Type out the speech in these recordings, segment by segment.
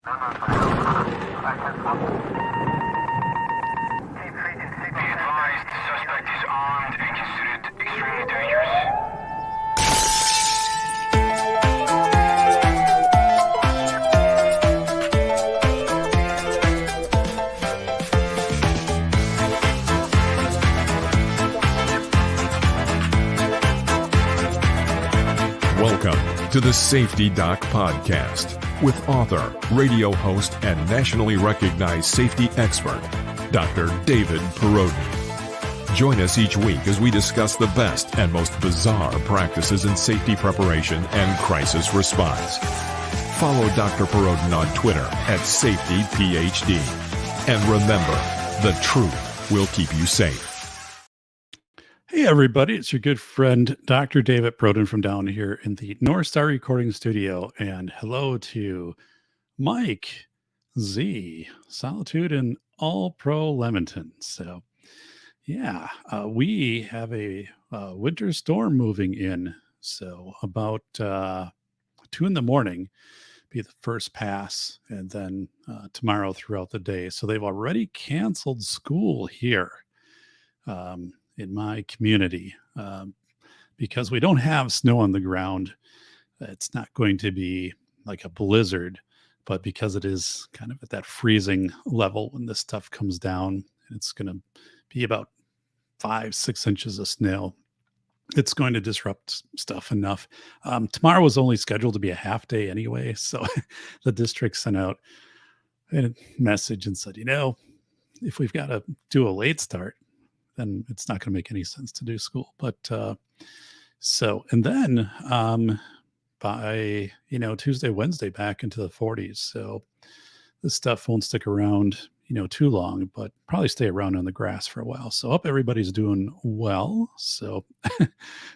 Be advised, the suspect is armed and considered extremely dangerous. Welcome to the Safety Doc Podcast with author, radio host, and nationally recognized safety expert, Dr. David Perrodin. Join us each week as we discuss the best and most bizarre practices in safety preparation and crisis response. Follow Dr. Perrodin on Twitter at SafetyPhD. And remember, the truth will keep you safe. Hey, everybody. It's your good friend, Dr. David Perrodin from down here in the North Star Recording Studio. And hello to Mike Z, Solitude, and All Pro Lemonton. So, yeah, we have a winter storm moving in. So, about 2 in the morning be the first pass, and then tomorrow throughout the day. So, they've already canceled school here. In my community, because we don't have snow on the ground. It's not going to be like a blizzard, but because it is kind of at that freezing level when this stuff comes down, it's going to be about 5-6 inches of snow. It's going to disrupt stuff enough. Tomorrow was only scheduled to be a half day anyway. So the district sent out a message and said, if we've got to do a late start, then it's not going to make any sense to do school. But and then by Tuesday, Wednesday, back into the 40s. So this stuff won't stick around too long, but probably stay around on the grass for a while. So hope everybody's doing well. So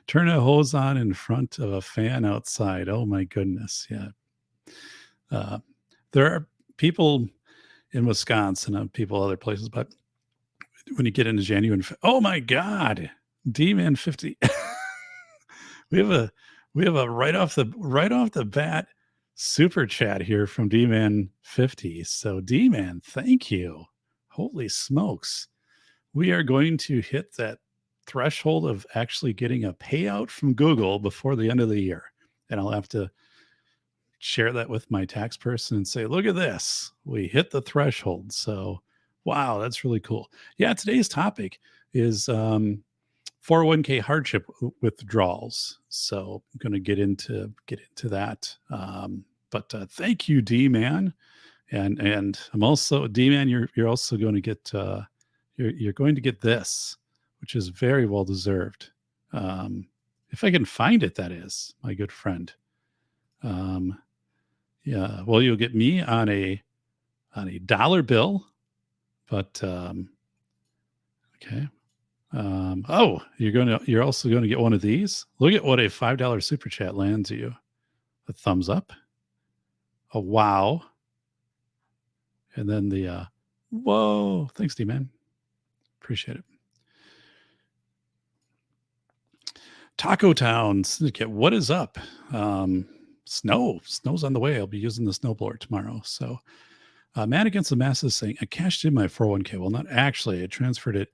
turn a hose on in front of a fan outside. Oh my goodness. Yeah. There are people in Wisconsin and people other places, but when you get into January, oh my God, D-Man 50. we have a right off the bat super chat here from D-Man 50. So D-Man, thank you. Holy smokes. We are going to hit that threshold of actually getting a payout from Google before the end of the year. And I'll have to share that with my tax person and say, look at this. We hit the threshold. So wow, that's really cool. Yeah, today's topic is 401K hardship withdrawals. So I'm going to get into that. But thank you, D-Man, and I'm also D-Man. You're also going to get you're going to get this, which is very well deserved. If I can find it, that is, my good friend. Yeah, well, you'll get me on a dollar bill. But okay. You're also going to get one of these. Look at what a $5 super chat lands you. A thumbs up, a wow, and then the whoa. Thanks, D-Man. Appreciate it. Taco Town Syndicate, what is up? Snow's on the way. I'll be using the snowblower tomorrow. So Man Against the Masses saying, I cashed in my 401k. Well, not actually. I transferred it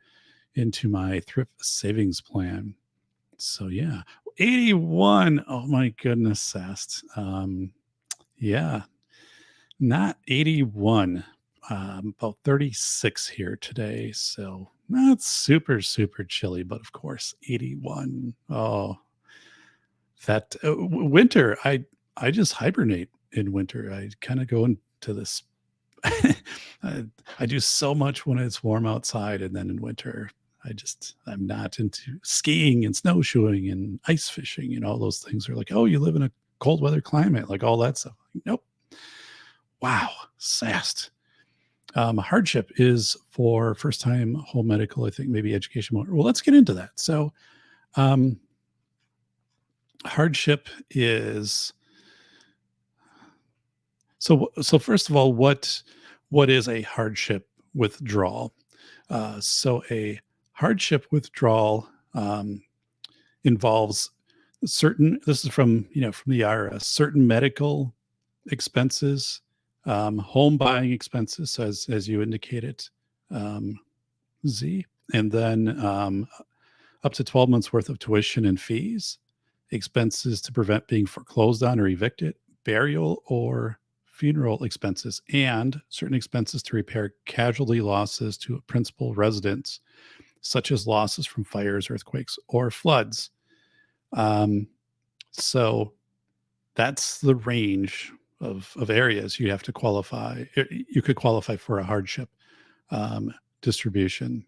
into my thrift savings plan. So, yeah. 81. Oh, my goodness, Sast. Yeah. Not 81. About 36 here today. So, not super, super chilly. But, of course, 81. Oh, that winter. I just hibernate in winter. I kind of go into this I do so much when it's warm outside, and then in winter, I'm not into skiing and snowshoeing and ice fishing and all those things. Are like, oh, you live in a cold weather climate, like all that stuff. Nope. Wow, SAST. Hardship is for first time home medical, I think maybe education. Well, let's get into that. So, hardship is. So first of all, what is a hardship withdrawal? So a hardship withdrawal involves certain. This is from the IRS. Certain medical expenses home buying expenses, so as you indicated, Z, and then up to 12 months worth of tuition and fees, expenses to prevent being foreclosed on or evicted, burial or funeral expenses, and certain expenses to repair casualty losses to a principal residence, such as losses from fires, earthquakes, or floods. So that's the range of areas you have to qualify. You could qualify for a hardship distribution.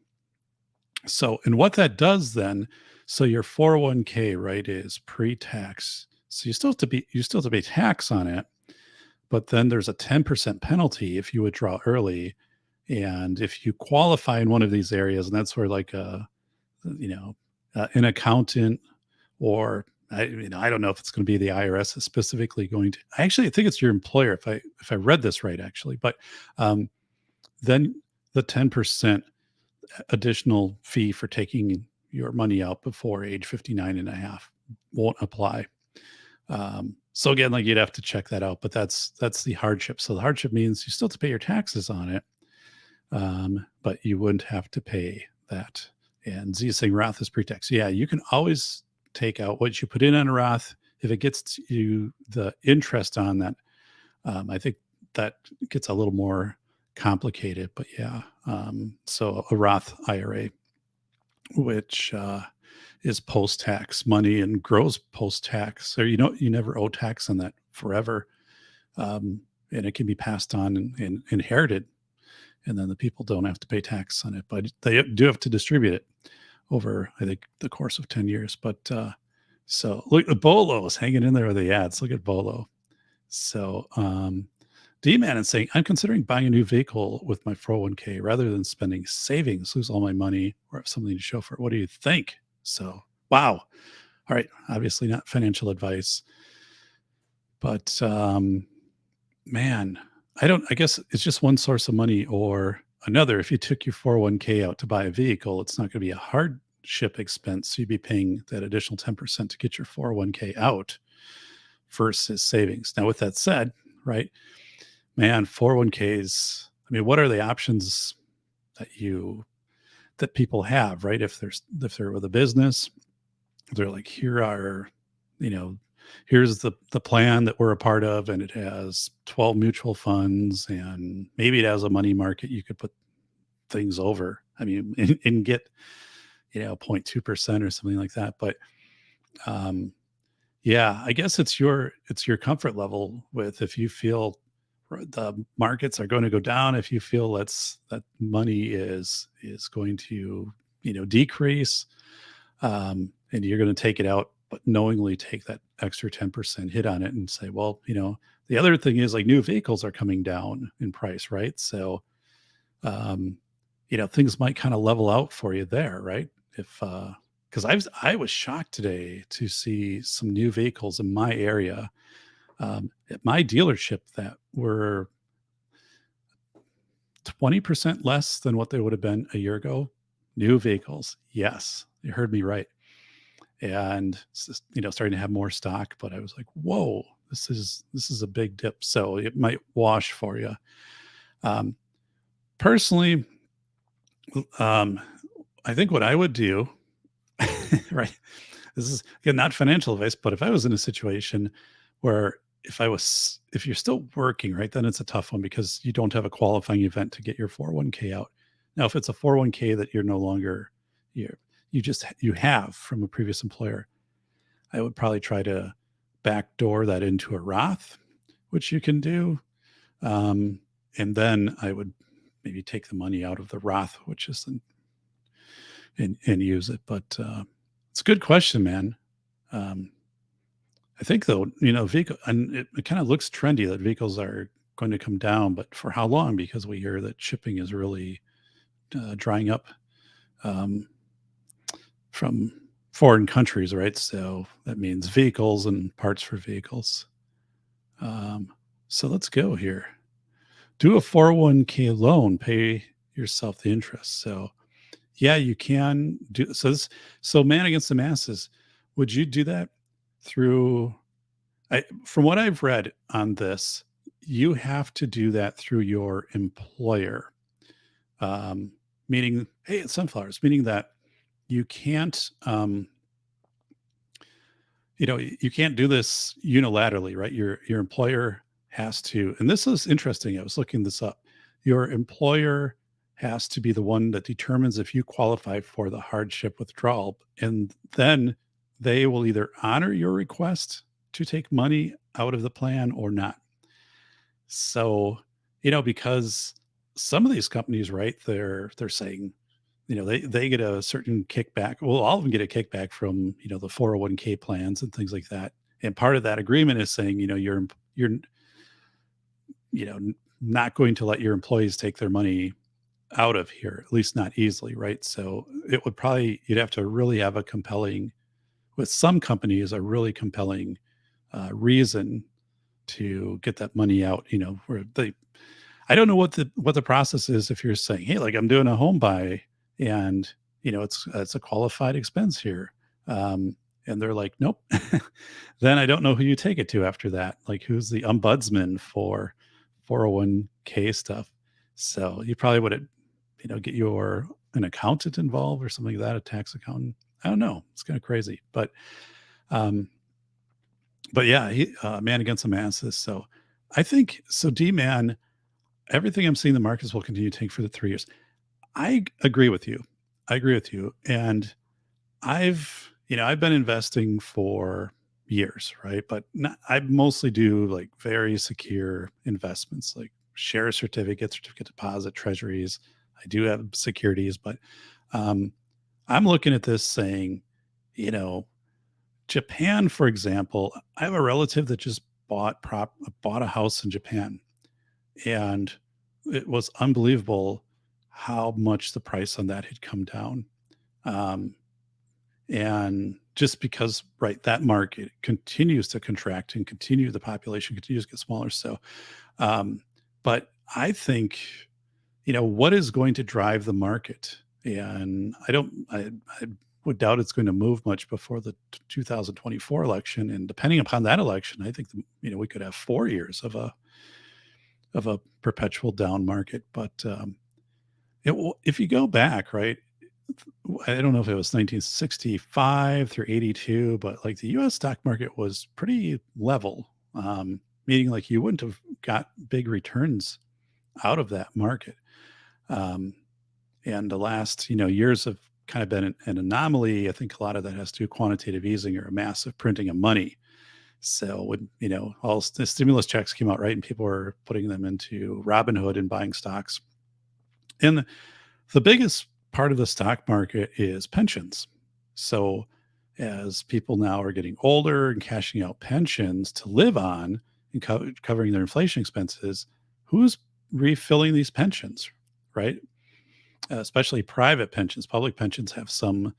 So, and what that does then, so your 401k, right, is pre-tax. So you still have to pay tax on it, but then there's a 10% penalty if you withdraw early. And if you qualify in one of these areas, and that's where like an accountant, or I don't know if it's going to be the IRS is specifically going to. I think it's your employer if I read this right, actually. But then the 10% additional fee for taking your money out before age 59 and a half won't apply. So again, like you'd have to check that out, but that's the hardship. So the hardship means you still have to pay your taxes on it, but you wouldn't have to pay that. And Z is saying Roth is pre-tax. Yeah, you can always take out what you put in on a Roth. If it gets you the interest on that, I think that gets a little more complicated. But yeah, so a Roth IRA, which is post-tax money and grows post-tax, so you never owe tax on that forever, and it can be passed on and inherited, and then the people don't have to pay tax on it, but they do have to distribute it over, I think, the course of 10 years. But so look, Bolo is hanging in there with the ads. Look at Bolo. So D-Man is saying, I'm considering buying a new vehicle with my 401k rather than spending savings, lose all my money, or have something to show for it. What do you think? So, wow. All right. Obviously not financial advice, but man, I guess it's just one source of money or another. If you took your 401k out to buy a vehicle, it's not going to be a hardship expense. So you'd be paying that additional 10% to get your 401k out versus savings. Now, with that said, right, man, 401ks, I mean, what are the options that people have, right? If they're with a business, they're like, here's the plan that we're a part of, and it has 12 mutual funds, and maybe it has a money market you could put things over. I mean, and get 0.2% or something like that. But yeah, I guess it's your comfort level with, if you feel the markets are going to go down, if you feel that money is going to decrease, and you're going to take it out, but knowingly take that extra 10% hit on it and say, well, the other thing is, like, new vehicles are coming down in price, right? So things might kind of level out for you there, right? If because I was shocked today to see some new vehicles in my area, at my dealership, that were 20% less than what they would have been a year ago. New vehicles. Yes, you heard me right. And it's just, starting to have more stock, but I was like, whoa, this is a big dip. So it might wash for you. Personally, I think what I would do, right? This is, again, not financial advice, but if I was in a situation where if you're still working, right, then it's a tough one because you don't have a qualifying event to get your 401k out. Now, if it's a 401k that you're no longer, you have from a previous employer, I would probably try to backdoor that into a Roth, which you can do. And then I would maybe take the money out of the Roth, which is and use it. But it's a good question, man. I think, though, vehicle, and it kind of looks trendy that vehicles are going to come down, but for how long? Because we hear that shipping is really drying up from foreign countries, right? So that means vehicles and parts for vehicles. So let's go here. Do a 401k loan, pay yourself the interest. So yeah, you can do so. So man against the masses, would you do that through? From what I've read on this, you have to do that through your employer. Meaning, hey, it's sunflowers, meaning that you can't, you can't do this unilaterally, right? Your employer has to, and this is interesting. I was looking this up. Your employer has to be the one that determines if you qualify for the hardship withdrawal, and then they will either honor your request to take money out of the plan or not. So, because some of these companies, right, they're saying, they get a certain kickback. Well, all of them get a kickback from, the 401k plans and things like that. And part of that agreement is saying, you're, not going to let your employees take their money out of here, at least not easily, right? So you'd have to really have with some companies, a really compelling reason to get that money out, I don't know what the process is if you're saying, hey, like I'm doing a home buy and it's a qualified expense here. And they're like, nope. Then I don't know who you take it to after that. Like who's the ombudsman for 401k stuff. So you probably would, get an accountant involved or something like that, a tax accountant. I don't know. It's kind of crazy, but yeah, man against the masses. So I think so. D-Man, everything I'm seeing the markets will continue to take for the 3 years. I agree with you. And I've been investing for years, right? But I mostly do like very secure investments, like share certificate deposit, treasuries. I do have securities, but I'm looking at this saying, Japan, for example, I have a relative that just bought a house in Japan, and it was unbelievable how much the price on that had come down. And just because, right, that market continues to contract and the population continues to get smaller. So, but I think, what is going to drive the market? And I would doubt it's going to move much before the 2024 election. And depending upon that election, I think, we could have 4 years of a perpetual down market. But if you go back, right, I don't know if it was 1965 through 82, but like the U.S. stock market was pretty level, meaning like you wouldn't have got big returns out of that market. And the last, years have kind of been an anomaly. I think a lot of that has to do with quantitative easing or a massive printing of money. So when, all the stimulus checks came out, right, and people were putting them into Robinhood and buying stocks. And the biggest part of the stock market is pensions. So as people now are getting older and cashing out pensions to live on and covering their inflation expenses, who's refilling these pensions, right? Especially private pensions. Public pensions have some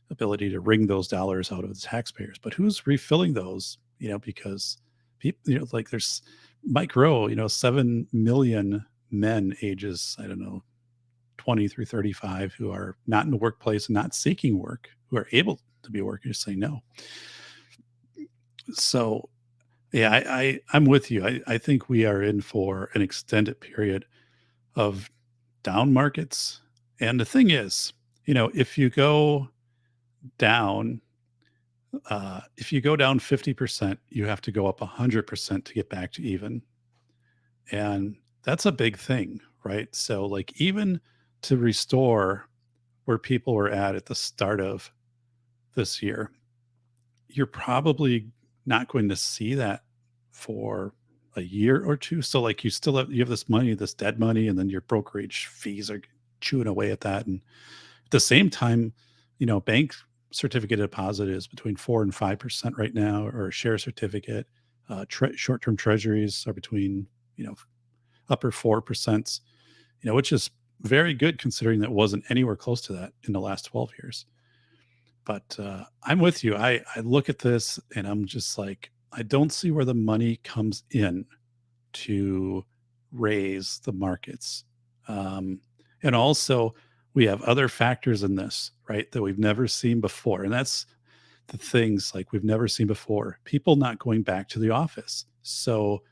ability to wring those dollars out of the taxpayers, but who's refilling those? Because people, like there's Mike Rowe, 7 million men ages, I don't know, 20 through 35 who are not in the workplace and not seeking work, who are able to be working, just say no. So yeah, I'm with you. I think we are in for an extended period of down markets. And the thing is, if you go down, 50%, you have to go up 100% to get back to even. And that's a big thing, right? So like even to restore where people were at the start of this year, you're probably not going to see that for a year or two. So like you have this money, this dead money, and then your brokerage fees are chewing away at that. And at the same time, bank certificate deposit is between 4 and 5% right now, or a share certificate. Short-term treasuries are between, upper 4%, which is very good considering that wasn't anywhere close to that in the last 12 years. But I'm with you. I look at this and I'm just like, I don't see where the money comes in to raise the markets. And also, we have other factors in this, right, that we've never seen before. And that's the things like we've never seen before. People not going back to the office. So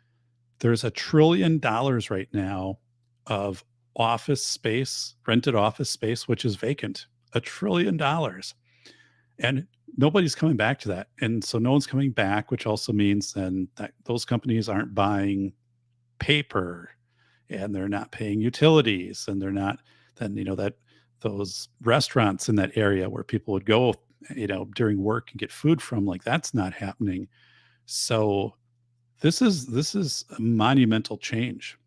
there's $1 trillion right now of office space, rented office space, which is vacant. $1 trillion. And nobody's coming back to that. And so no one's coming back, which also means then that those companies aren't buying paper, and they're not paying utilities, and they're not, then, that those restaurants in that area where people would go, during work and get food from, like, that's not happening. So this is a monumental change.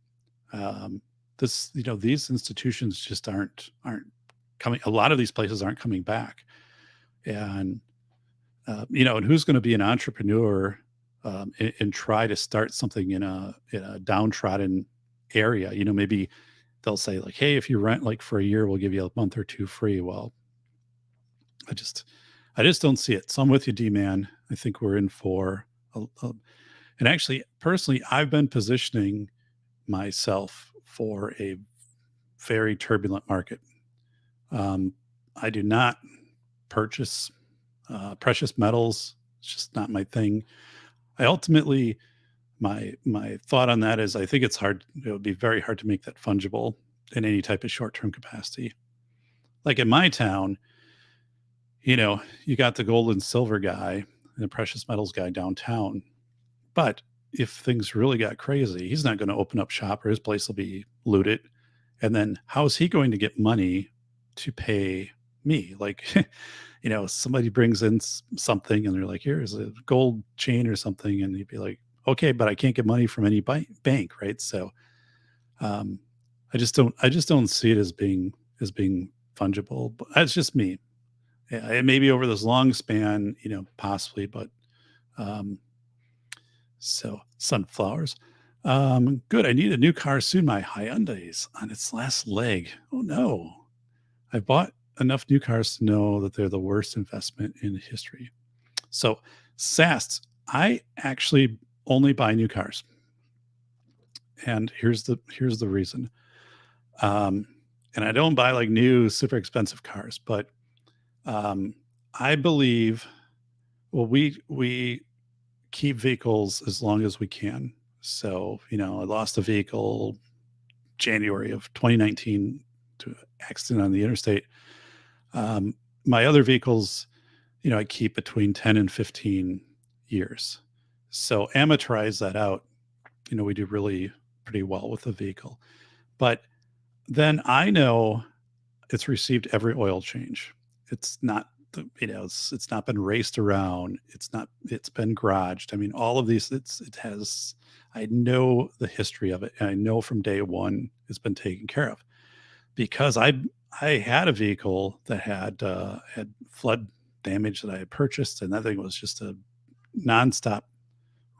These institutions just aren't coming. A lot of these places aren't coming back. And, and who's going to be an entrepreneur and try to start something in a downtrodden area? Maybe they'll say, like, hey, if you rent like for a year, we'll give you a month or two free. Well, I just don't see it. So I'm with you, D-Man. I think we're in for and actually, personally, I've been positioning myself for a very turbulent market. I do not purchase precious metals. It's just not my thing. I ultimately, my thought on that is, I think it's hard. It would be very hard to make that fungible in any type of short-term capacity. Like in my town, you got the gold and silver guy and the precious metals guy downtown. But if things really got crazy, he's not going to open up shop, or his place will be looted. And then how's he going to get money to pay me? Like, somebody brings in something and they're like, here's a gold chain or something. And he'd be like, okay, but I can't get money from any bank. Right. So I just don't see it as being fungible. But that's just me. Yeah, it may be over this long span, possibly, but so sunflowers. Good. I need a new car soon. My Hyundai's on its last leg. Oh no. I bought enough new cars to know that they're the worst investment in history. So SAST, I actually only buy new cars. And here's the reason. And I don't buy like new, super expensive cars, but I believe, well, we keep vehicles as long as we can. So, I lost a vehicle January of 2019 to an accident on the interstate. My other vehicles, I keep between 10 and 15 years. So amortize that out. We do really pretty well with the vehicle. But then I know it's received every oil change. It's not, it's not been raced around. It's been garaged. I mean, all of these, I know the history of it. And I know from day one it's been taken care of, because I had a vehicle that had flood damage that I had purchased, and that thing was just a nonstop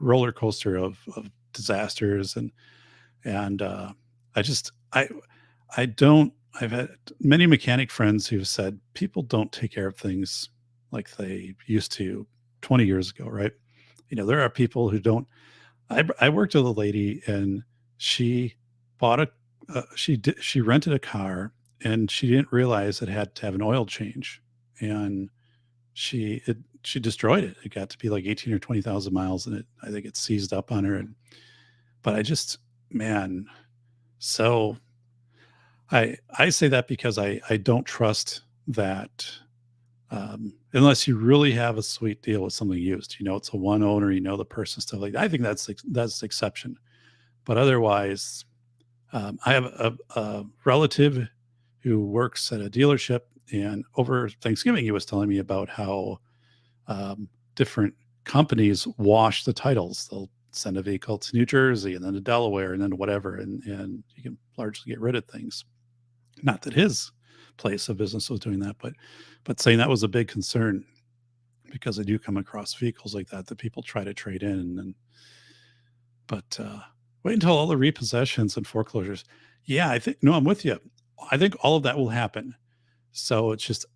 roller coaster of disasters. I've had many mechanic friends who've said people don't take care of things like they used to 20 years ago, right? There are people who don't. I worked with a lady, and she bought she rented a car, and she didn't realize it had to have an oil change, and she destroyed it. It got to be like 18 or 20,000 miles, and I think it seized up on her. But so I say that because I don't trust that, unless you really have a sweet deal with something used. It's a one owner, the person, stuff like that. I think that's the exception. But otherwise, I have a relative who works at a dealership, and over Thanksgiving, he was telling me about how different companies wash the titles. They'll send a vehicle to New Jersey, and then to Delaware, and then to whatever, and you can largely get rid of things. Not that his place of business was doing that, but saying that was a big concern, because I do come across vehicles like that people try to trade in. But wait until all the repossessions and foreclosures. Yeah, I'm with you. I think all of that will happen. So it's just,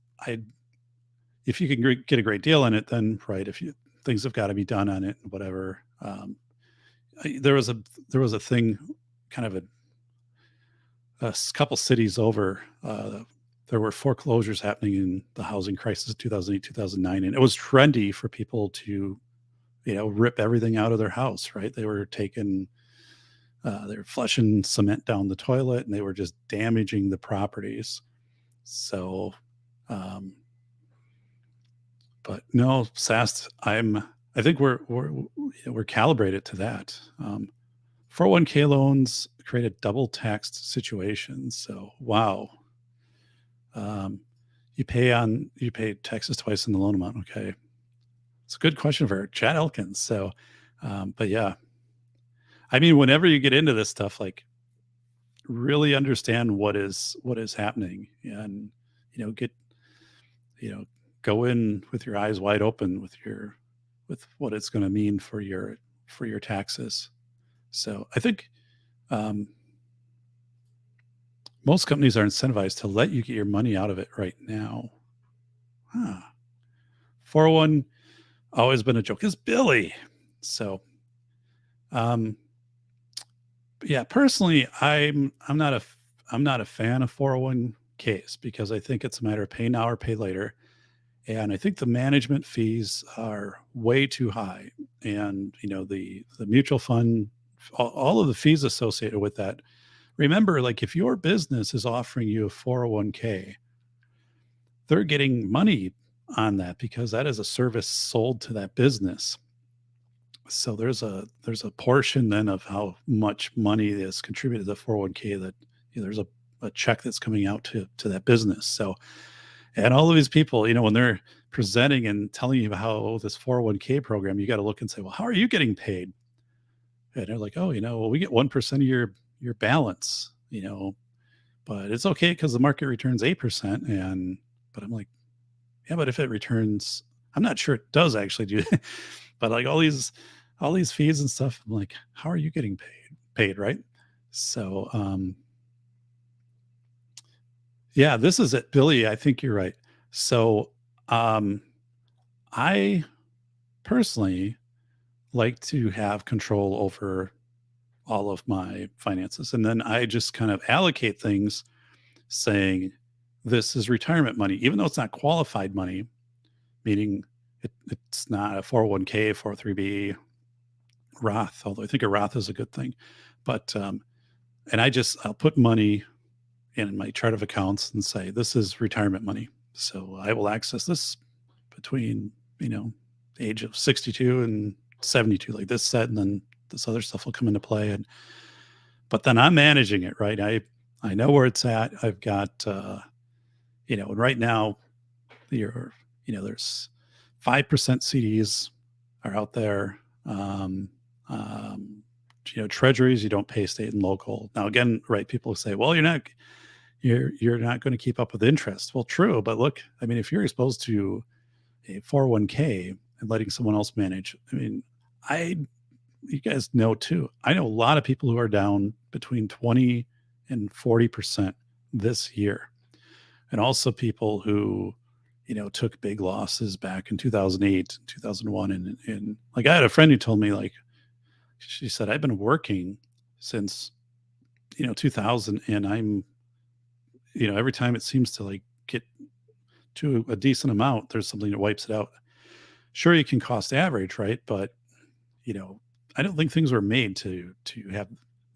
if you can get a great deal on it, then right. Things have got to be done on it, and whatever. There was a thing, kind of a couple cities over. There were foreclosures happening in the housing crisis of 2008, 2009, and it was trendy for people to, rip everything out of their house. Right? They were taking they were flushing cement down the toilet and they were just damaging the properties. So, but no, SAST, I think we're calibrated to that. 401k loans create a double taxed situation. So, wow. You pay taxes twice in the loan amount. Okay. It's a good question for Chad Elkins. So, but yeah, I mean, whenever you get into this stuff, like really understand what is happening and, get, go in with your eyes wide open with what it's going to mean for your taxes. So I think, most companies are incentivized to let you get your money out of it right now. 401 always been a joke. It's Billy. So, yeah, personally, I'm not a fan of 401ks because I think it's a matter of pay now or pay later. And I think the management fees are way too high. And, the mutual fund, all of the fees associated with that. Remember, like if your business is offering you a 401k, they're getting money on that because that is a service sold to that business. So there's a portion then of how much money is contributed to the 401k that there's a check that's coming out to that business. So, and all of these people, when they're presenting and telling you how this 401k program, you got to look and say, well, how are you getting paid? And they're like, oh, well, we get 1% of your balance, but it's okay because the market returns 8%. But I'm like, yeah, but if it returns, I'm not sure it does actually do, but like all these fees and stuff, I'm like, how are you getting paid? Right. So, yeah, this is it, Billy. I think you're right. So, I personally like to have control over all of my finances. And then I just kind of allocate things saying this is retirement money, even though it's not qualified money, meaning it's not a 401k, 403b, Roth, although I think a Roth is a good thing. But, and I'll put money in my chart of accounts and say, this is retirement money. So I will access this between, age of 62 and 72, like this set, and then this other stuff will come into play. But then I'm managing it, right? I know where it's at. I've got, and right now there's 5% CDs are out there. Treasuries, you don't pay state and local. Now, again, right, people say, well, you're not going to keep up with interest. Well, true. But look, I mean, if you're exposed to a 401k and letting someone else manage, I mean, you guys know too, I know a lot of people who are down between 20 and 40% this year. And also people who, took big losses back in 2008, 2001. And like, I had a friend who told me, like, she said, I've been working since, 2000, and I'm, every time it seems to like get to a decent amount, there's something that wipes it out. Sure, you can cost average, right? But, I don't think things were made to have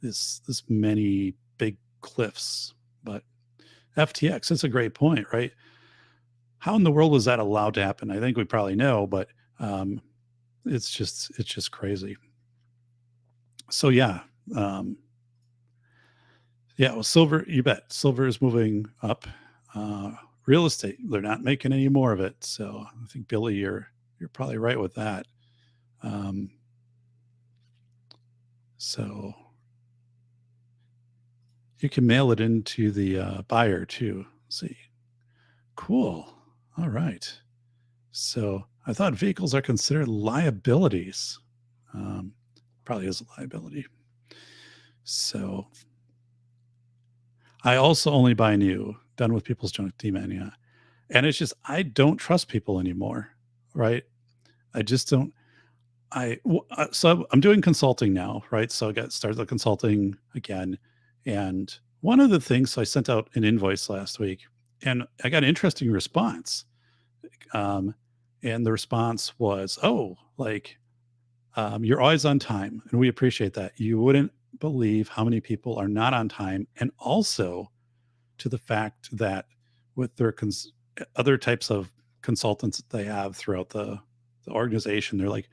this many big cliffs. But FTX, that's a great point, right? How in the world was that allowed to happen? I think we probably know, but it's just crazy. So yeah, well, silver, you bet. Silver is moving up. Real estate, they're not making any more of it. So I think, Billy, you're probably right with that. So you can mail it into the buyer too. Let's see. Cool. All right. So I thought vehicles are considered liabilities. Probably is a liability. So I also only buy new, done with people's junk demand. Yeah. And it's just, I don't trust people anymore. Right. I just don't. So I'm doing consulting now, right? So I got started the consulting again. And one of the things, so I sent out an invoice last week and I got an interesting response. And the response was, oh, like, you're always on time. And we appreciate that. You wouldn't believe how many people are not on time, and also to the fact that with their other types of consultants that they have throughout the organization, they're like,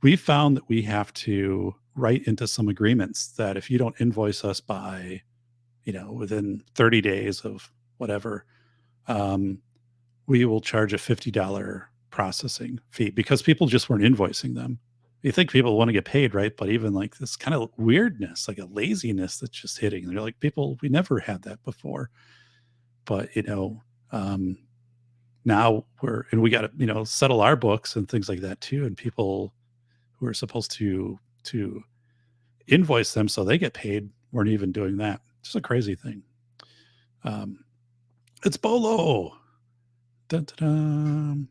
we found that we have to write into some agreements that if you don't invoice us by, within 30 days of whatever, we will charge a $50 processing fee, because people just weren't invoicing them. You think people want to get paid, right? But even like this kind of weirdness, like a laziness that's just hitting. They're like, people, we never had that before. But, now we got to, settle our books and things like that too. And people who are supposed to invoice them so they get paid weren't even doing that. It's a crazy thing. It's Bolo. Dun, dun, dun.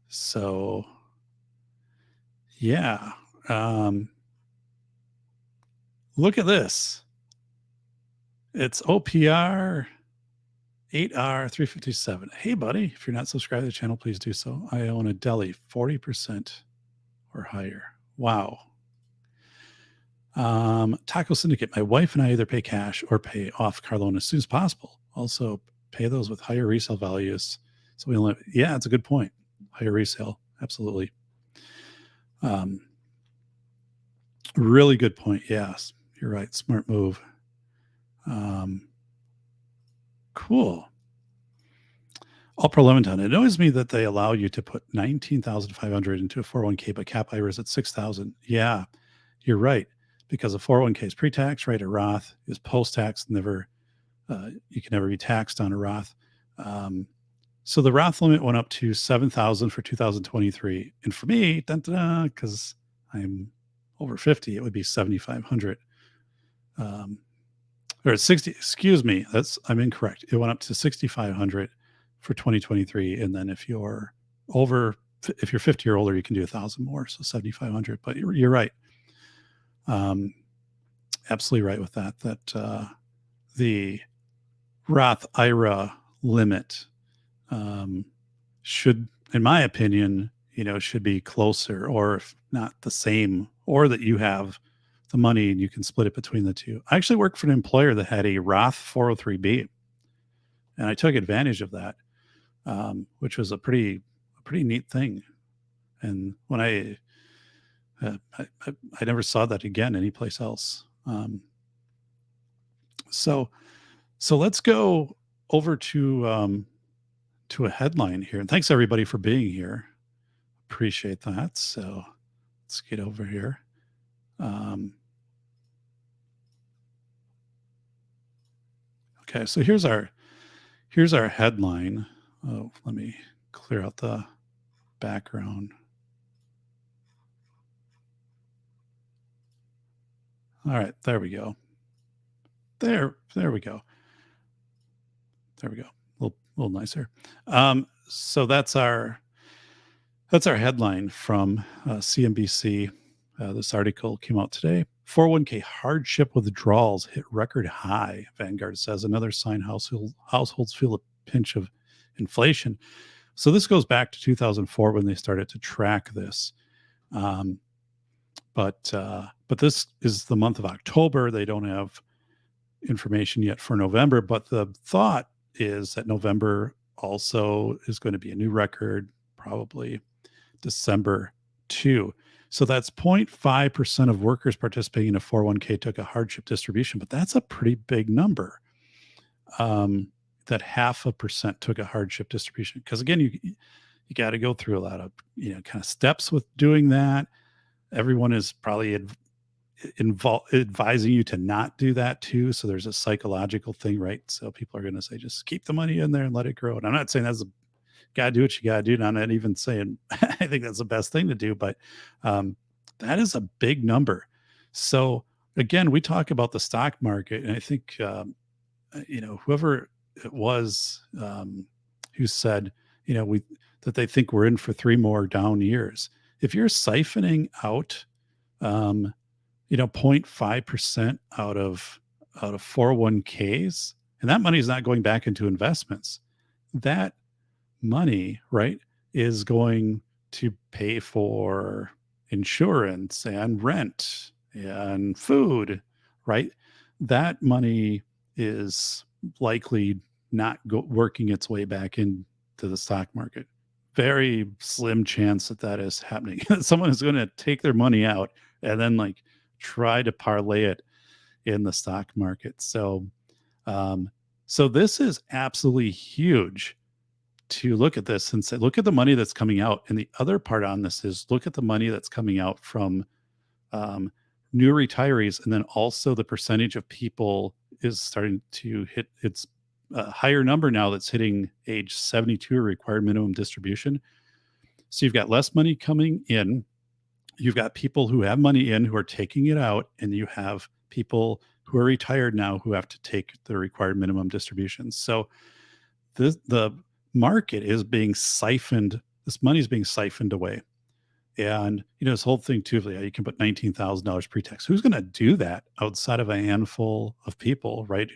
So, yeah. Look at this. It's OPR 8R 357. Hey, buddy, if you're not subscribed to the channel, please do so. I own a deli, 40% or higher. Wow. Taco Syndicate. My wife and I either pay cash or pay off car loan as soon as possible. Also, pay those with higher resale values. So we only, yeah, it's a good point. Higher resale. Absolutely. Really good point. Yes, you're right. Smart move. Cool. All pro lemon ton. It annoys me that they allow you to put 19,500 into a 401k, but cap IRA is at 6,000. Yeah, you're right. Because a 401k is pre-tax, right? A Roth is post-tax. Never, you can never be taxed on a Roth. So the Roth limit went up to 7,000 for 2023, and for me, because I'm over 50, it would be 7,500. Or 60. Excuse me, I'm incorrect. It went up to 6,500 for 2023, and then if you're 50 or older, you can do 1,000 more, so 7,500. But you're right. Absolutely right with that. That the Roth IRA limit should, in my opinion, should be closer, or if not the same, or that you have the money and you can split it between the two. I actually worked for an employer that had a Roth 403b, and I took advantage of that, which was a pretty neat thing. And when I never saw that again anyplace else. So let's go over to a headline here. And thanks everybody for being here. Appreciate that. So let's get over here. Okay, so here's our headline. Oh, let me clear out the background. All right, there we go. There we go. There we go. A little nicer. So that's our headline from CNBC. This article came out today. 401k hardship withdrawals hit record high. Vanguard says another sign households feel a pinch of inflation. So this goes back to 2004 when they started to track this. But this is the month of October. They don't have information yet for November, but the thought is that November also is going to be a new record, probably December too. So that's 0.5% of workers participating in a 401k took a hardship distribution, but that's a pretty big number. That 0.5% took a hardship distribution. Because again, you got to go through a lot of kind of steps with doing that. Everyone is probably advising you to not do that too. So there's a psychological thing, right? So people are going to say, just keep the money in there and let it grow. And I'm not saying got to do what you got to do. And I'm not even saying I think that's the best thing to do, but that is a big number. So again, we talk about the stock market, and I think, whoever it was who said, that they think we're in for 3 more down years. If you're siphoning out, 0.5% out of 401ks, and that money is not going back into investments, that money, right, is going to pay for insurance and rent and food, right? That money is likely not working its way back into the stock market. Very slim chance that that is happening. Someone is going to take their money out and then like try to parlay it in the stock market. Um, so this is absolutely huge to look at this and say, look at the money that's coming out. And the other part on this is look at the money that's coming out from um, new retirees, and then also the percentage of people is starting to hit its higher number now that's hitting age 72 required minimum distribution. So you've got less money coming in. You've got people who have money in who are taking it out, and you have people who are retired now who have to take the required minimum distributions. So the market is being siphoned. This money is being siphoned away. And this whole thing too, you can put $19,000 pre-tax. Who's going to do that outside of a handful of people, right?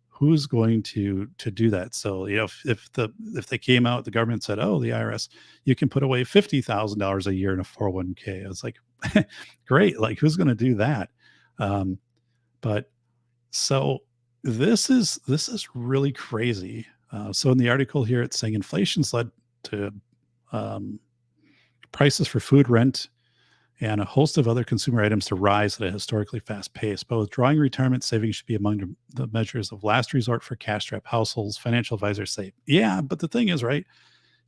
Who's going to do that? So if they came out, the government said, "Oh, the IRS, you can put away $50,000 a year in a 401k." I was like, great. Like, who's going to do that? But so this is really crazy. So in the article here, it's saying inflation's led to prices for food, rent, and a host of other consumer items to rise at a historically fast pace. But withdrawing retirement savings should be among the measures of last resort for cash-strapped households, financial advisors say. Yeah, but the thing is, right,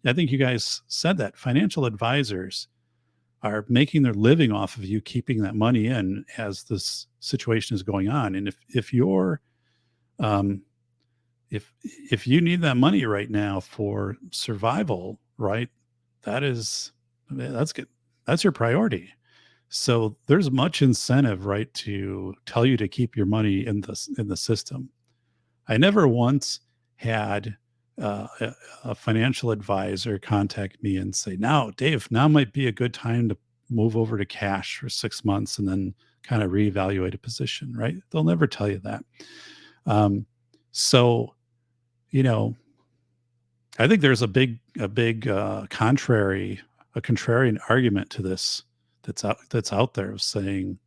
I think you guys said that financial advisors are making their living off of you keeping that money in as this situation is going on. And if you're if you need that money right now for survival, right, that's good. That's your priority. So there's much incentive, right, to tell you to keep your money in the system. I never once had a financial advisor contact me and say, "Now, Dave, now might be a good time to move over to cash for 6 months and then kind of reevaluate a position," right? They'll never tell you that. So, I think there's a big contrarian argument to this that's out there of saying,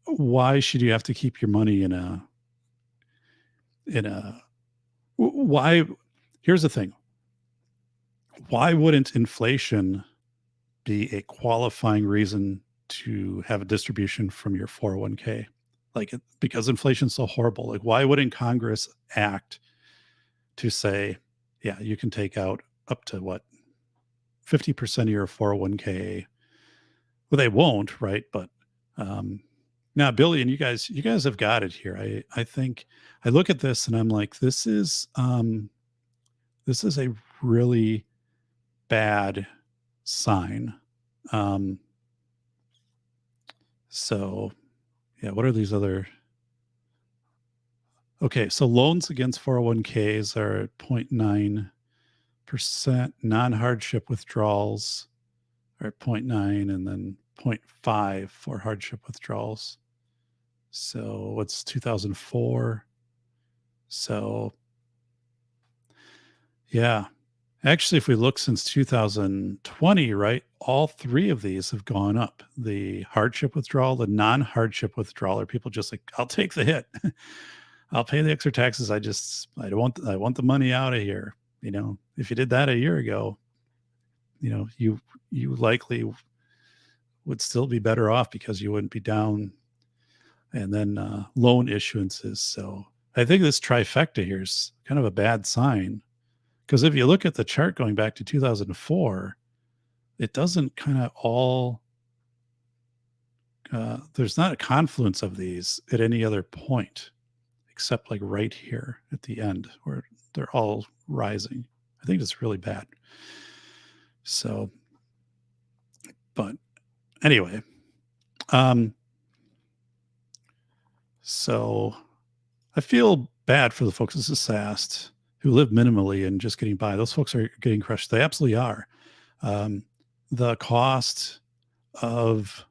why should you have to keep your money in a why? Here's the thing. Why wouldn't inflation be a qualifying reason to have a distribution from your 401k? Like, because inflation's so horrible. Like, why wouldn't Congress act to say, yeah, you can take out up to 50% of your 401k? Well, they won't, right? But now, Billy, and you guys have got it here. I think I look at this and I'm like, this is a really bad sign. So yeah, what are these other? Okay, so loans against 401ks are at 0.9%. Non-hardship withdrawals are at 0.9, and then 0.5 for hardship withdrawals. So what's 2004? So yeah, actually, if we look since 2020, right, all three of these have gone up. The hardship withdrawal, the non-hardship withdrawal, are people just like, I'll take the hit. I'll pay the extra taxes. I want the money out of here. If you did that a year ago, you likely would still be better off because you wouldn't be down. And then loan issuances. So I think this trifecta here is kind of a bad sign. Because if you look at the chart going back to 2004, it doesn't kind of all, there's not a confluence of these at any other point, except like right here at the end where they're all rising. I think it's really bad. So, but anyway, so I feel bad for the folks this is asked who live minimally and just getting by. Those folks are getting crushed. They absolutely are. The cost of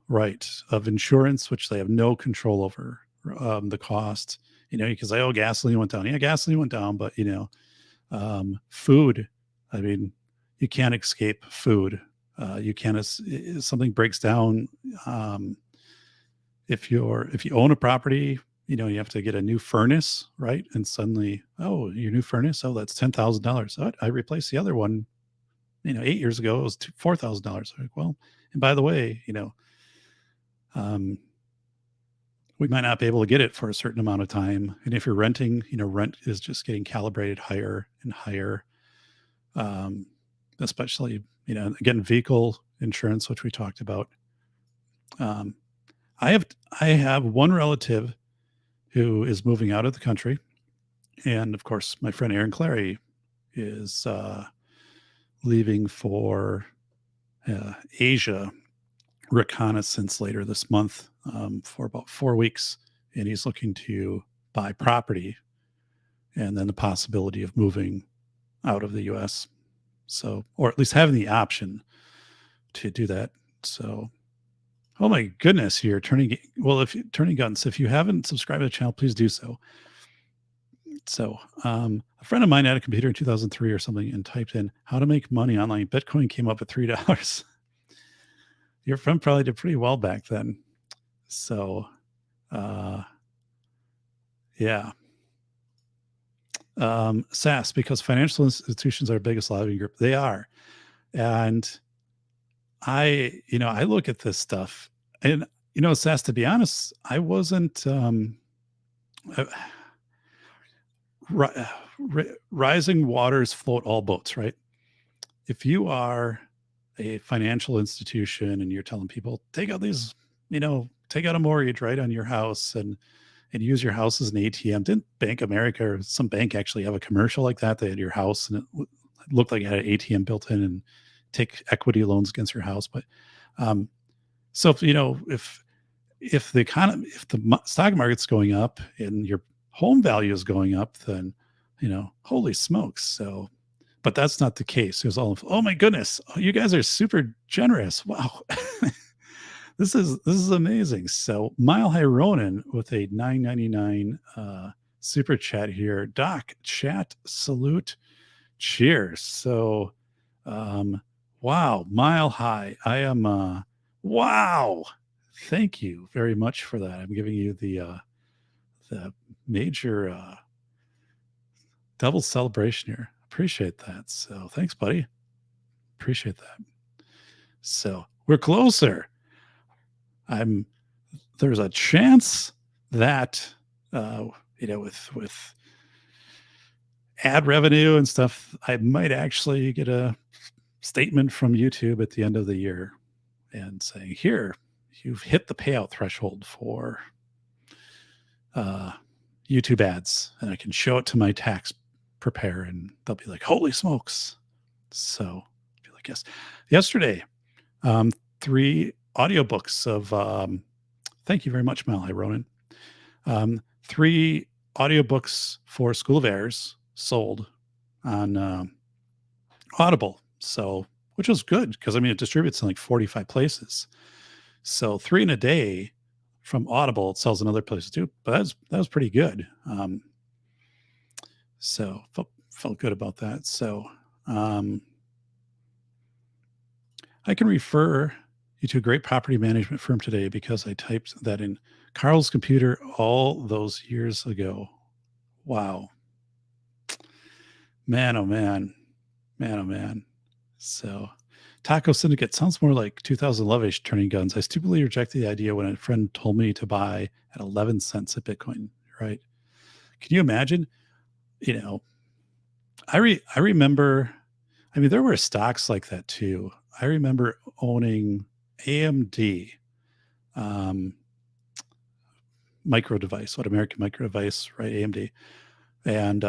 insurance, which they have no control over, the cost, because gasoline went down. Yeah, gasoline went down, but food, I mean, you can't escape food. You can, if something breaks down, if you own a property, you know, you have to get a new furnace, right? And suddenly, oh, your new furnace, oh, that's $10,000. I replaced the other one, you know, 8 years ago, it was $4,000. Like, well, and by the way, you know, we might not be able to get it for a certain amount of time. And if you're renting, you know, rent is just getting calibrated higher and higher. Especially, you know, again, vehicle insurance, which we talked about. I have one relative who is moving out of the country. And of course, my friend Aaron Clary is leaving for Asia reconnaissance later this month for about 4 weeks. And he's looking to buy property and then the possibility of moving out of the US. So, or at least having the option to do that. So, oh my goodness, you're turning guns. If you haven't subscribed to the channel, please do so. So, a friend of mine had a computer in 2003 or something and typed in how to make money online. Bitcoin came up at $3. Your friend probably did pretty well back then. So, yeah. SAS, because financial institutions are our biggest lobbying group. They are. And I look at this stuff and, you know, SAS, to be honest, I wasn't, rising waters float all boats, right? If you are a financial institution and you're telling people, take out these, you know, take out a mortgage, right, on your house and use your house as an ATM. Didn't Bank America or some bank actually have a commercial like that? They had your house and it looked like it had an ATM built in and take equity loans against your house. But so if, you know, if the economy, if the stock market's going up and your home value is going up, then, you know, holy smokes. So, but that's not the case. It was all, oh my goodness, oh, you guys are super generous. Wow. This is amazing. So Mile High Ronan with a $9.99 super chat here. Doc, chat, salute, cheers. So wow, Mile High. I am wow. Thank you very much for that. I'm giving you the major double celebration here. Appreciate that. So thanks, buddy. Appreciate that. So we're closer. There's a chance that you know, with ad revenue and stuff, I might actually get a statement from YouTube at the end of the year and saying, here, you've hit the payout threshold for YouTube ads, and I can show it to my tax preparer and they'll be like, holy smokes. So I'll be like, yes. Yesterday, 3 audiobooks of thank you very much, Mile High Ronan. 3 audiobooks for School of Errors sold on Audible. So, which was good because I mean it distributes in like 45 places. So 3 in a day from Audible. It sells in other places too, but that was pretty good. So felt good about that. So I can refer you to a great property management firm today because I typed that in Carl's computer all those years ago. Wow. Man, oh man. Man, oh man. So Taco Syndicate sounds more like 2011-ish turning guns. I stupidly rejected the idea when a friend told me to buy at 11 cents a Bitcoin, right? Can you imagine? You know, I remember, I mean, there were stocks like that too. I remember owning AMD, Micro Device, what American Micro Device, right? AMD. And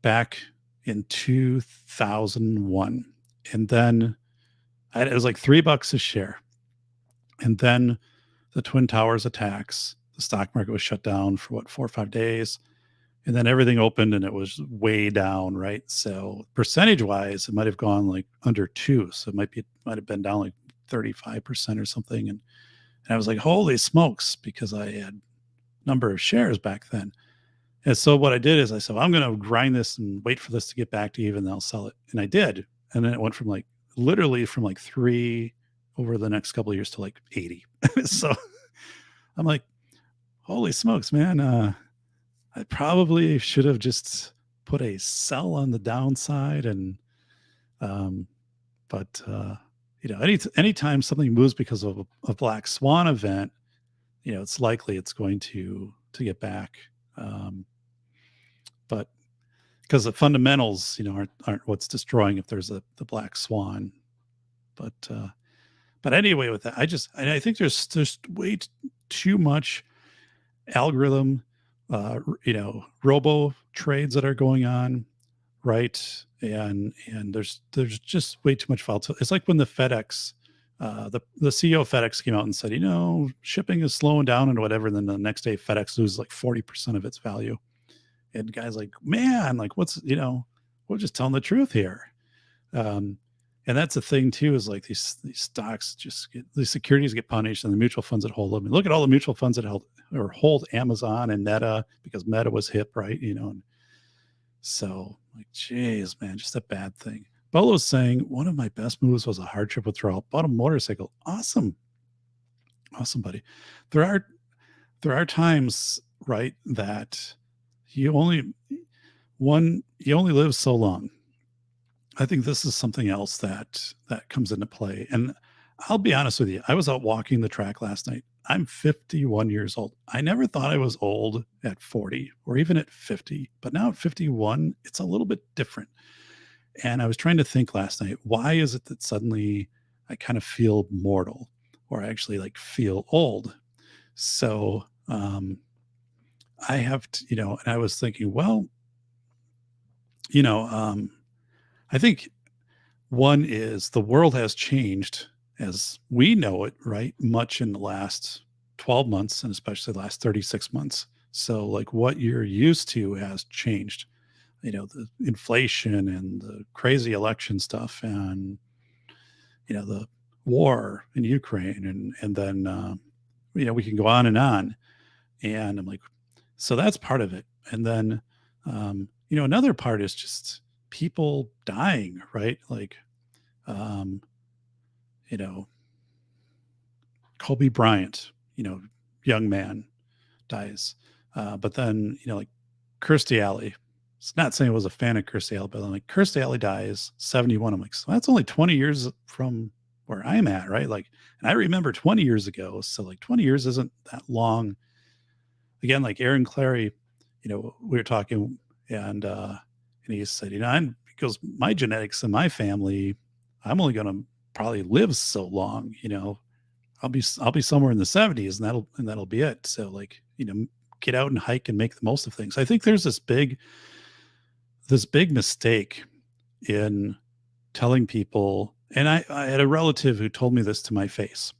back in 2001. And then it was like $3 a share. And then the Twin Towers attacks, the stock market was shut down for 4 or 5 days. And then everything opened and it was way down, right? So percentage wise, it might have gone like under 2. So it might have been down like 35% or something. And I was like, holy smokes, because I had number of shares back then. And so what I did is I said, well, I'm going to grind this and wait for this to get back to even, then I'll sell it. And I did. And then it went from like literally from like 3 over the next couple of years to like 80. So I'm like, holy smokes, man. I probably should have just put a sell on the downside. And, but, anytime something moves because of a black swan event, it's likely it's going to get back. But because the fundamentals, aren't what's destroying if there's the black swan. But anyway, with that, I think there's way too much algorithm, robo trades that are going on, right? And there's just way too much volatility. It's like when the FedEx, the CEO of FedEx came out and said, shipping is slowing down and whatever. And then the next day, FedEx loses like 40% of its value. And guys like, man, like we're just telling the truth here. And that's the thing too, is like these stocks these securities get punished, and the mutual funds that hold them. And look at all the mutual funds that hold Amazon and Meta, because Meta was hip, right? And so like, geez, man, just a bad thing. Bolo's saying one of my best moves was a hardship withdrawal. Bought a motorcycle. Awesome, buddy. There are times, right, that you only live so long. I think this is something else that comes into play. And I'll be honest with you. I was out walking the track last night. I'm 51 years old. I never thought I was old at 40 or even at 50, but now at 51, it's a little bit different. And I was trying to think last night, why is it that suddenly I kind of feel mortal, or I actually like feel old? So, I have to, and I was thinking, well, I think one is the world has changed as we know it, right? Much in the last 12 months, and especially the last 36 months. So like what you're used to has changed, the inflation and the crazy election stuff, and, the war in Ukraine, and then, we can go on and on. And I'm like, so that's part of it. And then, another part is just people dying, right? Like, Kobe Bryant, young man dies. But then, like Kirstie Alley, it's not saying I was a fan of Kirstie Alley, but I'm like, Kirstie Alley dies 71. I'm like, so that's only 20 years from where I'm at, right? Like, and I remember 20 years ago. So like 20 years isn't that long. Again, like Aaron Clary, we were talking, and he said, because my genetics and my family, I'm only going to probably live so long, I'll be somewhere in the 70s, and that'll be it. So like, get out and hike and make the most of things. I think there's this big mistake in telling people, and I had a relative who told me this to my face.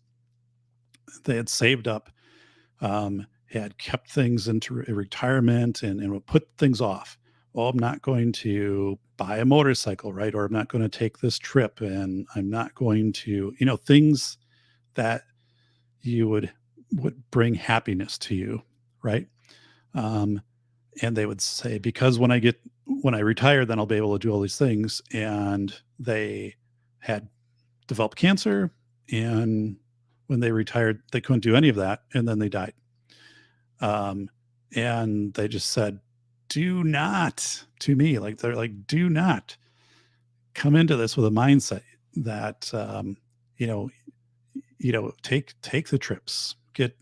They had saved up, had kept things into retirement, and would put things off. Well, I'm not going to buy a motorcycle, right? Or I'm not going to take this trip, and I'm not going to, things that you would bring happiness to you, right? And they would say, because when I retire, then I'll be able to do all these things. And they had developed cancer, and when they retired, they couldn't do any of that, and then they died. And they just said, do not, to me, like they're like, do not come into this with a mindset that, take the trips, get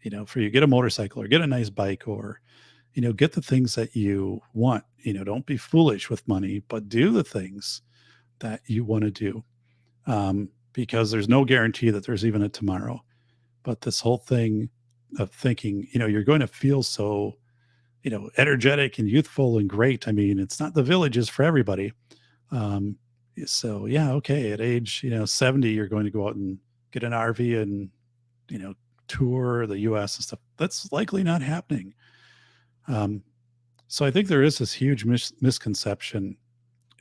a motorcycle, or get a nice bike, or, get the things that you want. Don't be foolish with money, but do the things that you want to do. Because there's no guarantee that there's even a tomorrow. But this whole thing of thinking, you're going to feel so, energetic and youthful and great. I mean, it's not the Villages for everybody. So yeah, okay. At age, 70, you're going to go out and get an RV and, tour the US and stuff. That's likely not happening. So I think there is this huge misconception,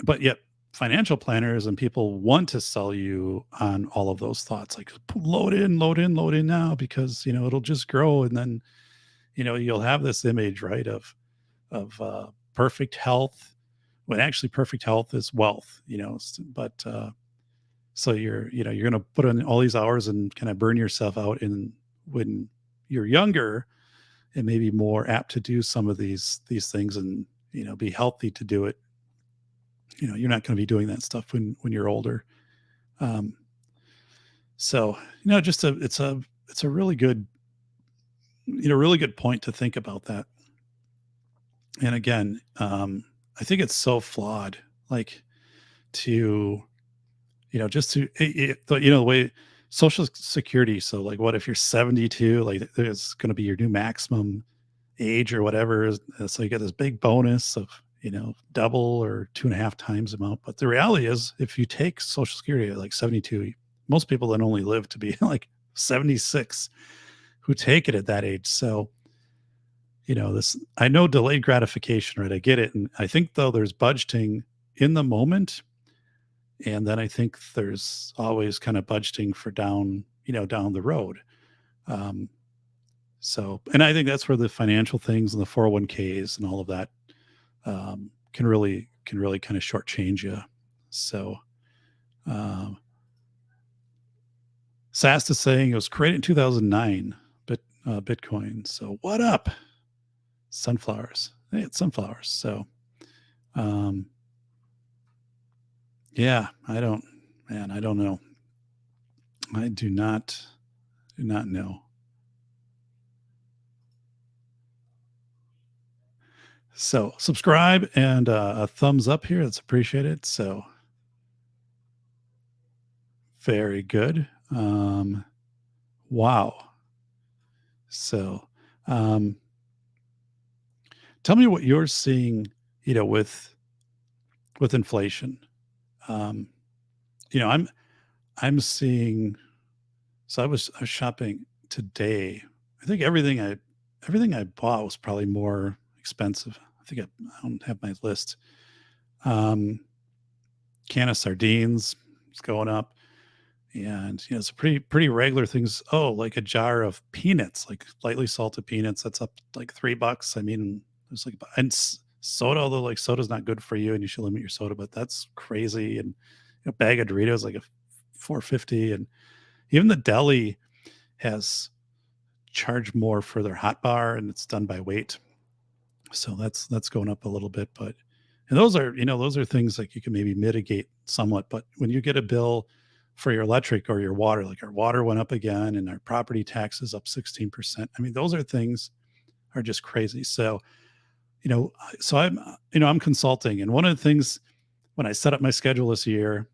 but yet financial planners and people want to sell you on all of those thoughts, like load in now, because, it'll just grow. And then, you'll have this image, right, of perfect health, when actually perfect health is wealth, but So you're going to put in all these hours and kind of burn yourself out. And when you're younger, it may be more apt to do some of these things and, be healthy to do it. You're not going to be doing that stuff when you're older. Um, so, it's a really good, really good point to think about that. And again, I think it's so flawed, like to, just to, the way social security. So like, what if you're 72, like there's going to be your new maximum age or whatever. So you get this big bonus of, double or 2.5 times amount. But the reality is if you take social security at like 72, most people then only live to be like 76 who take it at that age. So, I know delayed gratification, right? I get it. And I think though there's budgeting in the moment. And then I think there's always kind of budgeting for down the road. Um, and I think that's where the financial things and the 401ks and all of that can really kind of shortchange you. So, SAST is saying it was created in 2009, but Bitcoin. So what up? Sunflowers. Hey, it's sunflowers. So, yeah, I don't know. I do not know. So subscribe and a thumbs up here. That's appreciated. So very good. Wow. So tell me what you're seeing, with inflation. I'm seeing, so I was shopping today. I think everything I bought was probably more expensive. I think I don't have my list. Can of sardines is going up, and it's pretty regular things. Oh, like a jar of peanuts, like lightly salted peanuts, that's up like $3. I mean, there's like, and soda, although like soda's not good for you and you should limit your soda, but that's crazy. And a bag of Doritos like a $4.50, and even the deli has charged more for their hot bar, and it's done by weight. So that's going up a little bit, but and those are things like you can maybe mitigate somewhat. But when you get a bill for your electric or your water, like our water went up again and our property tax is up 16%. I mean, those are things are just crazy. So, I'm consulting, and one of the things when I set up my schedule this year,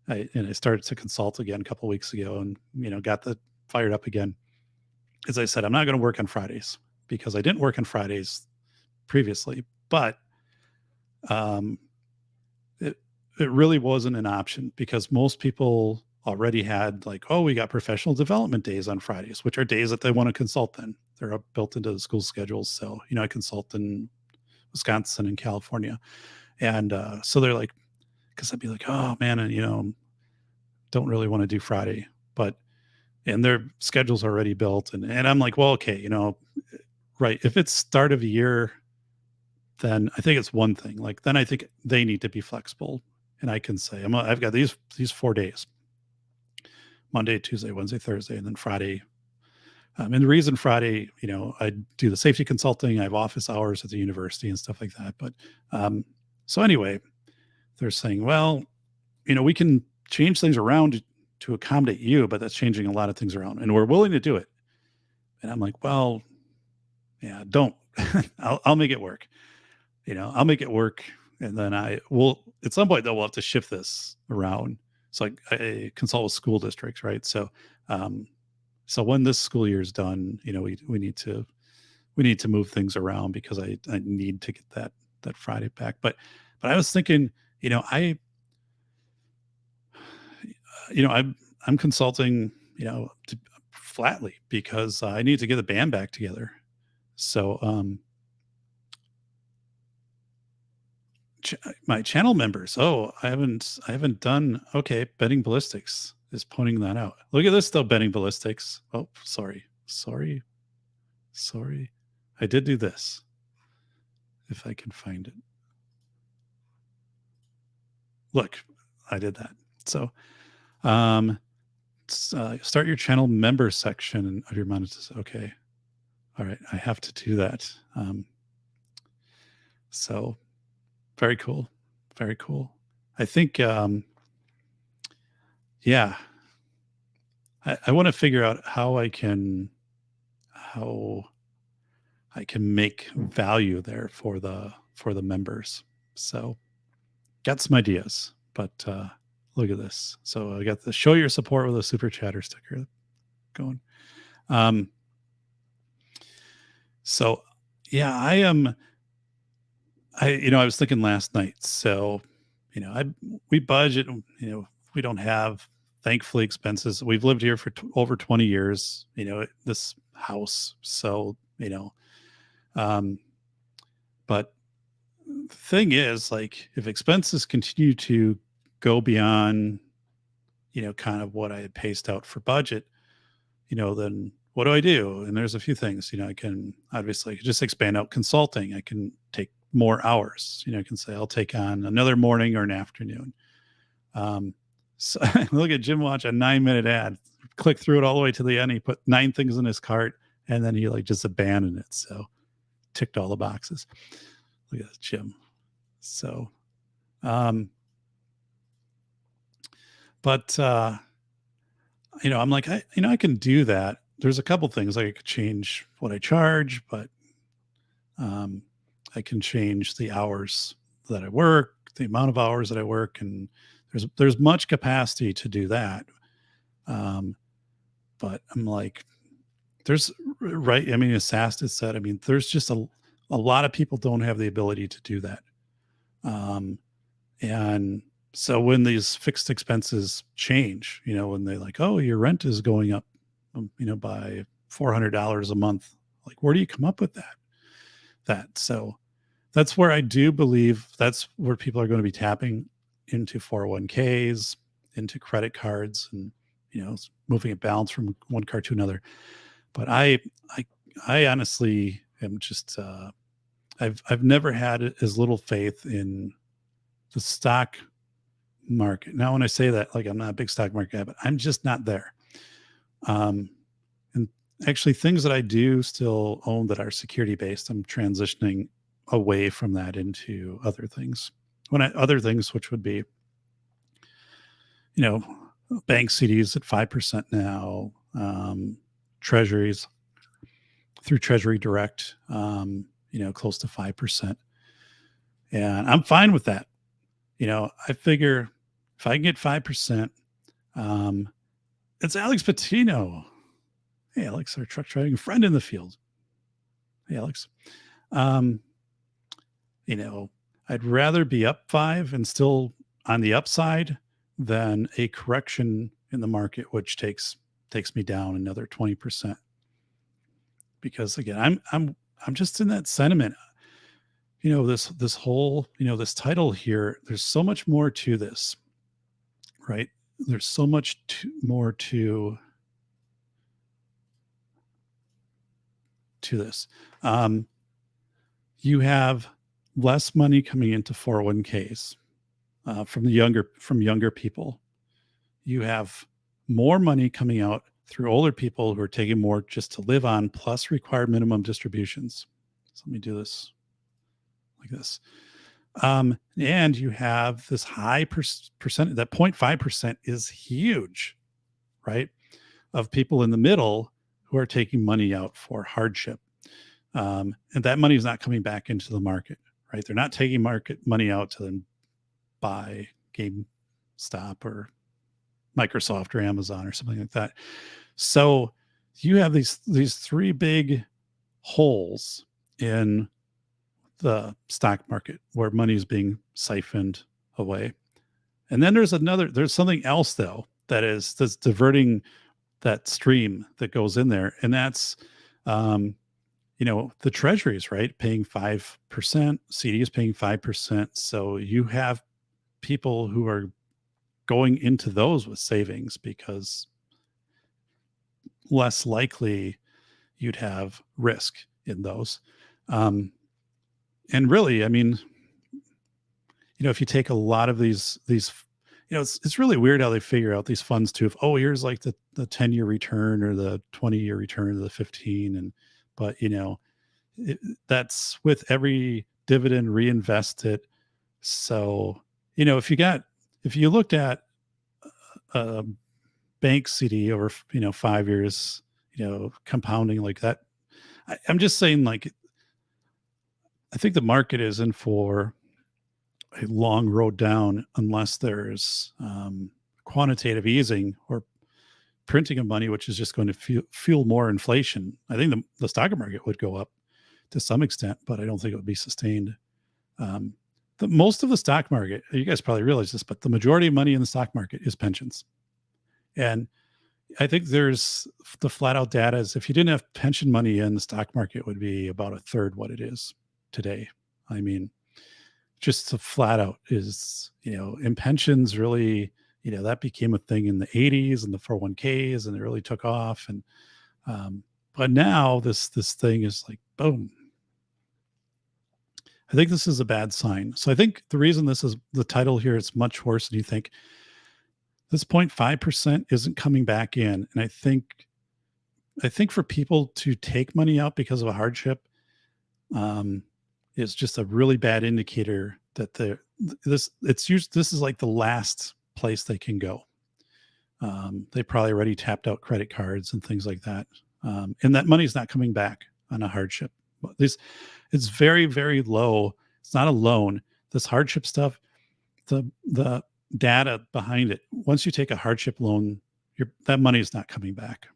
I started to consult again a couple of weeks ago, and got the fired up again. As I said, I'm not going to work on Fridays because I didn't work on Fridays previously, but it really wasn't an option because most people already had like, oh, we got professional development days on Fridays, which are days that they want to consult in. They're built into the school schedules. So, I consult in Wisconsin and California. And so they're like, because I'd be like, oh man, and don't really want to do Friday, and their schedule's already built. And I'm like, well, okay, right. If it's start of the year, then I think it's one thing. Like, then I think they need to be flexible. And I can say, I've got these 4 days, Monday, Tuesday, Wednesday, Thursday, and then Friday. And the reason Friday, I do the safety consulting, I have office hours at the university and stuff like that. But so anyway, they're saying, well, we can change things around to accommodate you, but that's changing a lot of things around, and we're willing to do it. And I'm like, well, yeah, don't. I'll make it work. I'll make it work, and then I will at some point though we'll have to shift this around. So I consult with school districts, right? So so when this school year is done, we need to move things around because I need to get that Friday back. But I was thinking, I'm consulting, flatly because I need to get the band back together. So my channel members. Oh, I haven't done. Okay, betting ballistics is pointing that out. Look at this though, betting ballistics. Oh, sorry. I did do this. If I can find it. Look, I did that. So Start your channel member section of your monetization. Okay. All right. I have to do that. So very cool. Very cool. I think, yeah, I want to figure out how I can make value there for the members. So got some ideas, but look at this. So I got the show your support with a super chatter sticker going. So yeah, I was thinking last night. So, we budget, we don't have, thankfully, expenses. We've lived here for over 20 years, this house. So, but the thing is, like, if expenses continue to go beyond, kind of what I had paced out for budget, then what do I do? And there's a few things, I can obviously just expand out consulting. I can take more hours, I can say I'll take on another morning or an afternoon. So look at Jim watch a 9-minute ad, click through it all the way to the end. He put 9 things in his cart and then he just abandoned it. So ticked all the boxes. Look at this, Jim. So, but, I'm like, I can do that. There's a couple things I could change what I charge, but, I can change the hours that I work, the amount of hours that I work, and there's much capacity to do that. But I'm like, there's right. I mean, as Sasta said, there's just a lot of people don't have the ability to do that. And so when these fixed expenses change, when they like, oh, your rent is going up, by $400 a month, like, where do you come up with that? So that's where I do believe that's where people are going to be tapping into 401ks, into credit cards, and, moving a balance from one card to another. But I honestly am just, I've never had as little faith in the stock market. Now, when I say that, like, I'm not a big stock market guy, but I'm just not there. And actually, things that I do still own that are security based, I'm transitioning away from that into other things. Other things, which would be, bank CDs at 5% now, treasuries through Treasury Direct, close to 5%. And I'm fine with that. I figure if I can get 5%, it's Alex Patino. Hey, Alex, our truck driving friend in the field. Hey, Alex. I'd rather be up 5 and still on the upside than a correction in the market, which takes me down another 20%. Because again, I'm just in that sentiment. This whole, this title here, there's so much more to this, right? There's so much more to this. You have less money coming into 401ks from younger people. You have more money coming out through older people who are taking more just to live on, plus required minimum distributions. So let me do this like this. And you have this high percent, that 0.5% is huge, right? Of people in the middle who are taking money out for hardship. And that money is not coming back into the market, right? They're not taking market money out to then buy GameStop or Microsoft or Amazon or something like that. So you have these 3 big holes in the stock market where money is being siphoned away. And then there's something else though that's diverting that stream that goes in there, and that's the treasuries, right, paying 5%, CDs paying 5%. So you have people who are going into those with savings because less likely you'd have risk in those. And really, if you take a lot of these, it's really weird how they figure out these funds too. If, oh, here's like the 10-year return or the 20-year return or the 15. But that's with every dividend reinvested. So, if you looked at a bank CD over, 5 years, compounding like that, I'm just saying, like, I think the market is in for a long road down unless there's quantitative easing or printing of money, which is just going to fuel more inflation. I think the stock market would go up to some extent, but I don't think it would be sustained. Most of the stock market, you guys probably realize this, but the majority of money in the stock market is pensions. And I think there's the flat out data is if you didn't have pension money in, the stock market would be about a third what it is today. I mean, just the flat out is, and pensions really, that became a thing in the 80s and the 401Ks, and it really took off. And, but now this thing is like, boom. I think this is a bad sign. So I think the reason this is the title here, it's much worse than you think. This 0.5% isn't coming back in. And I think for people to take money out because of a hardship, is just a really bad indicator that this is like the last place they can go. They probably already tapped out credit cards and things like that. And that money's not coming back on a hardship. It's very, very low. It's not a loan. This hardship stuff, the data behind it, once you take a hardship loan, that money is not coming back.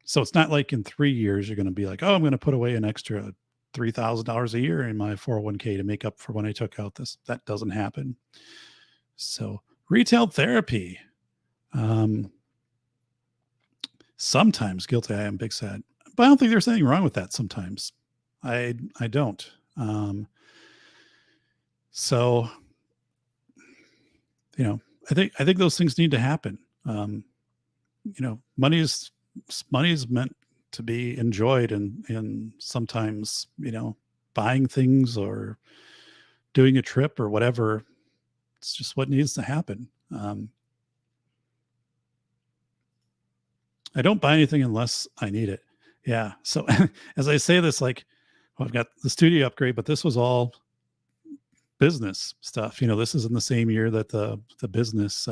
So it's not like in 3 years, you're going to be like, oh, I'm going to put away an extra $3,000 a year in my 401k to make up for when I took out this. That doesn't happen. So retail therapy, sometimes guilty. I am big sad, but I don't think there's anything wrong with that. Sometimes I don't. So, I think those things need to happen. Money is meant to be enjoyed, and sometimes, buying things or doing a trip or whatever, it's just what needs to happen. I don't buy anything unless I need it. Yeah. So as I say this, like, well, I've got the studio upgrade, but this was all business stuff. This is in the same year that the business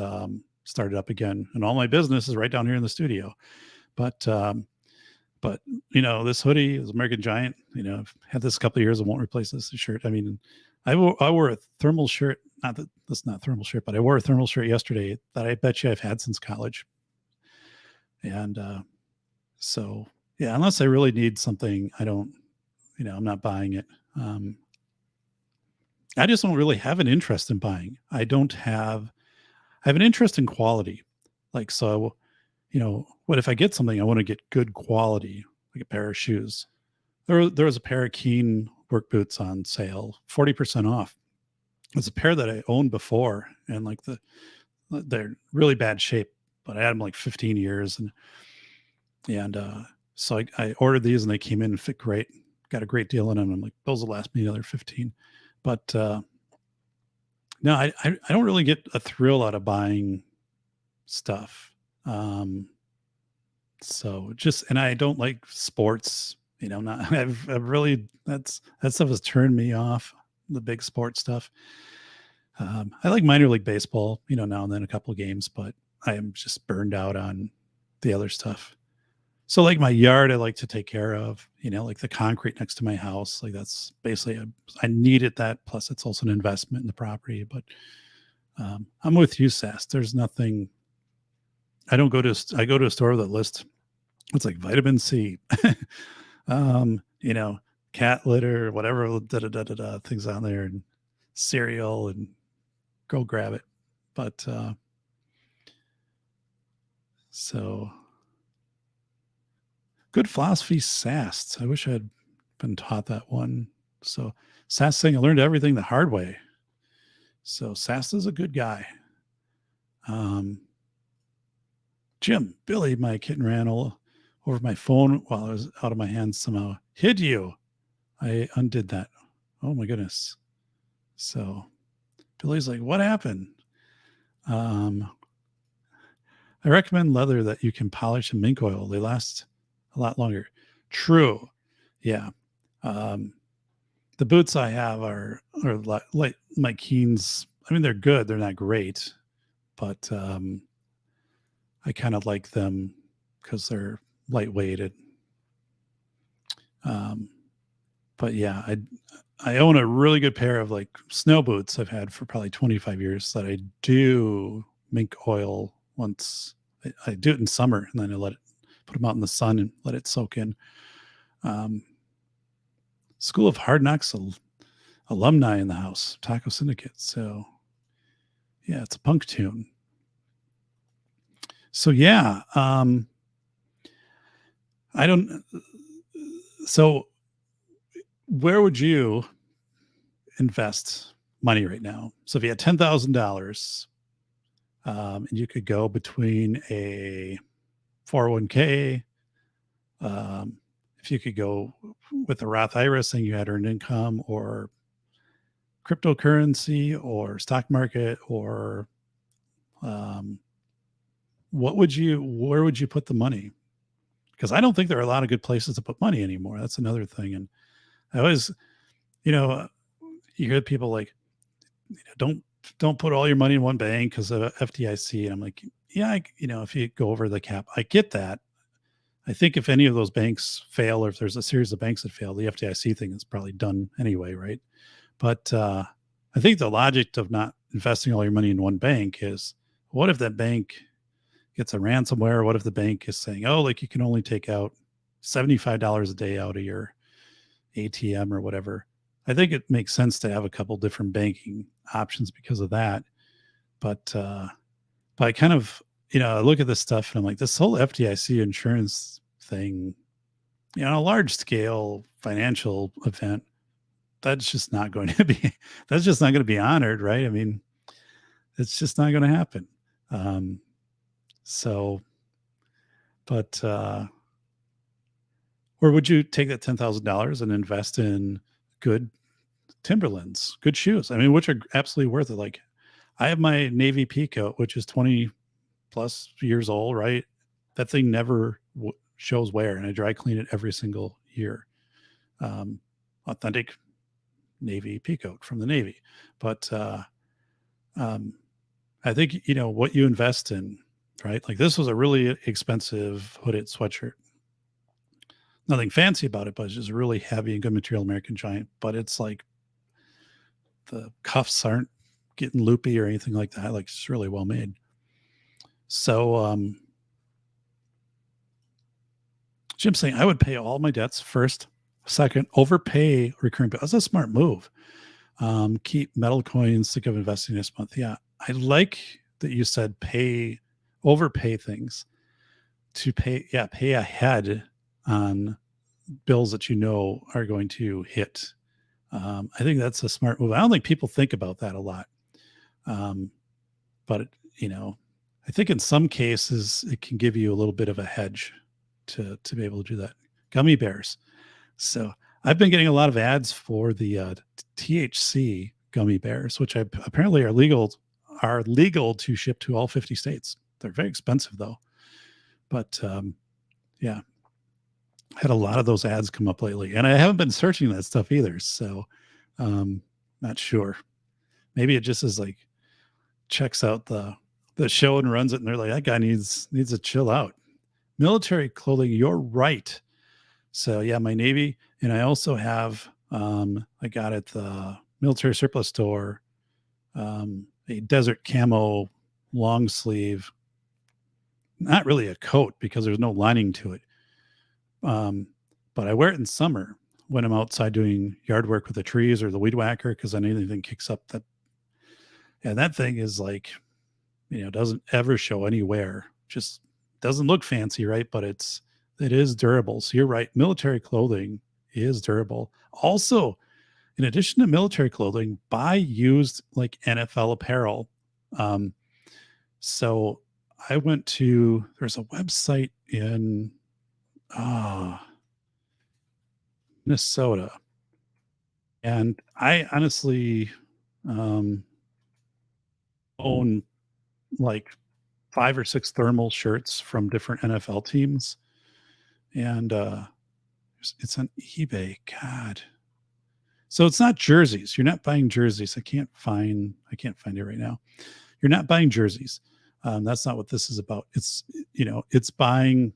started up again, and all my business is right down here in the studio. But this hoodie is American Giant. I've had this a couple of years. I won't replace this shirt. I mean, I wore a thermal shirt. Not that this is not a thermal shirt, but I wore a thermal shirt yesterday that I bet you I've had since college. And so yeah, unless I really need something, I don't. I'm not buying it. I just don't really have an interest in buying. I have an interest in quality. Like, so, what if I get something, I want to get good quality, like a pair of shoes. There was a pair of Keen work boots on sale, 40% off. It's a pair that I owned before, and like they're really bad shape, but I had them like 15 years. And so I ordered these and they came in and fit great. Got a great deal on them. I'm like, those will last me another 15. But no, I don't really get a thrill out of buying stuff. So and I don't like sports, I've really, that stuff has turned me off, the big sports stuff. I like minor league baseball, now and then a couple of games, but I am just burned out on the other stuff. So like my yard, I like to take care of, like the concrete next to my house. Like that's basically, I needed that. Plus it's also an investment in the property, but I'm with you, Sass. There's nothing, I go to a store that lists, it's like vitamin C, cat litter, whatever, things on there, and cereal, and go grab it. But so good philosophy, Sass. I wish I had been taught that one. So Sass saying I learned everything the hard way. So Sass is a good guy. Jim, Billy, my kitten ran all over my phone while I was out of my hands, somehow hid you. I undid that. Oh my goodness. So Billy's like, what happened? I recommend leather that you can polish and mink oil. They last a lot longer. True. Yeah. The boots I have are like my Keens. I mean, they're good. They're not great, but I kind of like them because they're lightweighted. But yeah, I own a really good pair of like snow boots I've had for probably 25 years that I do mink oil once. I do it in summer and then I put them out in the sun and let it soak in. School of Hard Knocks alumni in the house, Taco Syndicate. So yeah, it's a punk tune. So yeah, I don't. So where would you invest money right now? So if you had $10,000, and you could go between a 401k, if you could go with a Roth IRA saying you had earned income, or cryptocurrency, or stock market, or where would you put the money? Because I don't think there are a lot of good places to put money anymore. That's another thing. And I always, you hear people like, don't put all your money in one bank because of FDIC. And I'm like, yeah, if you go over the cap, I get that. I think if any of those banks fail, or if there's a series of banks that fail, the FDIC thing is probably done anyway, right? But I think the logic of not investing all your money in one bank is, what if that bank gets a ransomware? What if the bank is saying, oh, like you can only take out $75 a day out of your ATM or whatever? I think it makes sense to have a couple different banking options because of that. But I kind of, I look at this stuff and I'm like, this whole FDIC insurance thing, a large scale financial event, that's just not going to be honored, right? I mean, it's just not going to happen. Or would you take that $10,000 and invest in good Timberlands, good shoes? I mean, which are absolutely worth it. Like, I have my Navy Peacoat, which is 20 plus years old, right? That thing never shows wear, and I dry clean it every single year. Authentic Navy Peacoat from the Navy. But I think, what you invest in, right? Like, this was a really expensive hooded sweatshirt. Nothing fancy about it, but it's just really heavy and good material, American Giant. But it's like the cuffs aren't getting loopy or anything like that. Like, it's really well made. So Jim's saying I would pay all my debts first. Second, overpay recurring bills. That's a smart move. Keep metal coins, think of investing this month. Yeah, I like that you said overpay things to pay ahead on bills that are going to hit. I think that's a smart move. I don't think people think about that a lot. But I think in some cases it can give you a little bit of a hedge to be able to do that. Gummy bears. So I've been getting a lot of ads for the THC gummy bears, which apparently are legal to ship to all 50 states. They're very expensive though. But yeah, I had a lot of those ads come up lately, and I haven't been searching that stuff either. So not sure. Maybe it just is like checks out the show and runs it, and they're like, that guy needs to chill out. Military clothing, you're right. So yeah, my Navy, and I also have I got at the military surplus store a desert camo long sleeve, not really a coat because there's no lining to it. But I wear it in summer when I'm outside doing yard work with the trees or the weed whacker, because then anything kicks up that. And that thing is like, doesn't ever show any wear. Just doesn't look fancy, right? But it is durable. So you're right. Military clothing is durable. Also, in addition to military clothing, buy used like NFL apparel. So I went to, there's a website in Minnesota, and I honestly own like 5 or 6 thermal shirts from different NFL teams, and it's on eBay. God, so it's not jerseys. You're not buying jerseys. I can't find it right now. You're not buying jerseys. That's not what this is about. It's it's buying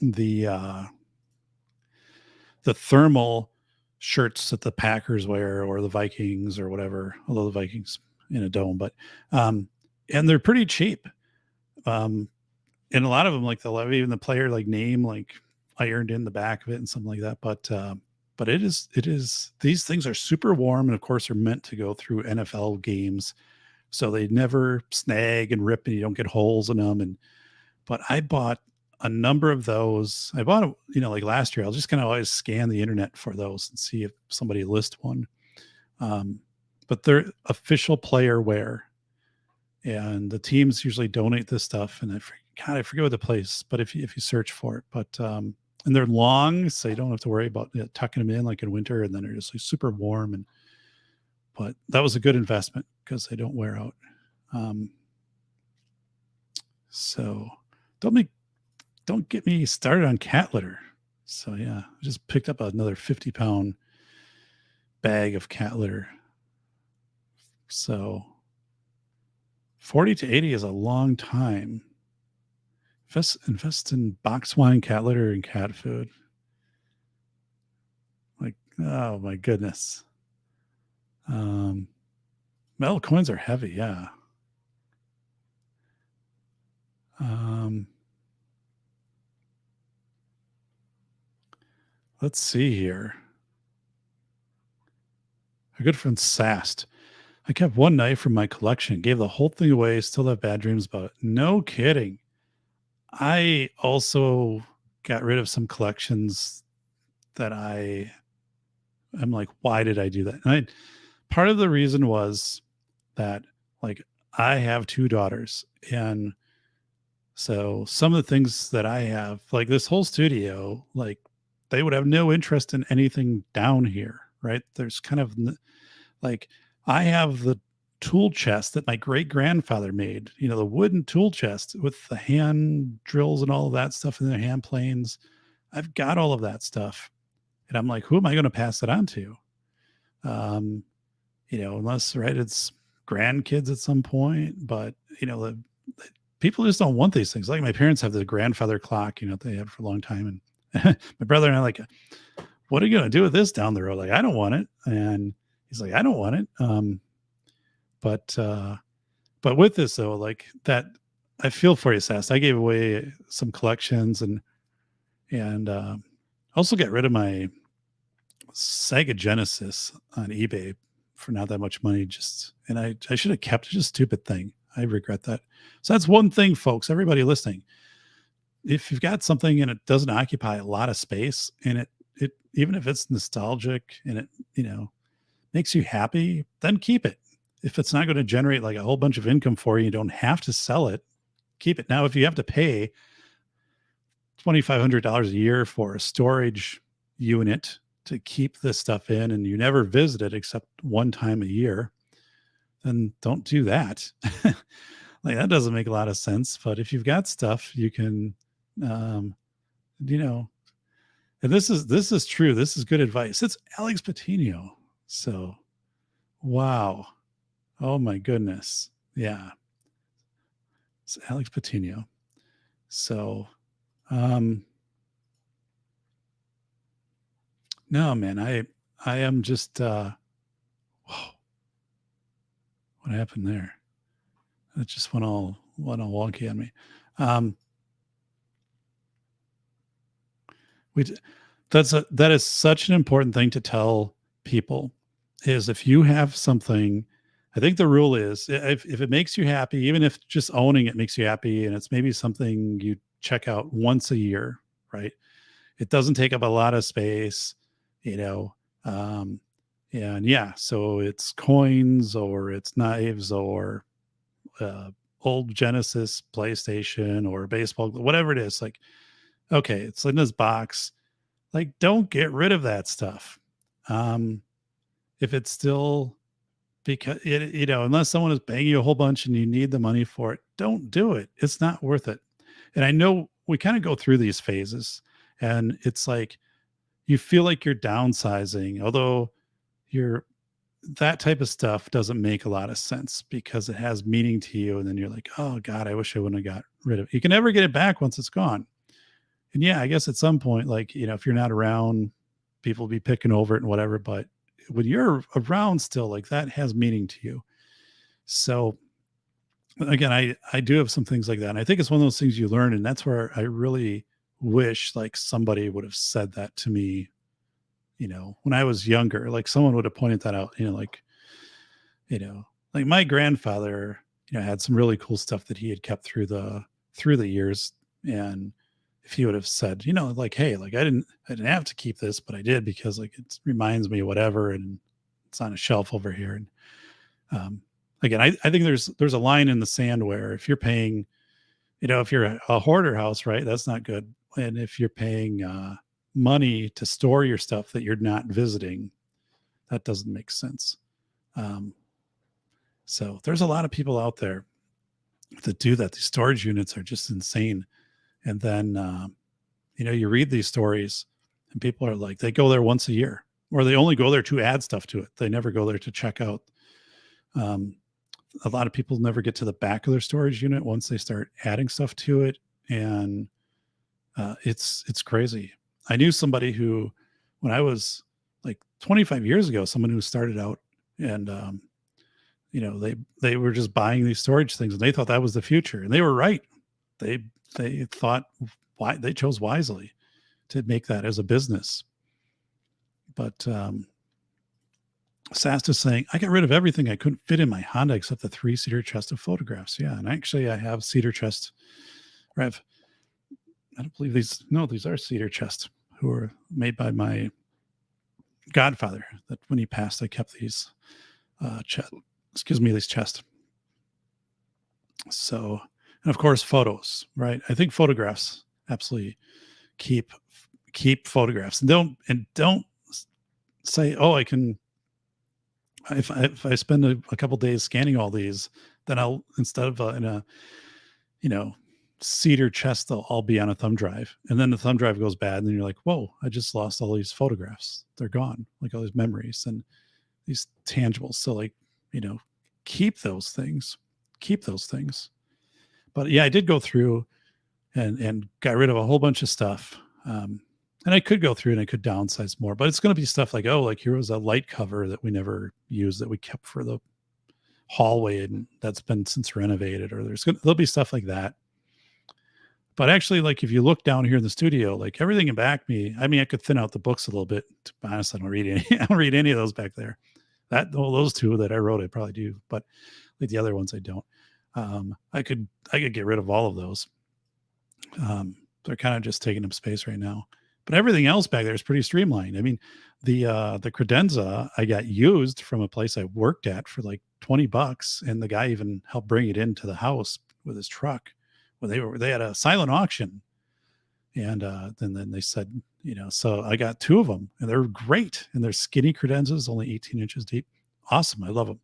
the thermal shirts that the Packers wear or the Vikings or whatever. Although the Vikings in a dome, but and they're pretty cheap. And a lot of them, like they'll have even the player like name like ironed in the back of it and something like that. But it is these things are super warm, and of course are meant to go through NFL games, so they never snag and rip and you don't get holes in them. But I bought a number of those. I bought like last year. I'll just kind of always scan the internet for those and see if somebody lists one. But they're official player wear, and the teams usually donate this stuff. And I forget what the place, but if you search for it, but and they're long, so you don't have to worry about tucking them in like in winter, and then they're just like super warm. But that was a good investment because they don't wear out. So don't get me started on cat litter. So yeah, I just picked up another 50-pound bag of cat litter. So 40 to 80 is a long time. Invest in box wine, cat litter, and cat food. Like, oh my goodness. Metal coins are heavy, yeah. Let's see here. A good friend Sast. I kept one knife from my collection, gave the whole thing away, still have bad dreams about it. No kidding. I also got rid of some collections that I'm like, why did I do that? And part of the reason was that like I have 2 daughters, and so some of the things that I have, like this whole studio, like they would have no interest in anything down here, right? There's kind of like I have the tool chest that my great grandfather made, the wooden tool chest with the hand drills and all of that stuff in the hand planes. I've got all of that stuff. And I'm like, who am I going to pass it on to? Unless, right, it's grandkids at some point, but the people just don't want these things. Like my parents have the grandfather clock, they had for a long time. And my brother and I like, what are you going to do with this down the road? Like, I don't want it. And he's like, I don't want it. But with this though, like that, I feel for you, Sass. I gave away some collections and also got rid of my Sega Genesis on eBay for not that much money. And I should have kept it. Just a stupid thing. I regret that. So that's one thing, folks. Everybody listening, if you've got something and it doesn't occupy a lot of space, and it even if it's nostalgic and it makes you happy, then keep it. If it's not going to generate like a whole bunch of income for you, you don't have to sell it. Keep it. Now, if you have to pay $2,500 a year for a storage unit to keep this stuff in, and you never visit it except one time a year, then don't do that. Like that doesn't make a lot of sense. But if you've got stuff, you can, and this is true. This is good advice. It's Alex Patino. So, wow. Oh my goodness. Yeah. It's Alex Patino. So, no, man, I am just, whoa, what happened there? It just went all wonky on me. That is such an important thing to tell people is if you have something, I think the rule is if it makes you happy, even if just owning it makes you happy, and it's maybe something you check out once a year, right? It doesn't take up a lot of space, and yeah, so it's coins or it's knives or old Genesis PlayStation or baseball, whatever it is. Like, okay, it's in this box. Like, don't get rid of that stuff. If it's still because unless someone is paying you a whole bunch and you need the money for it, don't do it. It's not worth it. And I know we kind of go through these phases, and it's like you feel like you're downsizing, although you're that type of stuff doesn't make a lot of sense because it has meaning to you. And then you're like, oh God, I wish I wouldn't have got rid of it. You can never get it back once it's gone. And yeah, I guess at some point, like, if you're not around, people will be picking over it and whatever. But when you're around still, like, that has meaning to you. So again, I do have some things like that. And I think it's one of those things you learn. And that's where I really wish like somebody would have said that to me, when I was younger, like someone would have pointed that out, like my grandfather, had some really cool stuff that he had kept through the years. And if he would have said, like, hey, like I didn't have to keep this, but I did because like it reminds me of whatever, and it's on a shelf over here. And again, I think there's a line in the sand where if you're paying, if you're a hoarder house, right, that's not good. And if you're paying money to store your stuff that you're not visiting, that doesn't make sense. So there's a lot of people out there that do that. These storage units are just insane. And then, you read these stories and people are like, they go there once a year, or they only go there to add stuff to it. They never go there to check out. A lot of people never get to the back of their storage unit once they start adding stuff to it. And it's crazy. I knew somebody who, when I was like 25 years ago, someone who started out and, they were just buying these storage things and they thought that was the future, and they were right. They thought they chose wisely to make that as a business. But Sast is saying, I got rid of everything I couldn't fit in my Honda except the 3-seater chest of photographs. Yeah. And actually I have cedar chest. I don't believe these are cedar chests, who were made by my godfather, that when he passed, I kept these these chests. So, and of course, photos, right? I think photographs, absolutely keep photographs, and don't say, oh, I can, if I spend a couple days scanning all these, then I'll, instead of in a, cedar chest, they'll all be on a thumb drive, and then the thumb drive goes bad, and then you're like, whoa, I just lost all these photographs. They're gone, like all these memories and these tangibles. So like, keep those things. But yeah, I did go through and got rid of a whole bunch of stuff. And I could go through and I could downsize more, but it's going to be stuff like, oh, like here was a light cover that we never used that we kept for the hallway, and that's been since renovated, or there'll be stuff like that. But actually, like if you look down here in the studio, like everything in back me, I mean, I could thin out the books a little bit. To be honest, I don't read any. I don't read any of those back there. Those two that I wrote, I probably do, but like the other ones, I don't. I could get rid of all of those. They're kind of just taking up space right now. But everything else back there is pretty streamlined. I mean, the credenza I got used from a place I worked at for like $20, and the guy even helped bring it into the house with his truck. Well, they had a silent auction, and then they said, so I got 2 of them, and they're great, and they're skinny credenzas, only 18 inches deep. Awesome, I love them.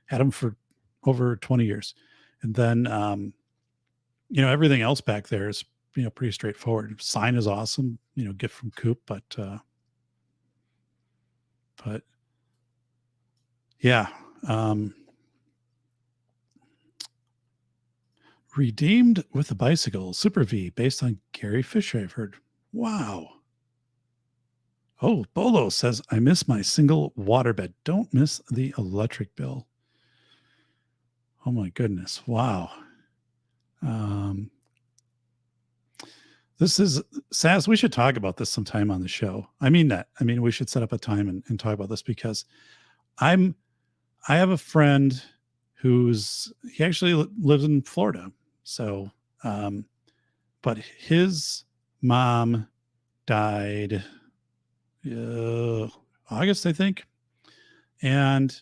Had them for over 20 years, and then everything else back there is pretty straightforward. Sign is awesome, gift from Coop, but yeah. Redeemed with a bicycle, Super V, based on Gary Fisher, I've heard. Wow. Oh, Bolo says, I miss my single waterbed. Don't miss the electric bill. Oh my goodness. Wow. This is, Saz, we should talk about this sometime on the show. I mean that. I mean, we should set up a time and talk about this, because I have a friend he actually lives in Florida. So, but his mom died August, I think. And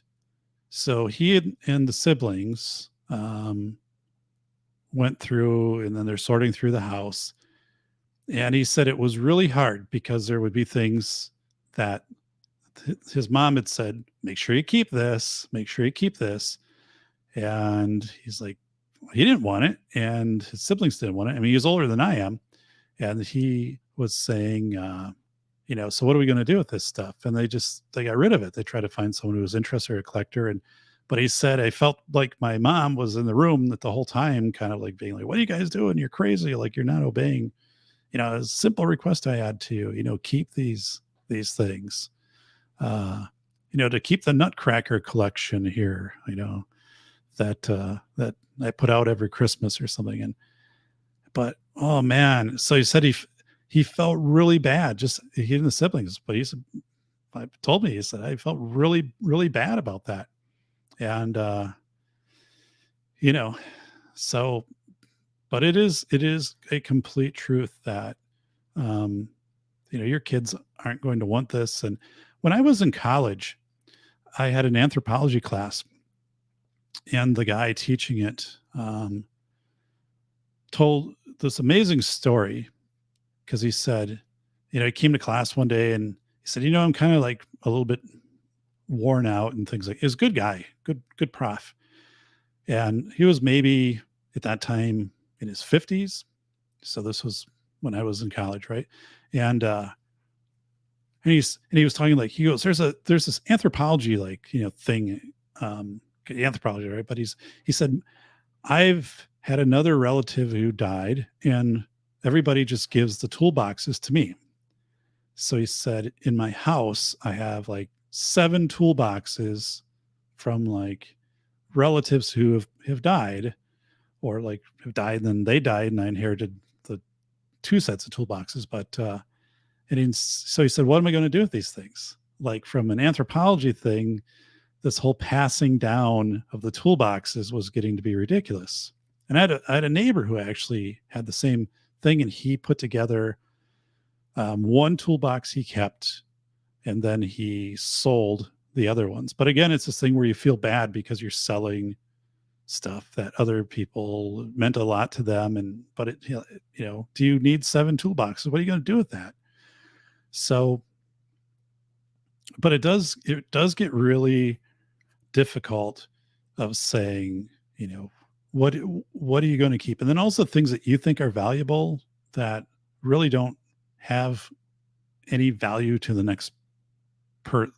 so he and the siblings went through, and then they're sorting through the house. And he said it was really hard because there would be things that his mom had said, make sure you keep this, make sure you keep this. And he's like, he didn't want it. And his siblings didn't want it. I mean, he was older than I am. And he was saying, so what are we going to do with this stuff? And they got rid of it. They tried to find someone who was interested or a collector. But he said, I felt like my mom was in the room that the whole time, kind of like being like, what are you guys doing? You're crazy. Like, you're not obeying, a simple request I had to you, keep these things, to keep the Nutcracker collection here, that I put out every Christmas or something. But oh man, so he said he felt really bad, just he and the siblings, but he told me, he said, I felt really, really bad about that. And, so, but it is a complete truth that, your kids aren't going to want this. And when I was in college, I had an anthropology class, and the guy teaching it, told this amazing story, because he said, he came to class one day and he said, I'm kind of like a little bit worn out and things like. He's a good guy, good prof. And he was maybe at that time in his 50s. So this was when I was in college, right? And he was talking, like, he goes, there's this anthropology, like, thing, anthropology, right? But he said, I've had another relative who died, and everybody just gives the toolboxes to me. So he said, in my house, I have like 7 toolboxes from like relatives who have died, or like have died and then they died, and I inherited the 2 sets of toolboxes. But so he said, what am I going to do with these things? Like, from an anthropology thing, this whole passing down of the toolboxes was getting to be ridiculous. And I had a neighbor who actually had the same thing, and he put together one toolbox he kept, and then he sold the other ones. But again, it's this thing where you feel bad because you're selling stuff that other people meant a lot to them. But do you need 7 toolboxes? What are you going to do with that? So, but it does get really difficult of saying, what are you going to keep? And then also things that you think are valuable that really don't have any value to the next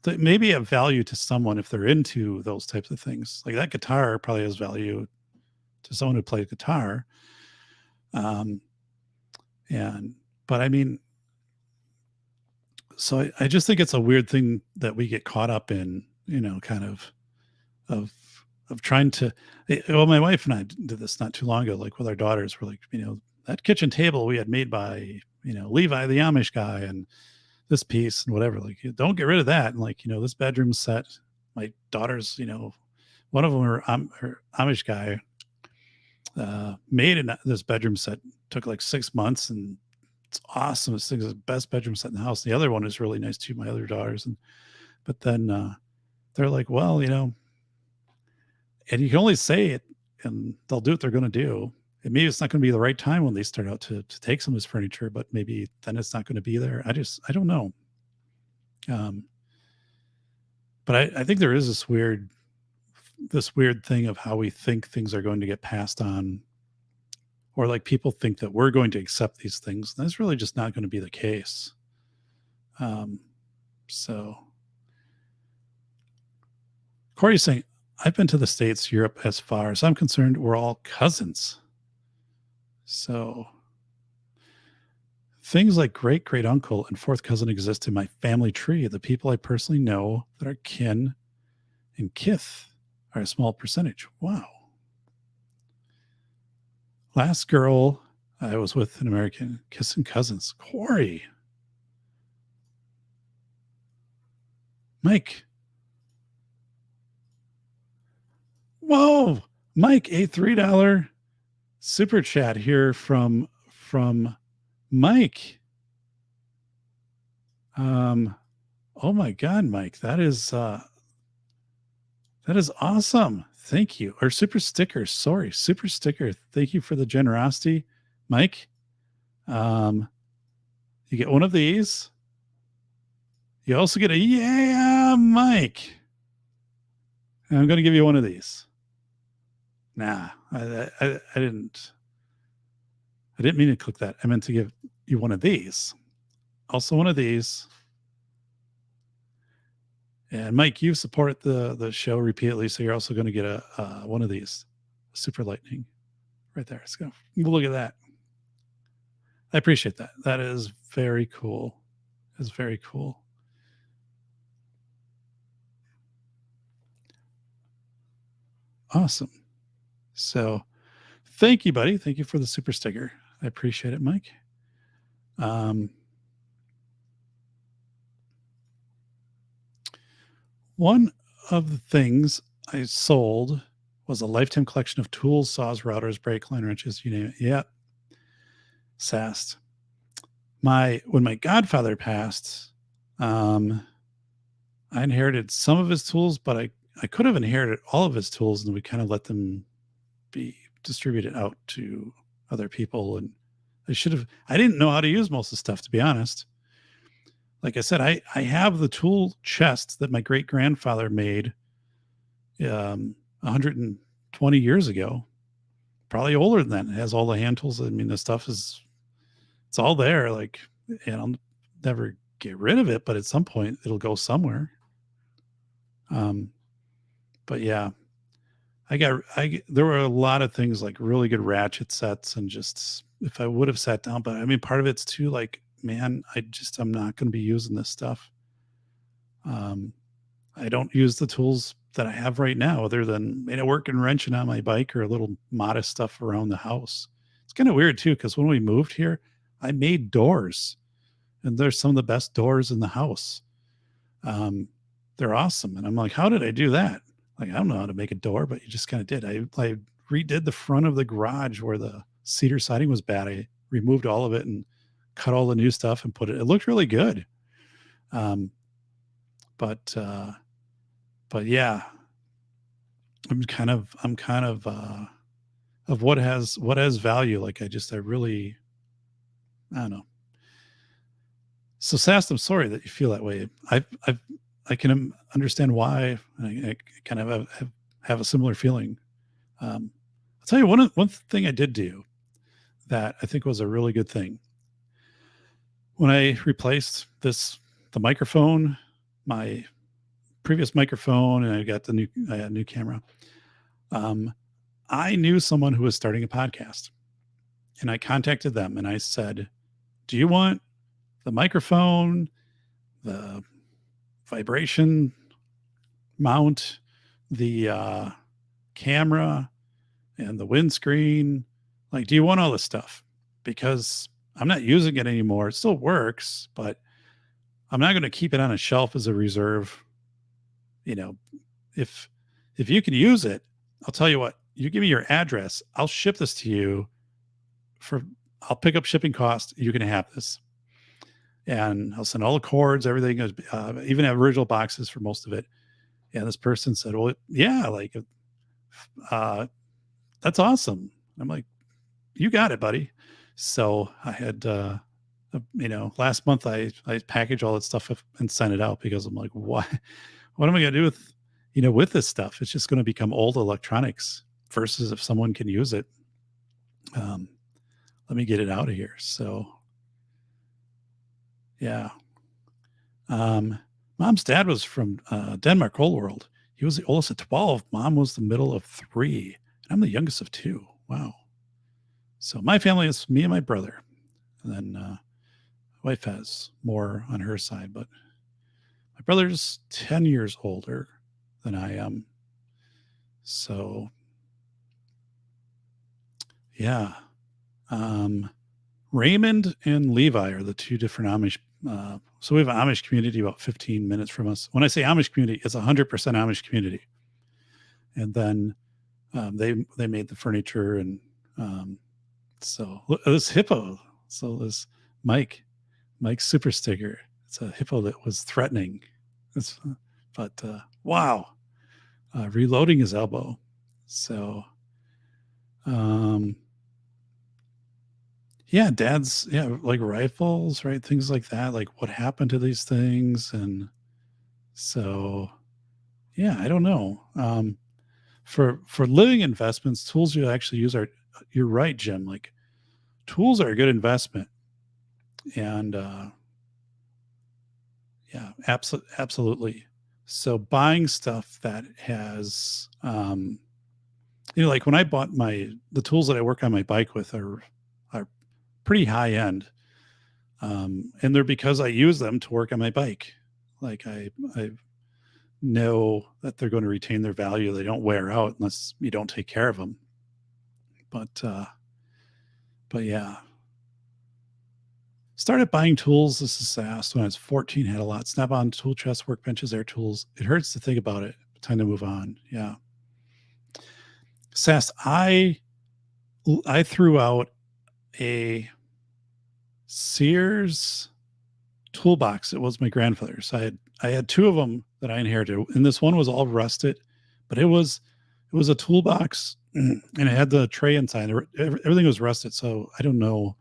that maybe have value to someone if they're into those types of things. Like, that guitar probably has value to someone who plays guitar. But I mean, so I just think it's a weird thing that we get caught up in, kind of trying to, well, my wife and I did this not too long ago, like with our daughters. We're like, that kitchen table we had made by, Levi, the Amish guy, and this piece and whatever, like, don't get rid of that. And like, this bedroom set, my daughters, one of them, her Amish guy, made this bedroom set, took like 6 months, and it's awesome. This thing is the best bedroom set in the house. The other one is really nice too, my other daughters. But then they're like, well, and you can only say it, and they'll do what they're going to do. And maybe it's not going to be the right time when they start out to take some of this furniture, but maybe then it's not going to be there. I don't know. But I think there is this weird thing of how we think things are going to get passed on, or like people think that we're going to accept these things. That's really just not going to be the case. So Corey's saying, I've been to the States, Europe, as far as I'm concerned, we're all cousins. So things like great great uncle and 4th cousin exist in my family tree. The people I personally know that are kin and kith are a small percentage. Wow. Last girl I was with an American, kissing cousins. Corey. Mike. Whoa. Mike, a $3 super chat here from Mike. Oh my God, Mike, that is awesome. Thank you. Or super sticker. Sorry, super sticker. Thank you for the generosity, Mike. You get one of these. You You also get a yeah, Mike. And I'm going to give you one of these. Nah, I didn't mean to click that. I meant to give you one of these. Also one of these. And Mike, you support the show repeatedly, so you're also going to get a one of these, Super Lightning, right there. Let's go. Look at that. I appreciate that. That is very cool. It's very cool. Awesome. So, thank you, buddy. Thank you for the super sticker. I appreciate it, Mike. One of the things I sold was a lifetime collection of tools, saws, routers, brake line wrenches, you name it. Yeah. SAST. When my godfather passed, I inherited some of his tools, but I could have inherited all of his tools, and we kind of let them be distributed out to other people. And I didn't know how to use most of the stuff, to be honest. Like I said, I have the tool chest that my great grandfather made 120 years ago, probably older than that. It has all the hand tools. I mean, the stuff it's all there. Like, and I'll never get rid of it, but at some point it'll go somewhere. But yeah, there were a lot of things like really good ratchet sets, and just if I would have sat down, but I mean, part of it's too like, man, I'm not going to be using this stuff. I don't use the tools that I have right now other than working wrenching on my bike or a little modest stuff around the house. It's kind of weird too, because when we moved here, I made doors, and there's some of the best doors in the house. They're awesome. And I'm like, how did I do that? Like, I don't know how to make a door, but you just kind of did. I redid the front of the garage where the cedar siding was bad. I removed all of it and cut all the new stuff and it looked really good. But yeah, I'm kind of what has value. Like I don't know. So SAST, I'm sorry that you feel that way. I can understand why. I kind of have a similar feeling. I'll tell you one thing I did do that I think was a really good thing. When I replaced the microphone, my previous microphone, and I got a new camera. I knew someone who was starting a podcast, and I contacted them and I said, do you want the microphone, the vibration mount, the camera, and the windscreen? Like, do you want all this stuff? Because I'm not using it anymore. It still works, but I'm not going to keep it on a shelf as a reserve. If you can use it, I'll tell you what, you give me your address, I'll ship this to you I'll pick up shipping cost. You can have this. And I'll send all the cords, everything, even have original boxes for most of it. And this person said, well, yeah, like, that's awesome. I'm like, you got it, buddy. So I had, last month I packaged all that stuff and sent it out because I'm like, what am I going to do with this stuff? It's just going to become old electronics versus if someone can use it. Let me get it out of here. So yeah. Mom's dad was from Denmark, Old World. He was the oldest of 12. Mom was the middle of 3. And I'm the youngest of 2. Wow. So my family is me and my brother. And then my wife has more on her side, but my brother's 10 years older than I am. So yeah. Raymond and Levi are the 2 different Amish. So we have an Amish community about 15 minutes from us. When I say Amish community, it's 100% Amish community. And then they made the furniture, and so look, this hippo. So this Mike's super sticker. It's a hippo that was threatening. But wow, reloading his elbow. So yeah, dad's, yeah, like rifles, right? Things like that. Like what happened to these things? And so, yeah, I don't know. For living investments, tools you actually use are, you're right, Jim. Like tools are a good investment. And yeah, absolutely. So buying stuff that has, like when I bought the tools that I work on my bike with are pretty high end. And they're because I use them to work on my bike. Like I know that they're going to retain their value. They don't wear out unless you don't take care of them. But yeah, started buying tools. This is fast. When I was 14, had a lot. Snap-on tool chests, workbenches, air tools. It hurts to think about it. Time to move on. Yeah. Sass, I threw out a Sears toolbox. It was my grandfather's. I had two of them that I inherited, and this one was all rusted, but it was a toolbox, and it had the tray inside. Everything was rusted, so I don't know.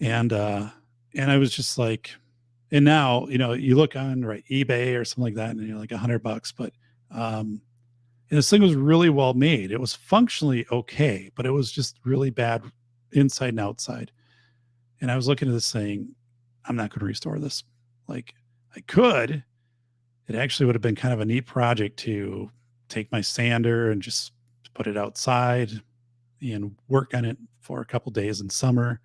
And I was just like, and now you look on eBay or something like that, and you're like $100, but and this thing was really well made. It was functionally okay, but it was just really bad inside and outside. And I was looking at this saying, I'm not going to restore this. Like I could. It actually would have been kind of a neat project to take my sander and just put it outside and work on it for a couple days in summer.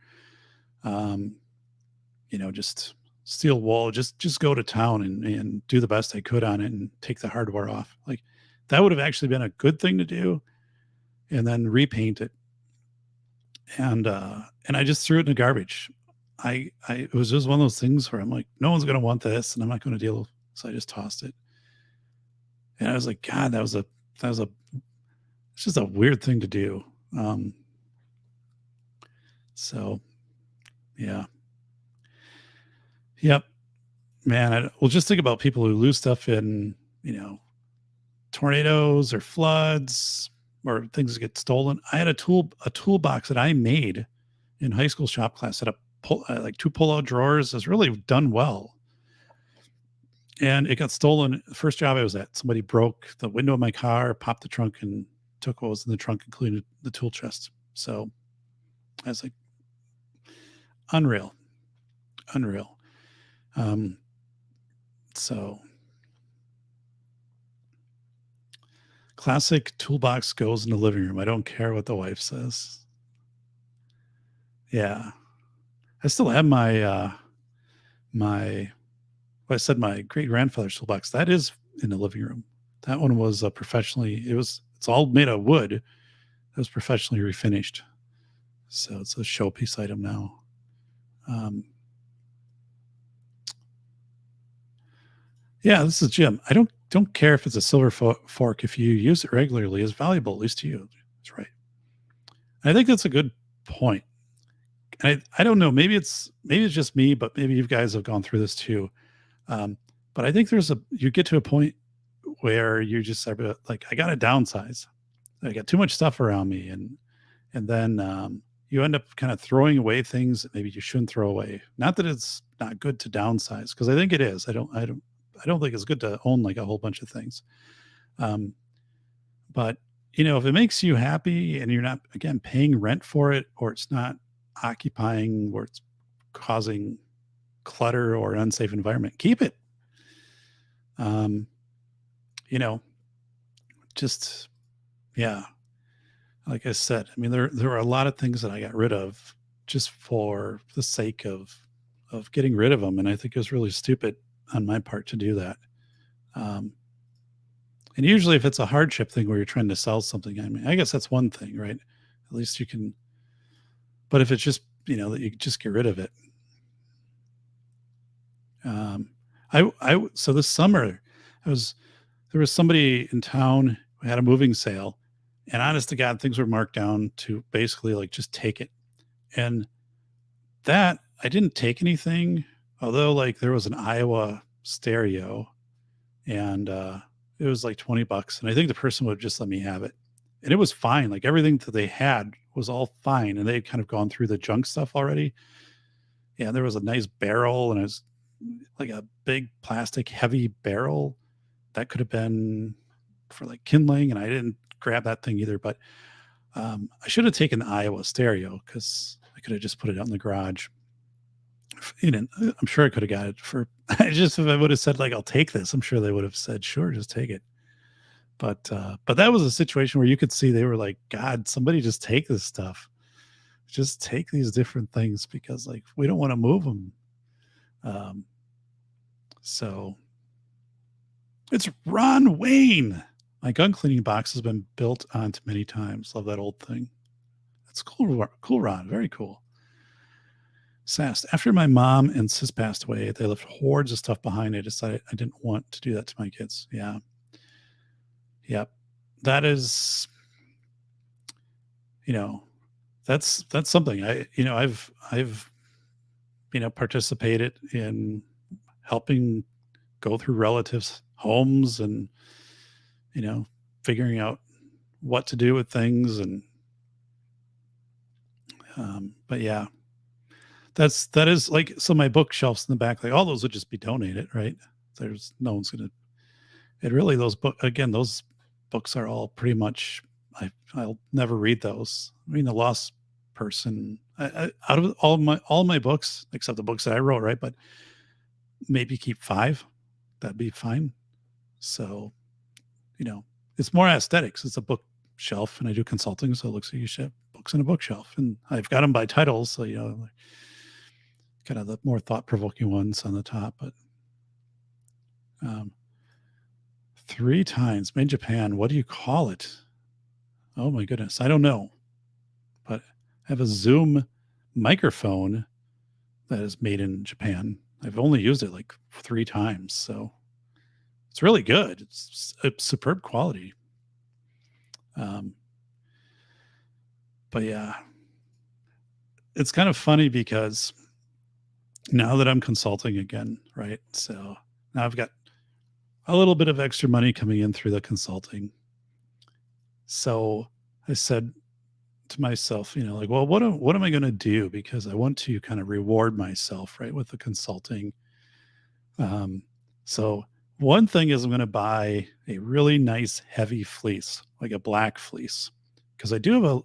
Just steel wool, just go to town and do the best I could on it and take the hardware off. Like that would have actually been a good thing to do, and then repaint it. And I just threw it in the garbage. It was just one of those things where I'm like, no one's going to want this and I'm not going to deal with, so I just tossed it. And I was like, God, it's just a weird thing to do. So yeah. Yep. Man, well, just think about people who lose stuff in, tornadoes or floods or things get stolen. I had a toolbox that I made in high school shop class, had like two pull-out drawers. It was really done well. And it got stolen. The first job I was at, somebody broke the window of my car, popped the trunk, and took what was in the trunk, including the tool chest. So I was like, unreal. So classic toolbox goes in the living room. I don't care what the wife says. Yeah. I still have my great grandfather's toolbox. That is in the living room. That one was it's all made of wood. It was professionally refinished. So it's a showpiece item now. Yeah, this is Jim. I don't care if it's a silver fork. If you use it regularly, it's valuable, at least to you. That's right. I think that's a good point. And I don't know. Maybe it's just me, but maybe you guys have gone through this too. But I think you get to a point where you just are like, I got to downsize. I got too much stuff around me, and then you end up kind of throwing away things that maybe you shouldn't throw away. Not that it's not good to downsize, because I think it is. I don't think it's good to own like a whole bunch of things. But if it makes you happy and you're not, again, paying rent for it, or it's not occupying, or it's causing clutter or an unsafe environment, keep it. Just, yeah. Like I said, I mean, there are a lot of things that I got rid of just for the sake of getting rid of them. And I think it was really stupid on my part to do that. And usually if it's a hardship thing where you're trying to sell something, I mean, I guess that's one thing, right? At least you can, but if it's just, that you just get rid of it. So this summer there was somebody in town who had a moving sale, and honest to God, things were marked down to basically like, just take it. And that I didn't take anything, although like there was an Iowa stereo, and it was like $20, and I think the person would just let me have it, and it was fine. Like everything that they had was all fine, and they had kind of gone through the junk stuff already. Yeah, there was a nice barrel, and it was like a big plastic heavy barrel that could have been for like kindling, and I didn't grab that thing either. But I should have taken the Iowa stereo because I could have just put it out in the garage. I'm sure I could have got it for. I just if I would have said like I'll take this, I'm sure they would have said sure, just take it. But that was a situation where you could see they were like, God, somebody just take this stuff. Just take these different things because like we don't want to move them. So it's Ron Wayne. My gun cleaning box has been built onto many times. Love that old thing. That's cool. Cool, Ron. Very cool. Sass. After my mom and sis passed away, they left hordes of stuff behind. I decided I didn't want to do that to my kids. Yeah. Yep. That is, that's something I've participated in helping go through relatives' homes and, figuring out what to do with things. And, but yeah, that is like, so my bookshelves in the back, like all those would just be donated, right? There's no one's going to, those books are all pretty much, I'll never read those. I mean, The Lost Person, out of all my books, except the books that I wrote, right? But maybe keep 5. That'd be fine. So, it's more aesthetics. It's a bookshelf, and I do consulting, so it looks like you should have books in a bookshelf. And I've got them by titles, so kind of the more thought-provoking ones on the top. But 3 times made in Japan. What do you call it? Oh my goodness, I don't know. But I have a Zoom microphone that is made in Japan. I've only used it like 3 times, so it's really good. It's superb quality. But yeah, it's kind of funny because now that I'm consulting again, right? So now I've got a little bit of extra money coming in through the consulting. So I said to myself, like, well, what am I going to do? Because I want to kind of reward myself, right, with the consulting. So one thing is I'm going to buy a really nice heavy fleece, like a black fleece, because I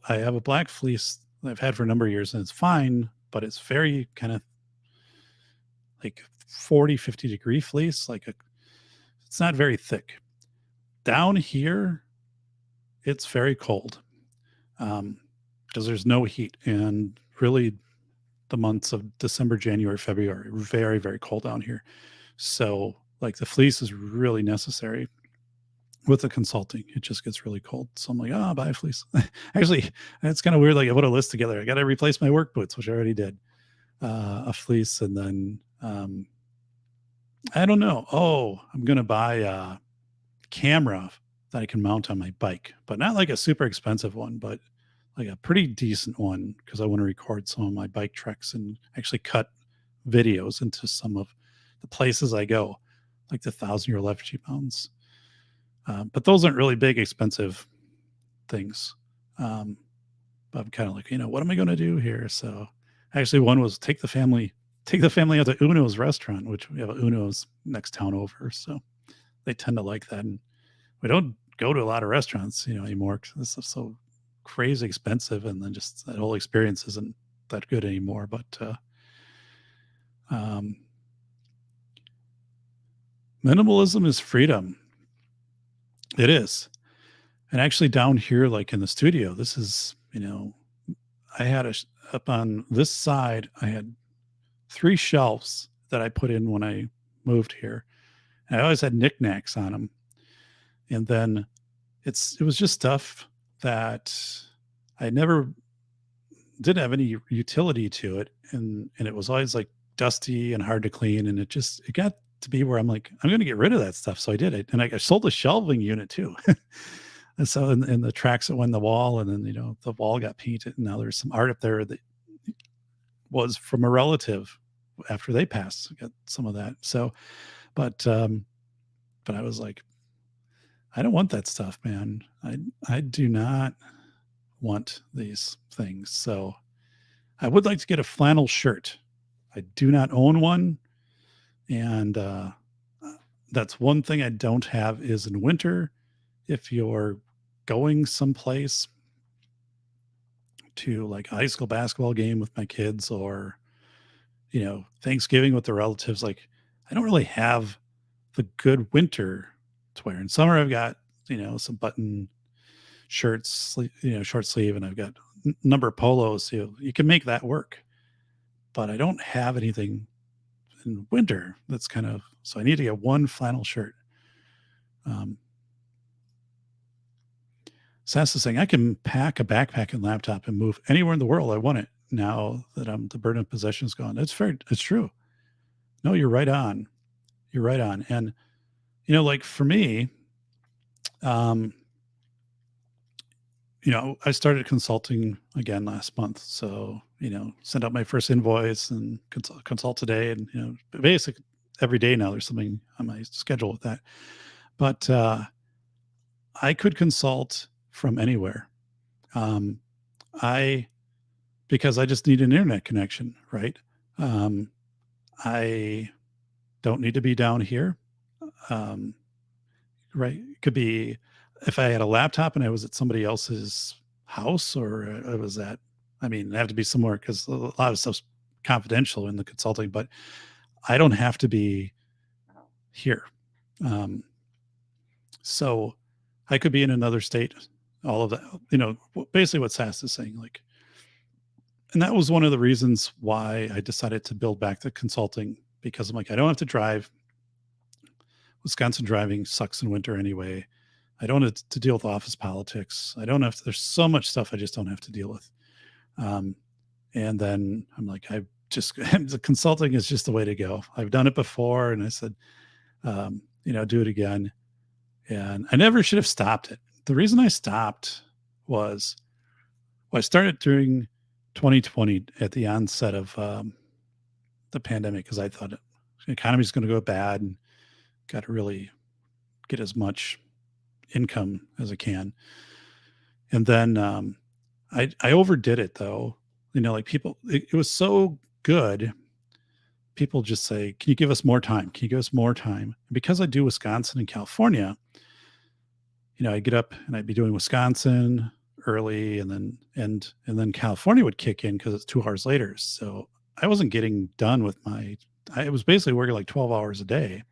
have a black fleece that I've had for a number of years, and it's fine, but it's very kind of like 40-50 degree fleece, it's not very thick. Down here, it's very cold because there's no heat. And really, the months of December, January, February are very, very cold down here. So, like, the fleece is really necessary with the consulting. It just gets really cold. So I'm like, I'll buy a fleece. Actually, it's kind of weird. Like, I put a list together. I got to replace my work boots, which I already did. A fleece, and then I don't know. Oh, I'm going to buy a camera that I can mount on my bike, but not like a super expensive one, but like a pretty decent one, because I want to record some of my bike treks and actually cut videos into some of the places I go, like the 1,000-year effigy mountains. But those aren't really big, expensive things. But I'm kind of like, what am I going to do here? So actually one was take the family out to Uno's restaurant, which we have a Uno's next town over. So they tend to like that. And we don't go to a lot of restaurants, anymore, because this is so crazy expensive. And then just that whole experience isn't that good anymore. But minimalism is freedom. It is. And actually down here, like in the studio, this is, I had up on this side, I had 3 shelves that I put in when I moved here. And I always had knickknacks on them. And then it was just stuff that I never didn't have any utility to it. And it was always like dusty and hard to clean. And it got to be where I'm like, I'm going to get rid of that stuff. So I did it. And I sold the shelving unit too. And so in the tracks that went in the wall, and then, the wall got painted. And now there's some art up there that was from a relative after they passed. I got some of that. So, but I was like, I don't want that stuff, man. I do not want these things. So I would like to get a flannel shirt. I do not own one. And that's one thing I don't have is in winter, if you're going someplace to like a high school basketball game with my kids or, Thanksgiving with the relatives, like I don't really have the good winter to wear. In summer, I've got, some button shirts, short sleeve, and I've got number of polos. So you can make that work, but I don't have anything in winter. That's so I need to get one flannel shirt. Sass is saying I can pack a backpack and laptop and move anywhere in the world I want it now that the burden of possession is gone. It's true. No, you're right on. You're right on. And, like for me, I started consulting again last month. So, sent out my first invoice and consult today. And, basically every day now there's something on my schedule with that. But I could consult from anywhere. Because I just need an internet connection, right? I don't need to be down here. Right. It could be if I had a laptop and I was at somebody else's house or I was at, it'd have to be somewhere because a lot of stuff's confidential in the consulting, but I don't have to be here. So I could be in another state, all of that, basically what Sass is saying, like, and that was one of the reasons why I decided to build back the consulting because I'm like, I don't have to drive. Wisconsin driving sucks in winter anyway. I don't have to deal with office politics. There's so much stuff I just don't have to deal with. And then I'm like, the consulting is just the way to go. I've done it before. And I said, do it again. And I never should have stopped it. The reason I stopped was, I started during 2020 at the onset of the pandemic because I thought the economy is going to go bad and got to really get as much income as I can. And then I overdid it though. Like people, it was so good. People just say, can you give us more time? Can you give us more time? And because I do Wisconsin and California, I'd get up and I'd be doing Wisconsin early and then California would kick in because it's 2 hours later. So I wasn't getting done with I was basically working like 12 hours a day.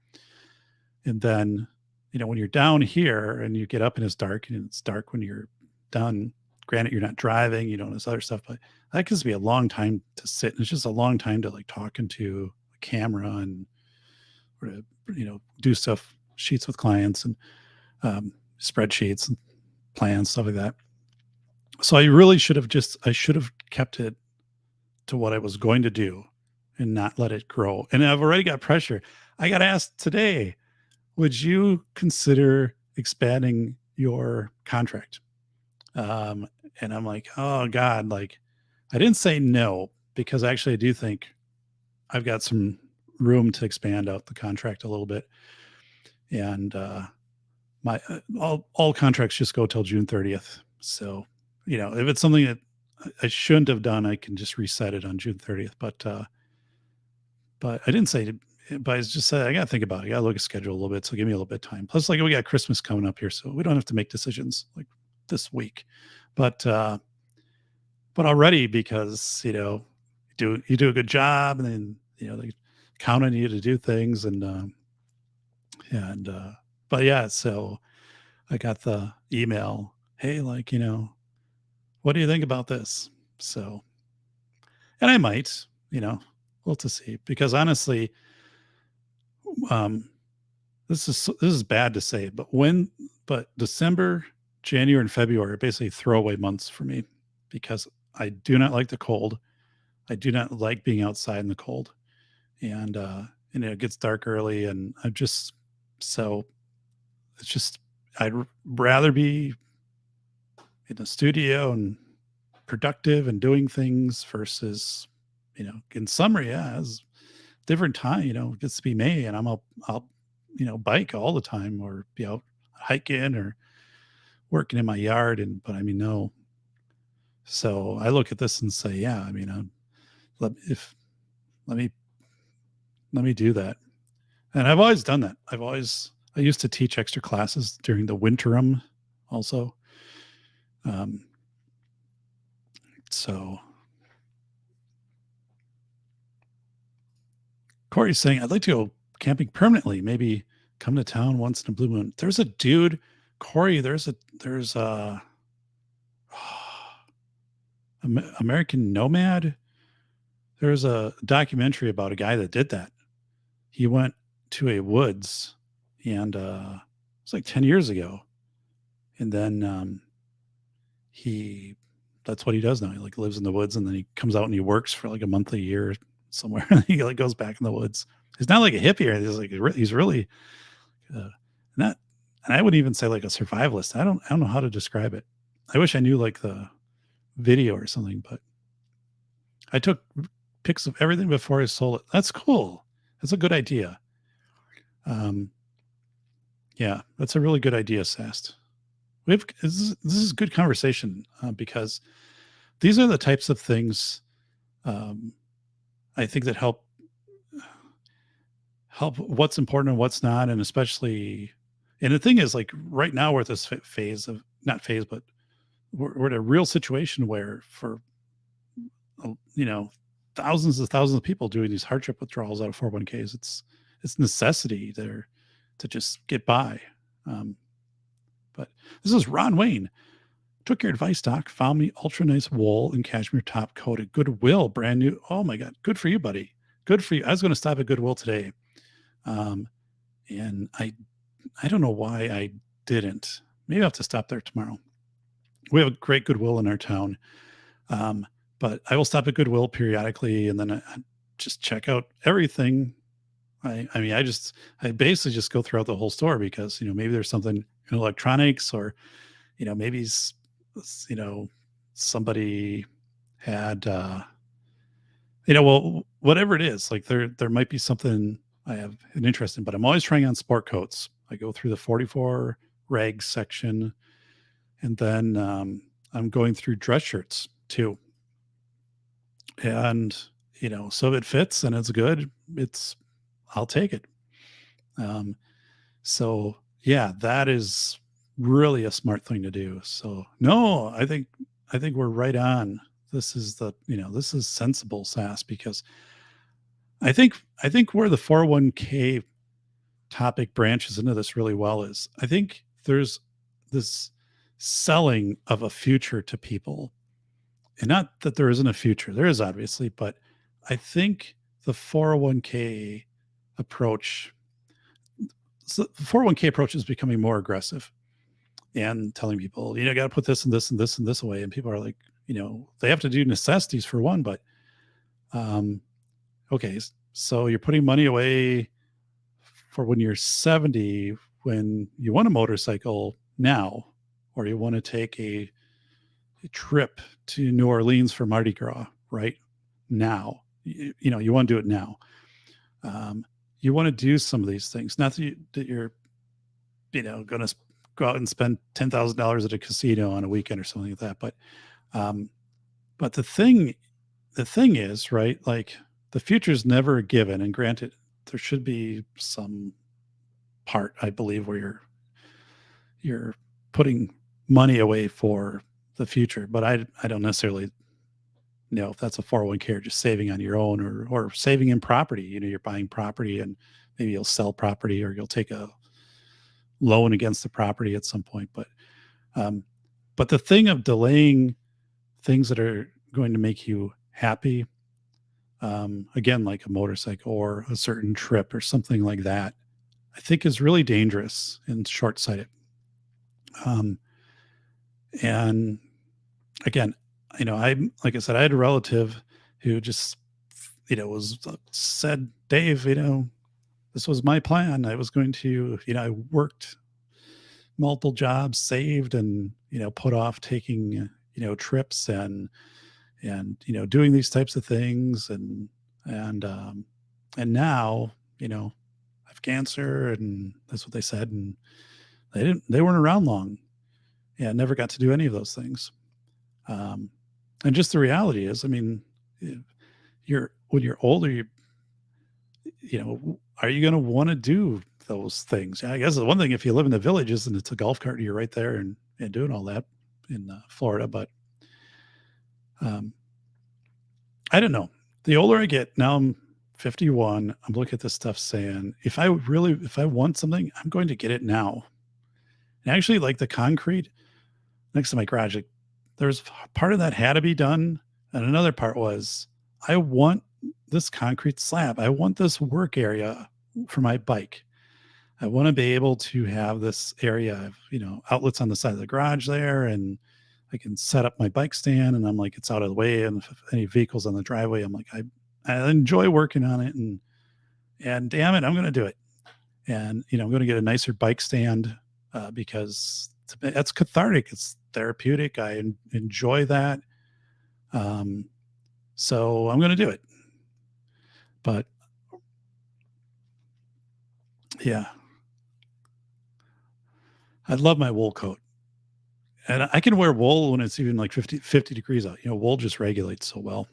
And then, when you're down here and you get up and it's dark when you're done, granted, you're not driving, this other stuff, but that can be a long time to sit. And it's just a long time to like talk into a camera and, or to, do stuff, sheets with clients and spreadsheets and plans, stuff like that. So I really should have kept it to what I was going to do and not let it grow. And I've already got pressure. I got asked today, would you consider expanding your contract? And I'm like, oh God, like I didn't say no, because actually I do think I've got some room to expand out the contract a little bit. And my all contracts just go till June 30th. So, if it's something that I shouldn't have done, I can just reset it on June 30th. But I didn't say, but I just said, I got to think about it. I got to look at schedule a little bit. So give me a little bit of time. Plus, like we got Christmas coming up here, so we don't have to make decisions like this week. But already, because, you do a good job and then, they count on you to do things but yeah, so I got the email, hey, like, what do you think about this? So, and I might, we'll to see, because honestly, this is bad to say, but December, January, and February are basically throwaway months for me because I do not like the cold. I do not like being outside in the cold, and it gets dark early, and I'd rather be in the studio and productive and doing things versus, in summer, yeah, it's different time, it gets to be May and I'll bike all the time or be out hiking or working in my yard. But no, So I look at this and say, yeah, I mean, let me do that. And I've always done that. I used to teach extra classes during the winterim also. So Corey's saying, I'd like to go camping permanently, maybe come to town once in a blue moon. There's a dude, Corey, there's American Nomad. There's a documentary about a guy that did that. He went to a woods and it's like 10 years ago. And then that's what he does now. He like lives in the woods and then he comes out and he works for like a month a year somewhere. He like goes back in the woods. He's not like a hippie or he's like, he's really not, and I wouldn't even say like a survivalist. I don't know how to describe it. I wish I knew like the video or something, but I took pics of everything before I sold it. That's cool. That's a good idea. Yeah, that's a really good idea, Sast. This is good conversation because these are the types of things I think that help what's important and what's not, and especially, and the thing is, like right now we're at this phase of not phase, but we're in a real situation where for thousands of people doing these hardship withdrawals out of 401ks, it's necessity there to just get by. But this is Ron Wayne. Took your advice, Doc. Found me ultra nice wool and cashmere top coated. Goodwill, brand new. Oh my God. Good for you, buddy. Good for you. I was going to stop at Goodwill today. And I don't know why I didn't. Maybe I'll have to stop there tomorrow. We have a great Goodwill in our town. But I will stop at Goodwill periodically and then I just check out everything. I basically just go throughout the whole store because, maybe there's something in electronics or, maybe, somebody had, whatever it is, like there might be something I have an interest in, but I'm always trying on sport coats. I go through the 44 reg section and then, I'm going through dress shirts too. And, so if it fits and it's good, I'll take it. So yeah, that is really a smart thing to do. So no, I think we're right on. This is this is sensible, Sass, because I think where the 401k topic branches into this really well is I think there's this selling of a future to people, and not that there isn't a future, there is obviously, but I think the 401k approach, so the 401k approach is becoming more aggressive and telling people, got to put this and this and this and this away. And people are like, they have to do necessities for one, but, okay. So you're putting money away for when you're 70, when you want a motorcycle now, or you want to take a trip to New Orleans for Mardi Gras right now, you want to do it now. You want to do some of these things. Not that you're, going to go out and spend $10,000 at a casino on a weekend or something like that. But the thing is, right? Like the future's never given, and granted, there should be some part, I believe, where you're putting money away for the future. But I don't necessarily know if that's a 401k or just saving on your own or saving in property. You're buying property and maybe you'll sell property or you'll take a loan against the property at some point. But the thing of delaying things that are going to make you happy, again, like a motorcycle or a certain trip or something like that, I think is really dangerous and short-sighted. And again, like I said, I had a relative who just, said, Dave, this was my plan. I was going to, I worked multiple jobs, saved and, put off taking, trips and, doing these types of things. And now, I have cancer, and that's what they said. And they weren't around long and never got to do any of those things. And just the reality is, I mean, when you're older, are you going to want to do those things? I guess the one thing, if you live in the villages and it's a golf cart, you're right there and doing all that in Florida. But I don't know. The older I get, now I'm 51. I'm looking at this stuff saying, if I want something, I'm going to get it now. And actually, like the concrete next to my garage, like, there's part of that had to be done. And another part was, I want this concrete slab. I want this work area for my bike. I want to be able to have this area of, outlets on the side of the garage there, and I can set up my bike stand, and I'm like, it's out of the way. And if any vehicles on the driveway, I'm like, I enjoy working on it, and damn it, I'm going to do it. And, I'm going to get a nicer bike stand because that's cathartic. It's therapeutic. I enjoy that. So I'm going to do it. But yeah, I love my wool coat. And I can wear wool when it's even like 50 degrees out. Wool just regulates so well.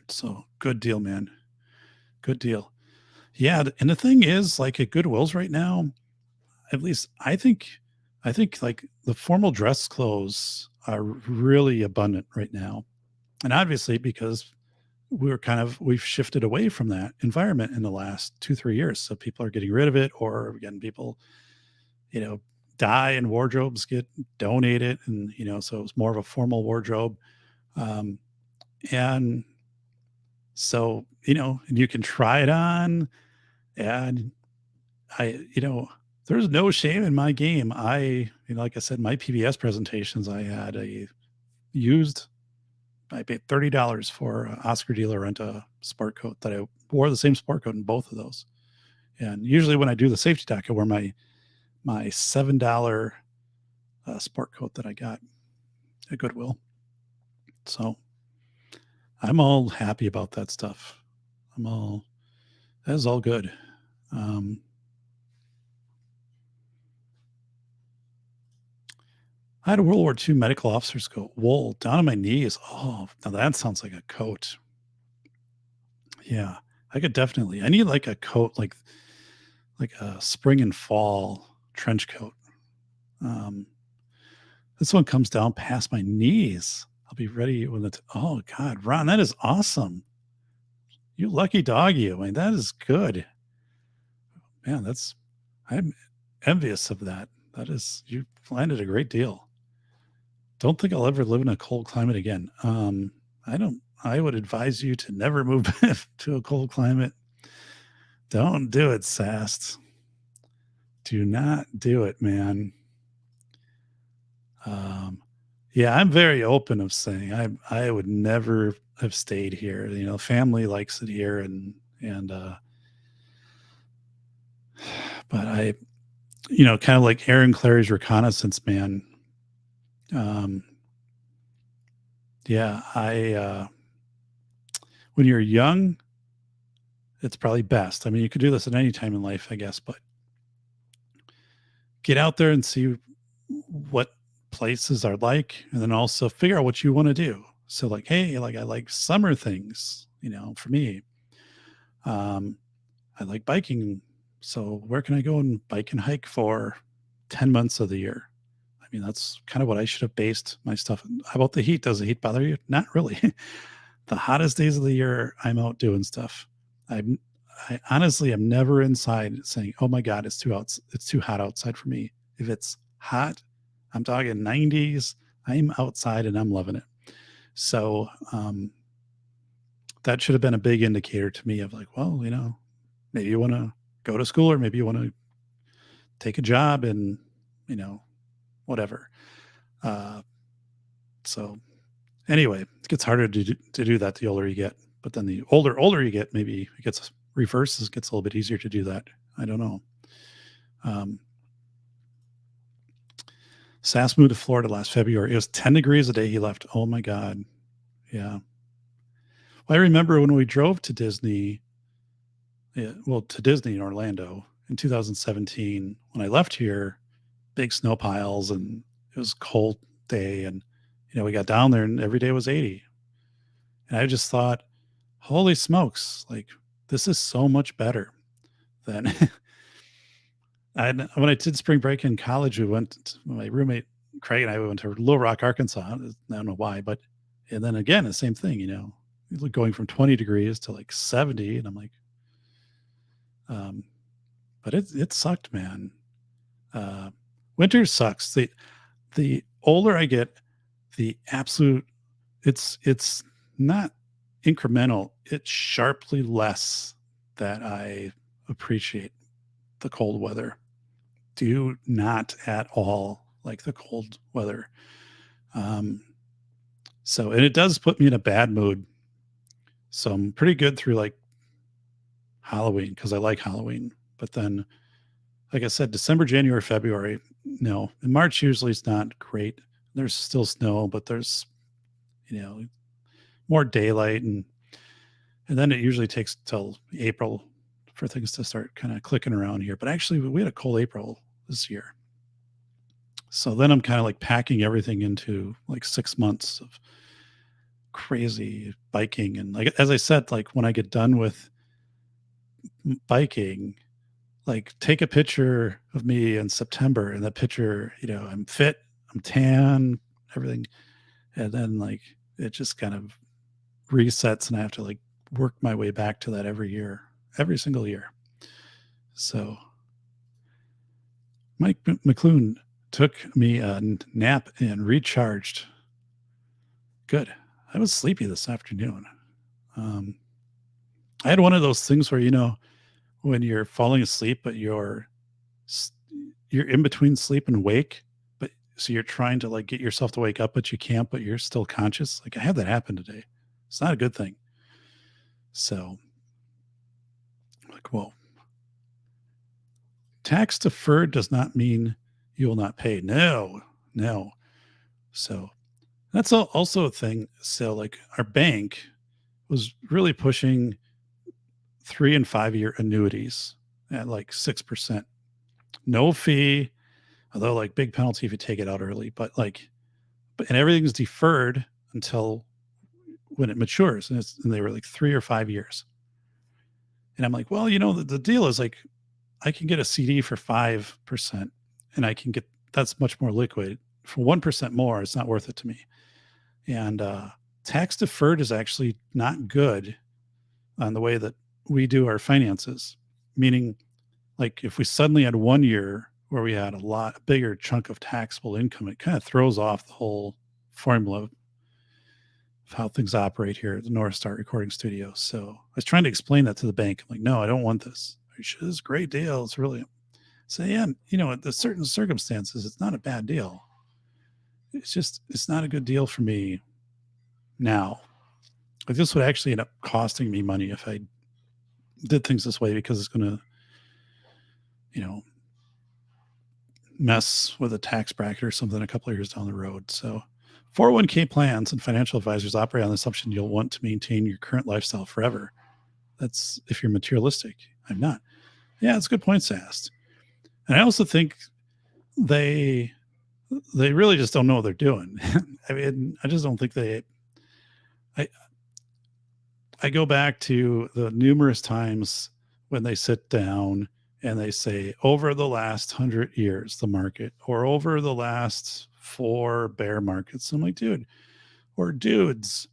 So good deal, man. Good deal. Yeah. And the thing is, like at Goodwill's right now, at least I think like the formal dress clothes are really abundant right now. And obviously because we've shifted away from that environment in the last 2-3 years. So people are getting rid of it, or again, people, die and wardrobes get donated. And, so it's more of a formal wardrobe. And so, and you can try it on, and there's no shame in my game. Like I said, my PBS presentations, I paid $30 for Oscar De La Renta sport coat that I wore the same sport coat in both of those. And usually when I do the safety doc, I wear my $7 sport coat that I got at Goodwill. So I'm all happy about that stuff. That is all good. I had a World War II medical officer's coat, wool down to my knees. Oh, now that sounds like a coat. Yeah, I need like a coat, like a spring and fall trench coat. This one comes down past my knees. I'll be ready when oh God, Ron, that is awesome. You lucky dog, you. I mean, that is good. Man, I'm envious of that. You landed a great deal. Don't think I'll ever live in a cold climate again. I would advise you to never move to a cold climate. Don't do it, Sast. Do not do it, man. Yeah, I'm very open of saying I would never have stayed here. Family likes it here, but I, kind of like Aaron Clary's reconnaissance man. Yeah, when you're young, it's probably best. I mean, you could do this at any time in life, I guess, but get out there and see what places are like, and then also figure out what you want to do. So like, hey, like I like summer things, for me. I like biking. So where can I go and bike and hike for 10 months of the year? I mean, that's kind of what I should have based my stuff. How about the heat? Does the heat bother you? Not really. The hottest days of the year, I'm out doing stuff. I honestly am never inside saying, "Oh my God, it's too hot outside for me." If it's hot, I'm talking 90s, I'm outside and I'm loving it. So that should have been a big indicator to me of like, well, maybe you want to go to school, or maybe you want to take a job and, whatever. So anyway, it gets harder to do that the older you get. But then the older you get, maybe it gets reverses, gets a little bit easier to do that. I don't know. Sass moved to Florida last February. It was 10 degrees the day he left. Oh my God. Yeah. Well, I remember when we drove to Disney, to Disney in Orlando in 2017, when I left here, big snow piles, and it was a cold day, and we got down there and every day was 80. And I just thought, holy smokes, like this is so much better than when I did spring break in college. My roommate Craig and I went to Little Rock, Arkansas. I don't know why, but and then again the same thing, going from 20 degrees to like 70, and I'm like, but it sucked, man. Winter sucks. The older I get, the absolute it's not incremental. It's sharply less that I appreciate the cold weather. Do not at all like the cold weather. And it does put me in a bad mood. So I'm pretty good through like Halloween because I like Halloween. But then, like I said, December, January, February, no. And March usually is not great. There's still snow, but there's, more daylight. And then it usually takes till April for things to start kind of clicking around here. But actually, we had a cold April this year. So then I'm kind of like packing everything into like 6 months of crazy biking. And like, as I said, like when I get done with biking, like take a picture of me in September, and that picture, I'm fit, I'm tan, everything. And then like, it just kind of resets and I have to like work my way back to that every single year. So Mike McClune took me a nap and recharged. Good. I was sleepy this afternoon. I had one of those things where, when you're falling asleep, but you're in between sleep and wake, but so you're trying to like get yourself to wake up, but you can't, but you're still conscious. Like I had that happen today. It's not a good thing. So like, whoa. Tax deferred does not mean you will not pay. No. So that's also a thing. So like our bank was really pushing 3 and 5 year annuities at like 6%. No fee, although like big penalty if you take it out early, but everything's deferred until when it matures. And they were like 3 or 5 years. And I'm like, well, the deal is like, I can get a CD for 5% and that's much more liquid. For 1% more, it's not worth it to me. And tax deferred is actually not good on the way that we do our finances. Meaning, like if we suddenly had 1 year where we had a bigger chunk of taxable income, it kind of throws off the whole formula of how things operate here at the North Star Recording Studio. So I was trying to explain that to the bank. I'm like, no, I don't want this. This is a great deal. It's really, so yeah, at the certain circumstances, it's not a bad deal. It's not a good deal for me now. Like this would actually end up costing me money if I did things this way, because it's going to, mess with a tax bracket or something a couple of years down the road. So 401k plans and financial advisors operate on the assumption you'll want to maintain your current lifestyle forever. That's if you're materialistic. I'm not. Yeah, it's good points asked. And I also think they really just don't know what they're doing. I mean, I just don't think I go back to the numerous times when they sit down and they say, over the last 100 years, the market, or over the last 4 bear markets. I'm like, dude, or dudes,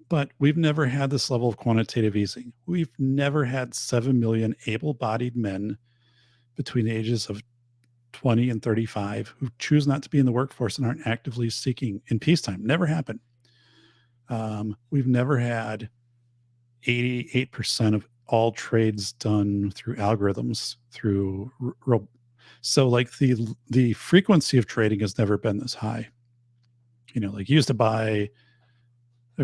but we've never had this level of quantitative easing. We've never had 7 million able-bodied men between the ages of 20 and 35 who choose not to be in the workforce and aren't actively seeking in peacetime. Never happened. We've never had 88% of all trades done through algorithms, so like the frequency of trading has never been this high. Like you used to buy,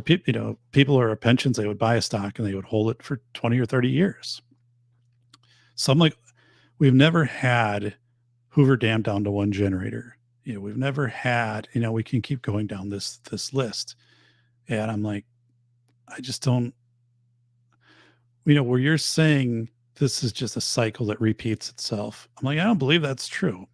people or pensions, they would buy a stock and they would hold it for 20 or 30 years. So I'm like, we've never had Hoover Dam down to 1 generator. We've never had, we can keep going down this list. And I'm like, I just don't, where you're saying this is just a cycle that repeats itself. I'm like, I don't believe that's true.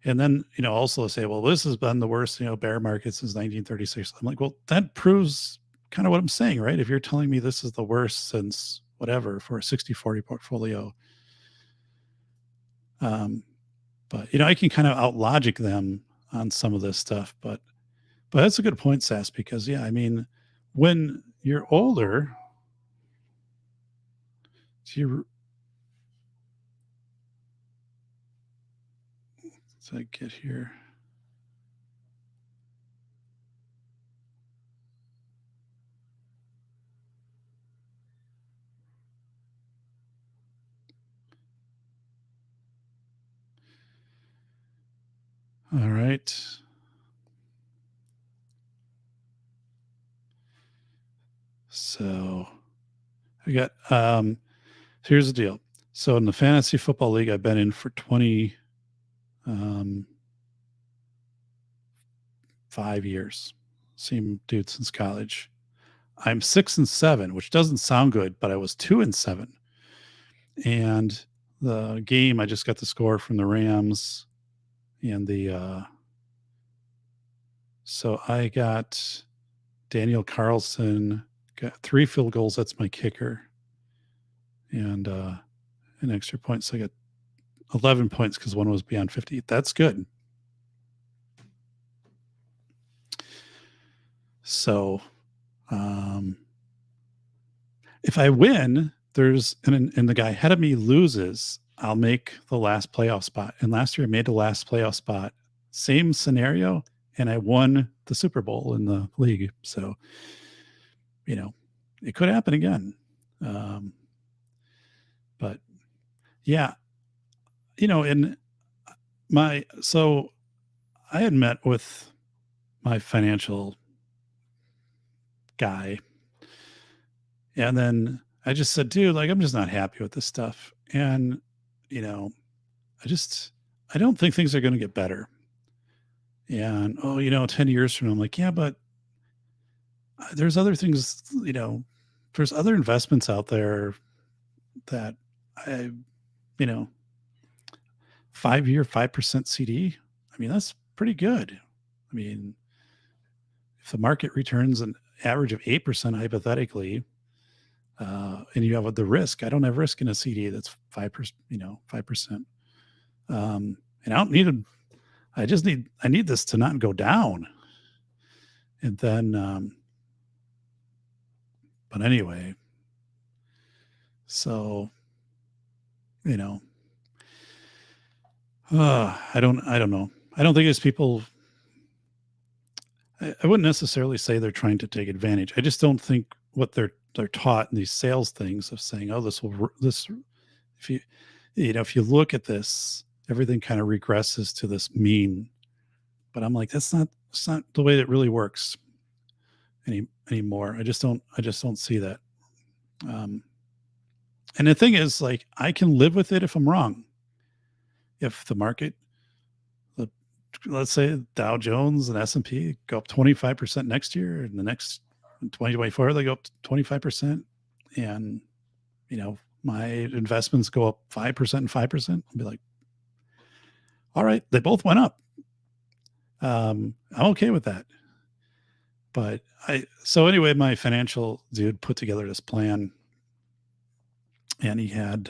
And then, also say, well, this has been the worst, bear market since 1936. I'm like, well, that proves kind of what I'm saying, right? If you're telling me this is the worst since whatever for a 60/40 portfolio. But, I can kind of out logic them on some of this stuff, but that's a good point, Sass, because yeah, I mean, when you're older, so I get here. All right. So I got here's the deal. So in the fantasy football league I've been in for 5 years. Same dude since college. I'm 6-7, which doesn't sound good, but I was 2-7. And the game, I just got the score from the Rams and so I got Daniel Carlson, got 3 field goals. That's my kicker. And an extra point. So I got 11 points because one was beyond 50. That's good. So if I win, and the guy ahead of me loses, I'll make the last playoff spot. And last year I made the last playoff spot. Same scenario, and I won the Super Bowl in the league. So, it could happen again. But yeah, so I had met with my financial guy, and then I just said, dude, like, I'm just not happy with this stuff. And, I don't think things are going to get better. And, 10 years from now, I'm like, yeah, but there's other things, there's other investments out there that 5-year, 5% CD. I mean, that's pretty good. I mean, if the market returns an average of 8% hypothetically, and you have the risk, I don't have risk in a CD that's 5%, 5%. And I don't need I need this to not go down. And then, but anyway, so, I don't know. I don't think it's people. I wouldn't necessarily say they're trying to take advantage. I just don't think what they're taught in these sales things of saying, oh, if you look at this, everything kind of regresses to this mean. But I'm like, that's not the way that really works anymore. I just don't see that. And the thing is, like, I can live with it if I'm wrong. If the market, let's say Dow Jones and S&P go up 25% next year, and the next 2024 they go up 25%, and my investments go up 5% and 5%, I'll be like, all right, they both went up. I'm okay with that. But so anyway, my financial dude put together this plan, and he had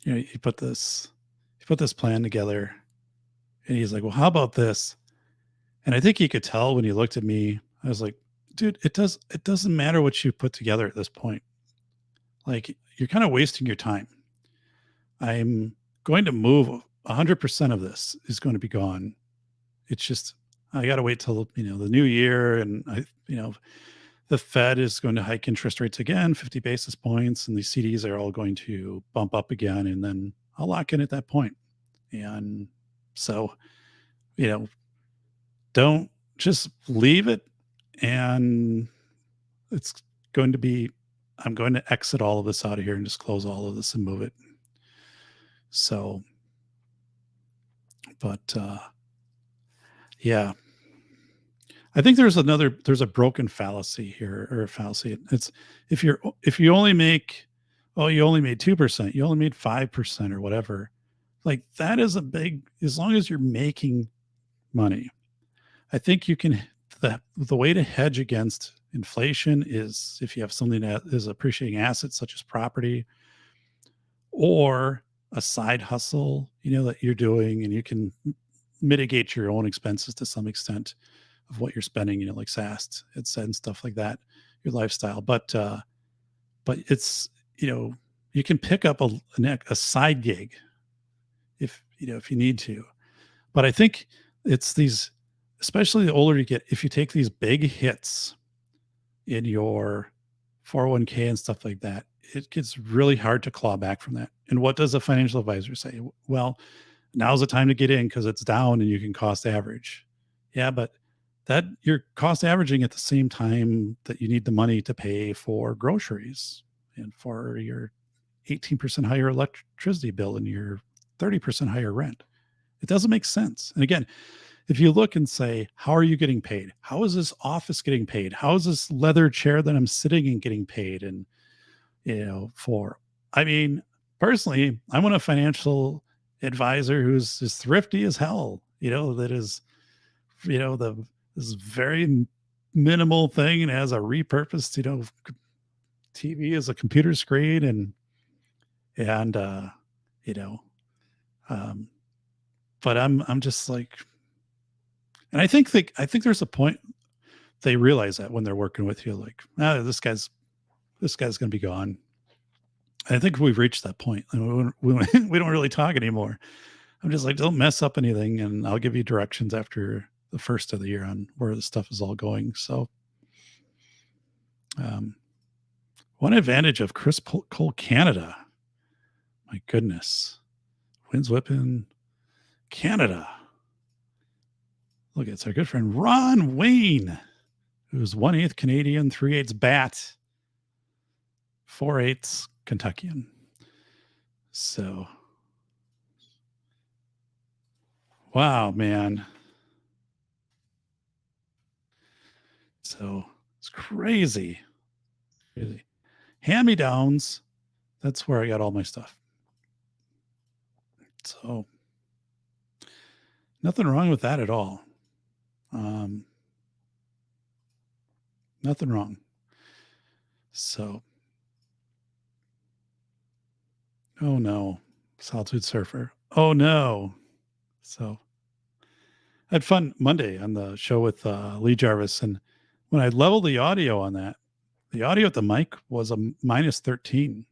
he put this plan together, and he's like, well, how about this? And I think he could tell when he looked at me. I was like, dude, it doesn't matter what you put together at this point. Like, you're kind of wasting your time. I'm going to move 100% of this is going to be gone. It's just, I got to wait till, the new year. And the Fed is going to hike interest rates again, 50 basis points, and the CDs are all going to bump up again. And then I'll lock in at that point. And so, don't just leave it. And it's going to be, I'm going to exit all of this out of here and just close all of this and move it. So, but, yeah, I think there's a broken fallacy here, or a fallacy. It's if you only make oh, you only made 2%, you only made 5% or whatever. Like that is a big, as long as you're making money, I think you can, the way to hedge against inflation is if you have something that is appreciating assets such as property or a side hustle, that you're doing, and you can mitigate your own expenses to some extent of what you're spending, like SAST, and stuff like that, your lifestyle. But it's, you can pick up a side gig if you need to. But I think it's these, especially the older you get, if you take these big hits in your 401k and stuff like that, it gets really hard to claw back from that. And what does a financial advisor say? Well, now's the time to get in because it's down and you can cost average. Yeah, but that you're cost averaging at the same time that you need the money to pay for groceries and for your 18% higher electricity bill and your 30% higher rent. It doesn't make sense. And again, if you look and say, how are you getting paid? How is this office getting paid? How is this leather chair that I'm sitting in getting paid? And, I mean, personally, I want a financial advisor who's as thrifty as hell, that is, this very minimal thing and has a repurposed, TV as a computer screen and but I'm just like, and I think there's a point they realize that when they're working with you, like, this guy's going to be gone. I think we've reached that point. And we don't really talk anymore. I'm just like, don't mess up anything, and I'll give you directions after the first of the year on where the stuff is all going. So, one advantage of Chris Cole Canada, my goodness, winds whipping Canada. Look, it's our good friend Ron Wayne, who's 1/8 Canadian, 3/8 Bat, 4/8 Kentuckian. So, wow, man. So it's crazy. Hand-me-downs. That's where I got all my stuff. So nothing wrong with that at all. Nothing wrong. So, oh no, Solitude Surfer. Oh no. So I had fun Monday on the show with Lee Jarvis. And when I leveled the audio on that, the audio at the mic was a minus 13.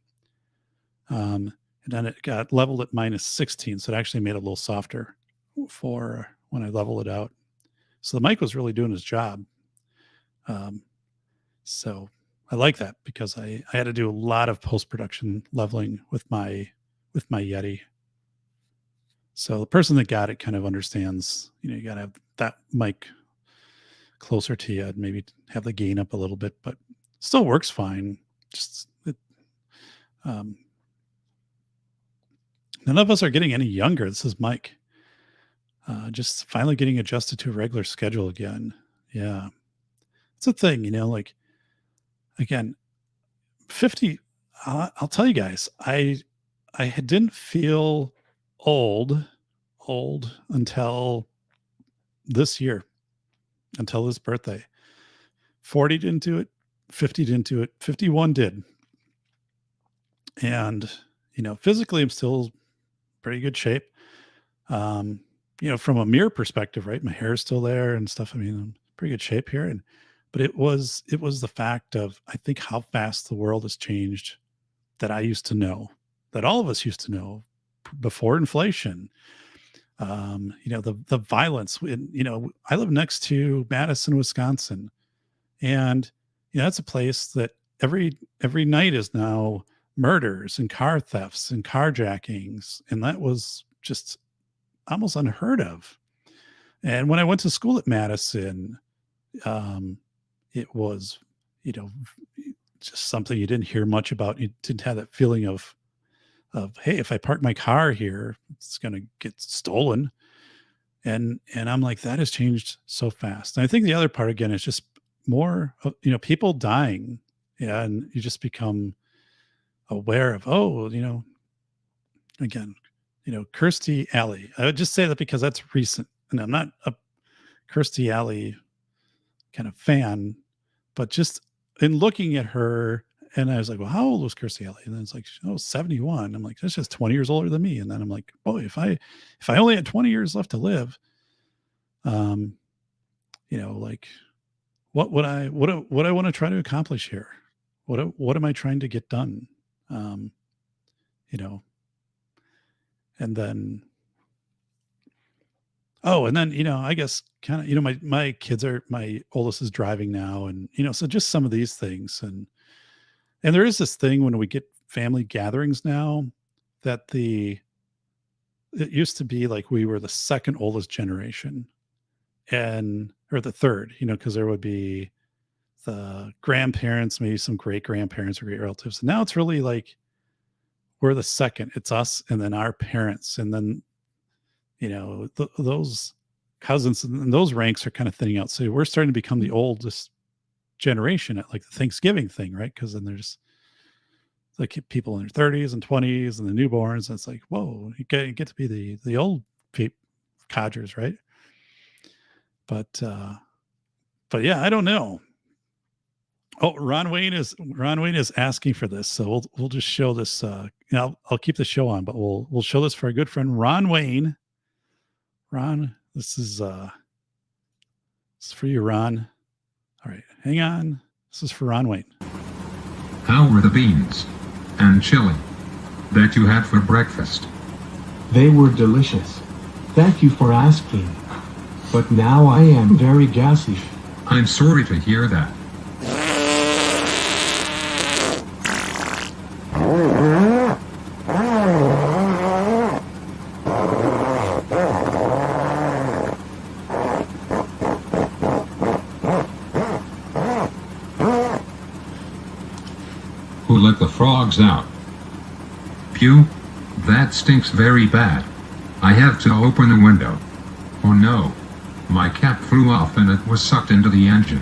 And then it got leveled at minus 16. So it actually made it a little softer for when I level it out. So the mic was really doing his job. So I like that because I had to do a lot of post-production leveling with my Yeti. So the person that got it kind of understands, you got to have that mic closer to you and maybe have the gain up a little bit, but still works fine. Just none of us are getting any younger. This is Mike. Just finally getting adjusted to a regular schedule again. Yeah. It's a thing, like, again, 50, I'll tell you guys, I didn't feel old until this year, until this birthday. 40 didn't do it. 50 didn't do it. 51 did. And, physically I'm still pretty good shape. From a mirror perspective, right? My hair is still there and stuff. I mean, I'm pretty good shape here. But it was the fact of, I think, how fast the world has changed that I used to know, that all of us used to know before inflation. The violence. I live next to Madison, Wisconsin, and that's a place that every night is now murders and car thefts and carjackings, and that was just almost unheard of. And when I went to school at Madison, it was, just something you didn't hear much about. You didn't have that feeling of, hey, if I park my car here, it's going to get stolen. And I'm like, that has changed so fast. And I think the other part, again, is just more, people dying. Yeah. And you just become, aware of, oh, again, Kirstie Alley. I would just say that because that's recent, and I'm not a Kirstie Alley kind of fan, but just in looking at her, and I was like, well, how old was Kirstie Alley? And then it's like, oh, 71. I'm like, that's just 20 years older than me. And then I'm like, boy, if I only had 20 years left to live, like what would I want to try to accomplish here? What am I trying to get done? You know, and then, I guess kind of, my kids my oldest is driving now, and, so just some of these things. And there is this thing when we get family gatherings now that it used to be like we were the second oldest generation or the third, because there would be the grandparents, maybe some great grandparents or great relatives. And now it's really like we're the second. It's us and then our parents. And then, those cousins and those ranks are kind of thinning out. So we're starting to become the oldest generation at like the Thanksgiving thing, right? Because then there's like people in their 30s and 20s and the newborns. And it's like, whoa, you get to be the old codgers, right? But yeah, I don't know. Oh, Ron Wayne is asking for this, so we'll just show this. I'll keep the show on, but we'll show this for our good friend Ron Wayne. Ron, this is for you, Ron. All right, hang on. This is for Ron Wayne. How were the beans and chili that you had for breakfast? They were delicious. Thank you for asking. But now I am very gassy. I'm sorry to hear that. Who let the frogs out? Pew, that stinks very bad. I have to open the window. Oh no, my cap flew off and it was sucked into the engine.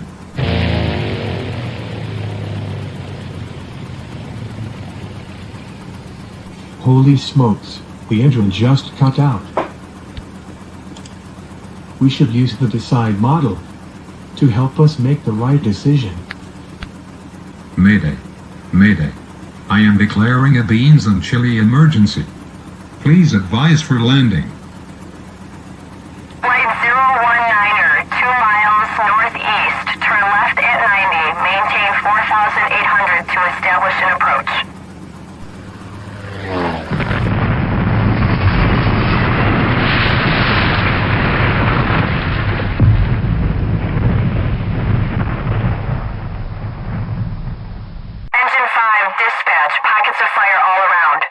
Holy smokes, the engine just cut out. We should use the decide model to help us make the right decision. Mayday. Mayday. I am declaring a beans and chili emergency. Please advise for landing. Flight 019er, 2 miles northeast. Turn left at 90. Maintain 4,800 to establish an approach. Engine 5, dispatch. Pockets of fire all around.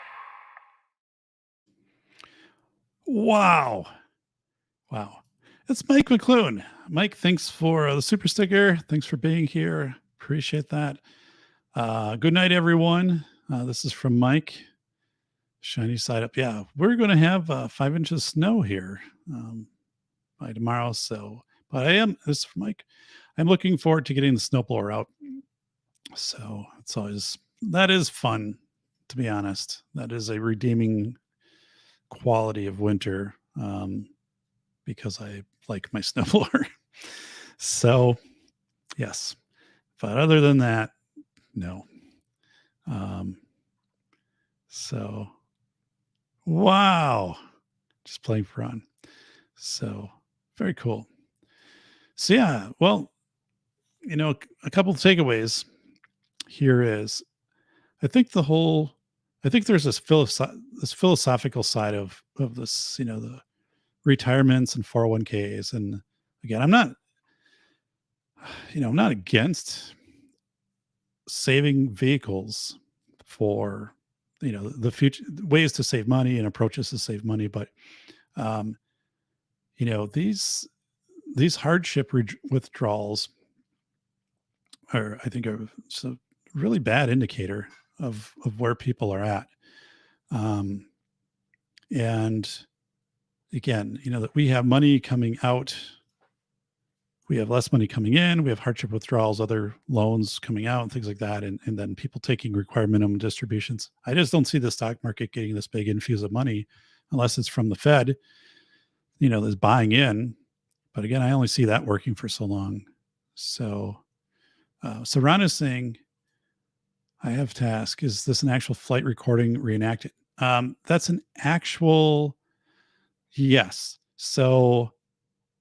Wow. It's Mike McClune. Mike, thanks for the super sticker. Thanks for being here. Appreciate that. Good night, everyone. This is from Mike. Shiny side up. Yeah, we're going to have 5 inches of snow here by tomorrow. But this is from Mike. I'm looking forward to getting the snowblower out. So that is fun, to be honest. That is a redeeming quality of winter, because I like my snowblower. So yes, but other than that, no. So wow, just playing for fun. So very cool. So yeah, well, a couple of takeaways here is, I think there's this philosophical side of this, the retirements and 401ks. And again, I'm not against saving vehicles for, the future ways to save money and approaches to save money. But, these hardship withdrawals are a really bad indicator of where people are at. And again, that we have money coming out. we have less money coming in, we have hardship withdrawals, other loans coming out and things like that. And then people taking required minimum distributions. I just don't see the stock market getting this big infuse of money unless it's from the Fed, that's buying in. But again, I only see that working for so long. So, Ron is saying, I have to ask, is this an actual flight recording reenacted? That's an actual, yes. So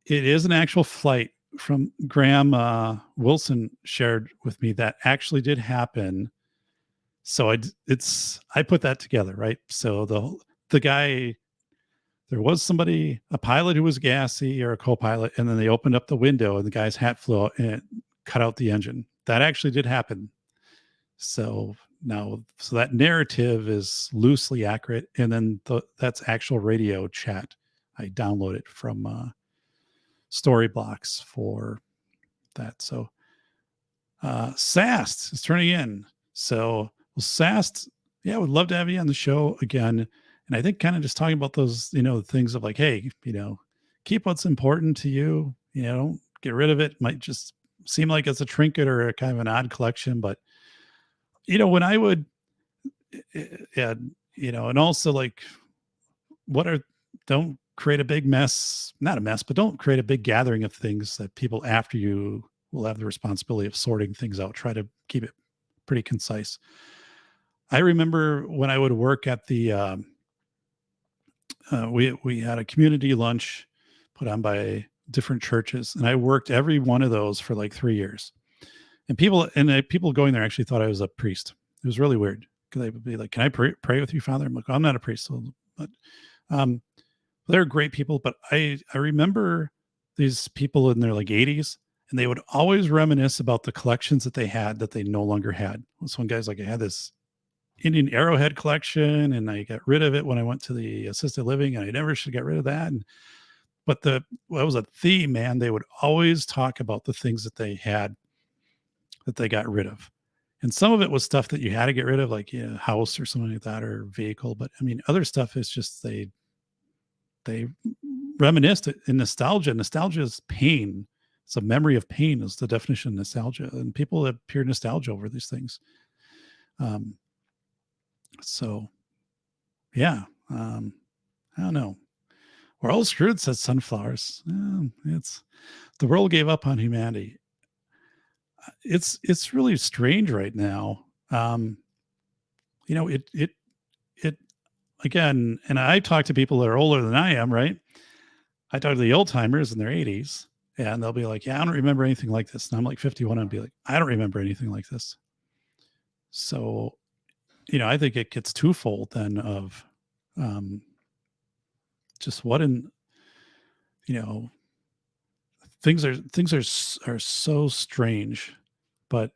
it is an actual flight from Graham Wilson shared with me that actually did happen. So I put that together, right? So the guy, there was a pilot who was gassy or a co-pilot, and then they opened up the window and the guy's hat flew out and it cut out the engine. That actually did happen. So that narrative is loosely accurate. And then that's actual radio chat. I downloaded from Storyblocks for that. So Sast is turning in. So Sast, yeah, I would love to have you on the show again. And I think kind of just talking about those, things of like, hey, keep what's important to you, don't get rid of it. Might just seem like it's a trinket or a kind of an odd collection, but when I would, and also like, don't create a big mess, not a mess, but don't create a big gathering of things that people after you will have the responsibility of sorting things out. Try to keep it pretty concise. I remember when I would work at the, we had a community lunch put on by different churches, and I worked every one of those for like 3 years. And people going there actually thought I was a priest. It was really weird because they would be like, "Can I pray with you, Father?" I'm like, "I'm not a priest." But they're great people. But I remember these people in their like 80s, and they would always reminisce about the collections that they had that they no longer had. This one guy's like, "I had this Indian arrowhead collection, and I got rid of it when I went to the assisted living, and I never should get rid of that." But that was a theme, man. They would always talk about the things that they had that they got rid of. And some of it was stuff that you had to get rid of, like a house or something like that, or vehicle. But I mean, other stuff is just they reminisced in nostalgia. Nostalgia is pain. It's a memory of pain is the definition of nostalgia. And people have pure nostalgia over these things. So yeah, I don't know. We're all screwed, says Sunflowers. It's the world gave up on humanity. It's really strange right now. It again, and I talk to people that are older than I am, right? I talk to the old timers in their 80s, and they'll be like, "Yeah, I don't remember anything like this." And I'm like 51, and I'd be like, "I don't remember anything like this." So, I think it gets twofold then of just what things are so strange, but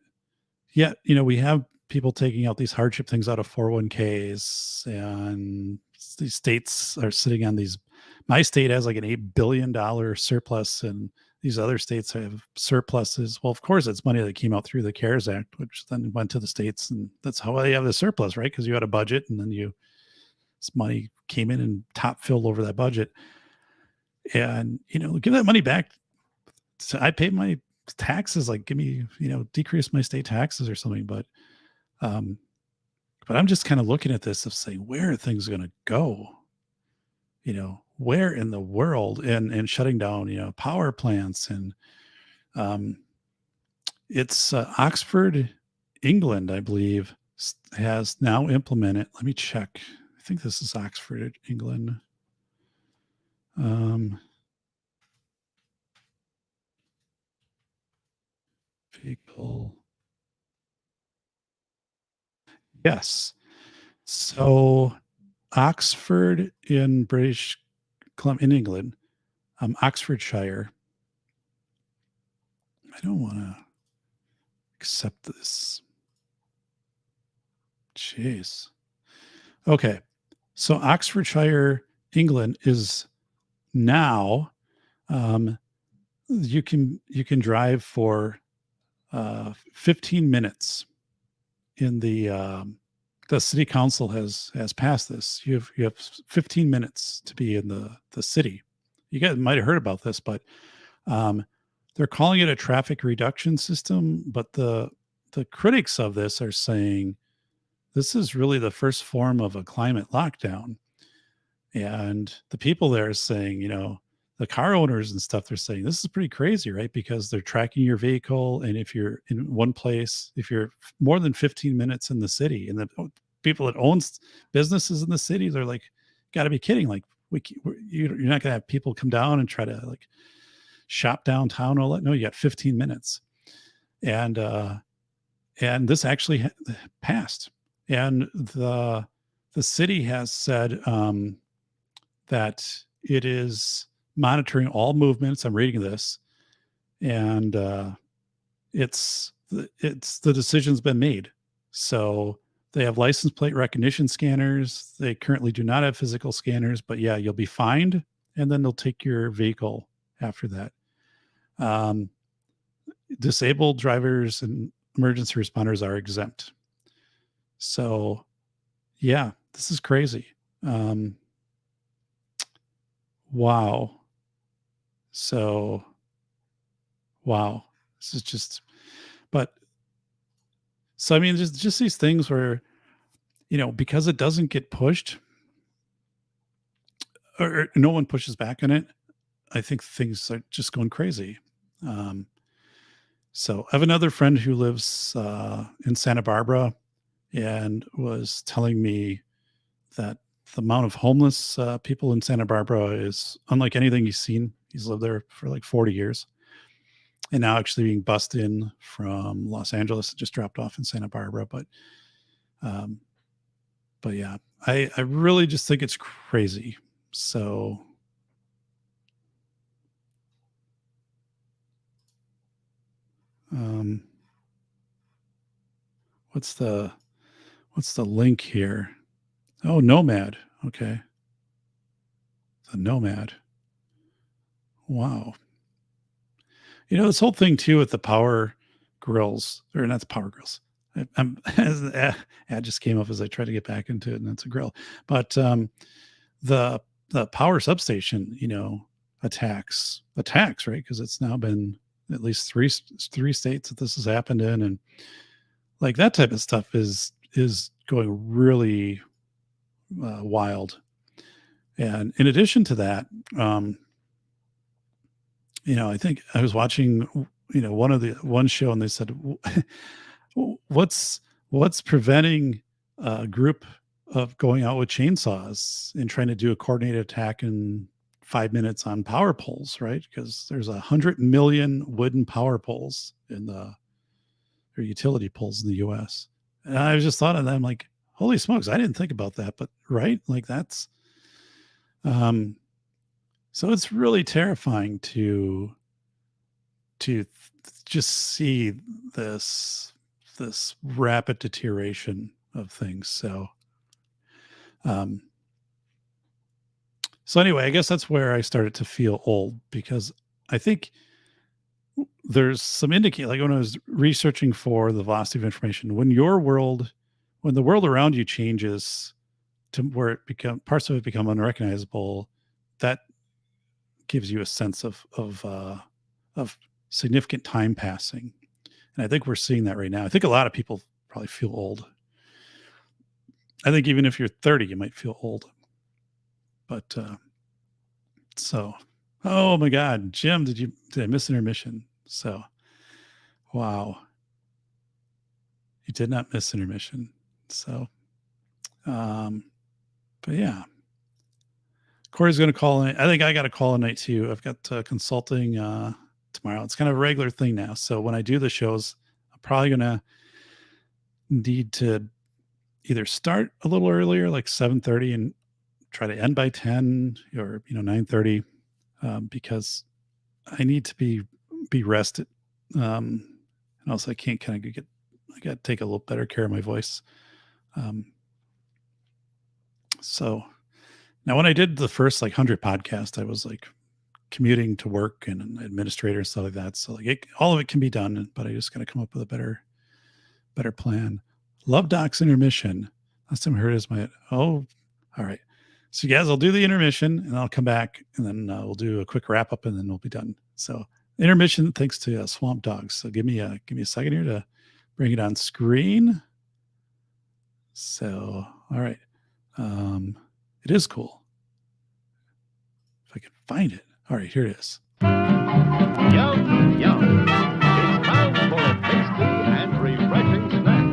yet, we have people taking out these hardship things out of 401ks, and these states are sitting on these. My state has like an $8 billion surplus, and these other states have surpluses. Well, of course, it's money that came out through the CARES Act, which then went to the states, and that's how they have the surplus, right? Because you had a budget, and then this money came in and top filled over that budget. And, give that money back. So I pay my taxes, like give me, decrease my state taxes or something. But I'm just kind of looking at this of saying, where are things going to go? Where in the world, and shutting down, power plants. And it's Oxford, England, I believe, has now implemented. Let me check. I think this is Oxford, England. Vehicle. Yes. So Oxford in British Columbia, in England, Oxfordshire. I don't want to accept this. Jeez. Okay. So Oxfordshire, England is now you can drive for 15 minutes. In the city council has passed this. You have 15 minutes to be in the city. You guys might have heard about this, but they're calling it a traffic reduction system, but the critics of this are saying this is really the first form of a climate lockdown. And the people there are saying, the car owners and stuff, they're saying this is pretty crazy, right? Because they're tracking your vehicle. And if you're in one place, if you're more than 15 minutes in the city, and the people that owns businesses in the city, they're like, got to be kidding. Like you're not going to have people come down and try to like shop downtown. All that. No, you got 15 minutes. And this actually passed. And the city has said that it is monitoring all movements. I'm reading this, and it's the decision's been made. So they have license plate recognition scanners. They currently do not have physical scanners, but yeah, you'll be fined, and then they'll take your vehicle after that. Disabled drivers and emergency responders are exempt. So yeah, this is crazy. Wow. So, wow. This is just, but so, I mean, just these things where, because it doesn't get pushed or no one pushes back on it, I think things are just going crazy. So I have another friend who lives in Santa Barbara and was telling me that the amount of homeless people in Santa Barbara is unlike anything he's seen. He's lived there for like 40 years. And now actually being bussed in from Los Angeles, just dropped off in Santa Barbara. But yeah, I really just think it's crazy. So what's the link here? Oh, Nomad. Okay. The Nomad. Wow. This whole thing too with the power grills, or not the power grills. Ad just came up as I tried to get back into it, and it's a grill. But the power substation, attacks, right? Because it's now been at least three states that this has happened in, and like that type of stuff is going really wild. And in addition to that, I think I was watching, one show, and they said, what's preventing a group of going out with chainsaws and trying to do a coordinated attack in 5 minutes on power poles, right? Because there's 100 million wooden power poles or utility poles in the US. And I just thought of them like, holy smokes, I didn't think about that, but right? Like that's, so it's really terrifying to just see this rapid deterioration of things. So, so anyway, I guess that's where I started to feel old, because I think there's some indicate, like when I was researching for the velocity of information, when the world around you changes to where parts of it become unrecognizable, that gives you a sense of significant time passing. And I think we're seeing that right now. I think a lot of people probably feel old. I think even if you're 30, you might feel old. But oh my God, Jim, did I miss intermission? So, wow. You did not miss intermission. So, but yeah. Corey's going to call in. I think I got to call tonight too. I've got consulting tomorrow. It's kind of a regular thing now. So when I do the shows, I'm probably going to need to either start a little earlier, like 7:30, and try to end by 10 or 9:30, because I need to be rested. And also I can't I got to take a little better care of my voice. So now when I did the first 100 podcast, I was like commuting to work and an administrator and stuff like that. So all of it can be done, but I just got to come up with a better plan. Love Doc's intermission. Last time I heard is all right. So guys, I'll do the intermission and I'll come back, and then we'll do a quick wrap up, and then we'll be done. So intermission thanks to Swamp Dogs. So give me a second here to bring it on screen. So, all right. It is cool. If I can find it. All right, here it is. Yum, yum. It's time for a tasty and refreshing snack.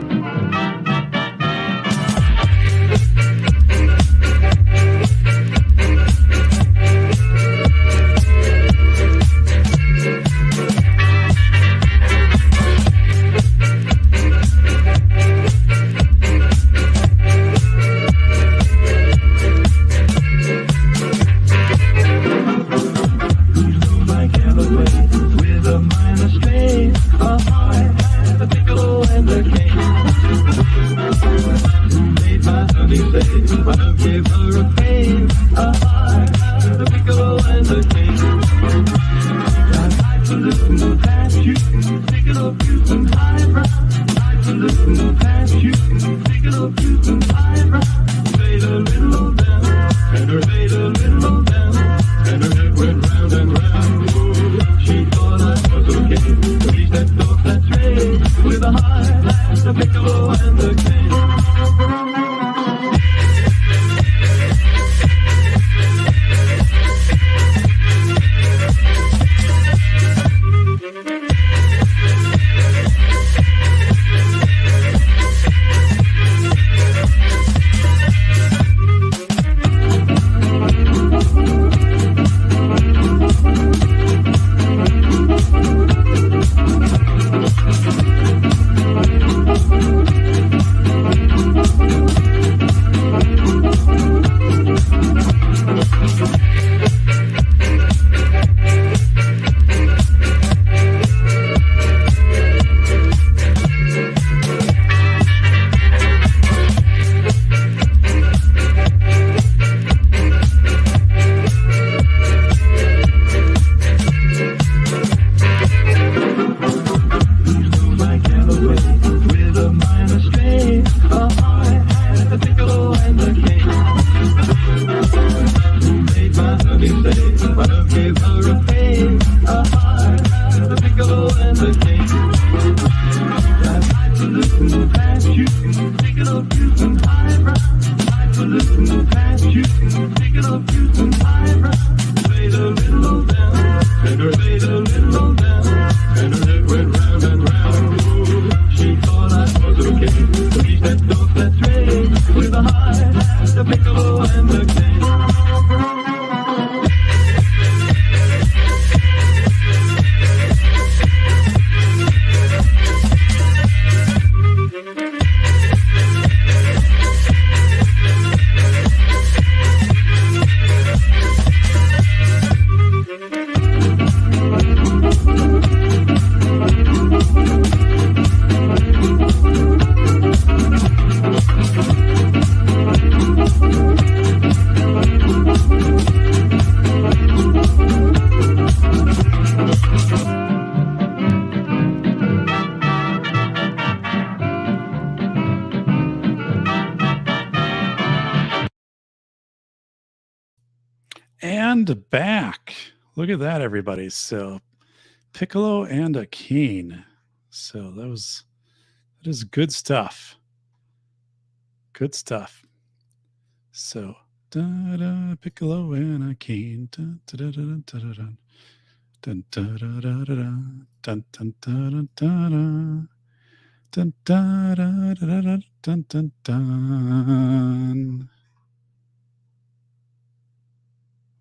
And back. Look at that, everybody. So piccolo and a cane. So that is good stuff. Good stuff. So piccolo and a cane. Dun, dun, dun, dun, dun, dun, dun, dun, dun, dun, dun, dun, dun, dun, dun, dun, dun, dun, dun, dun.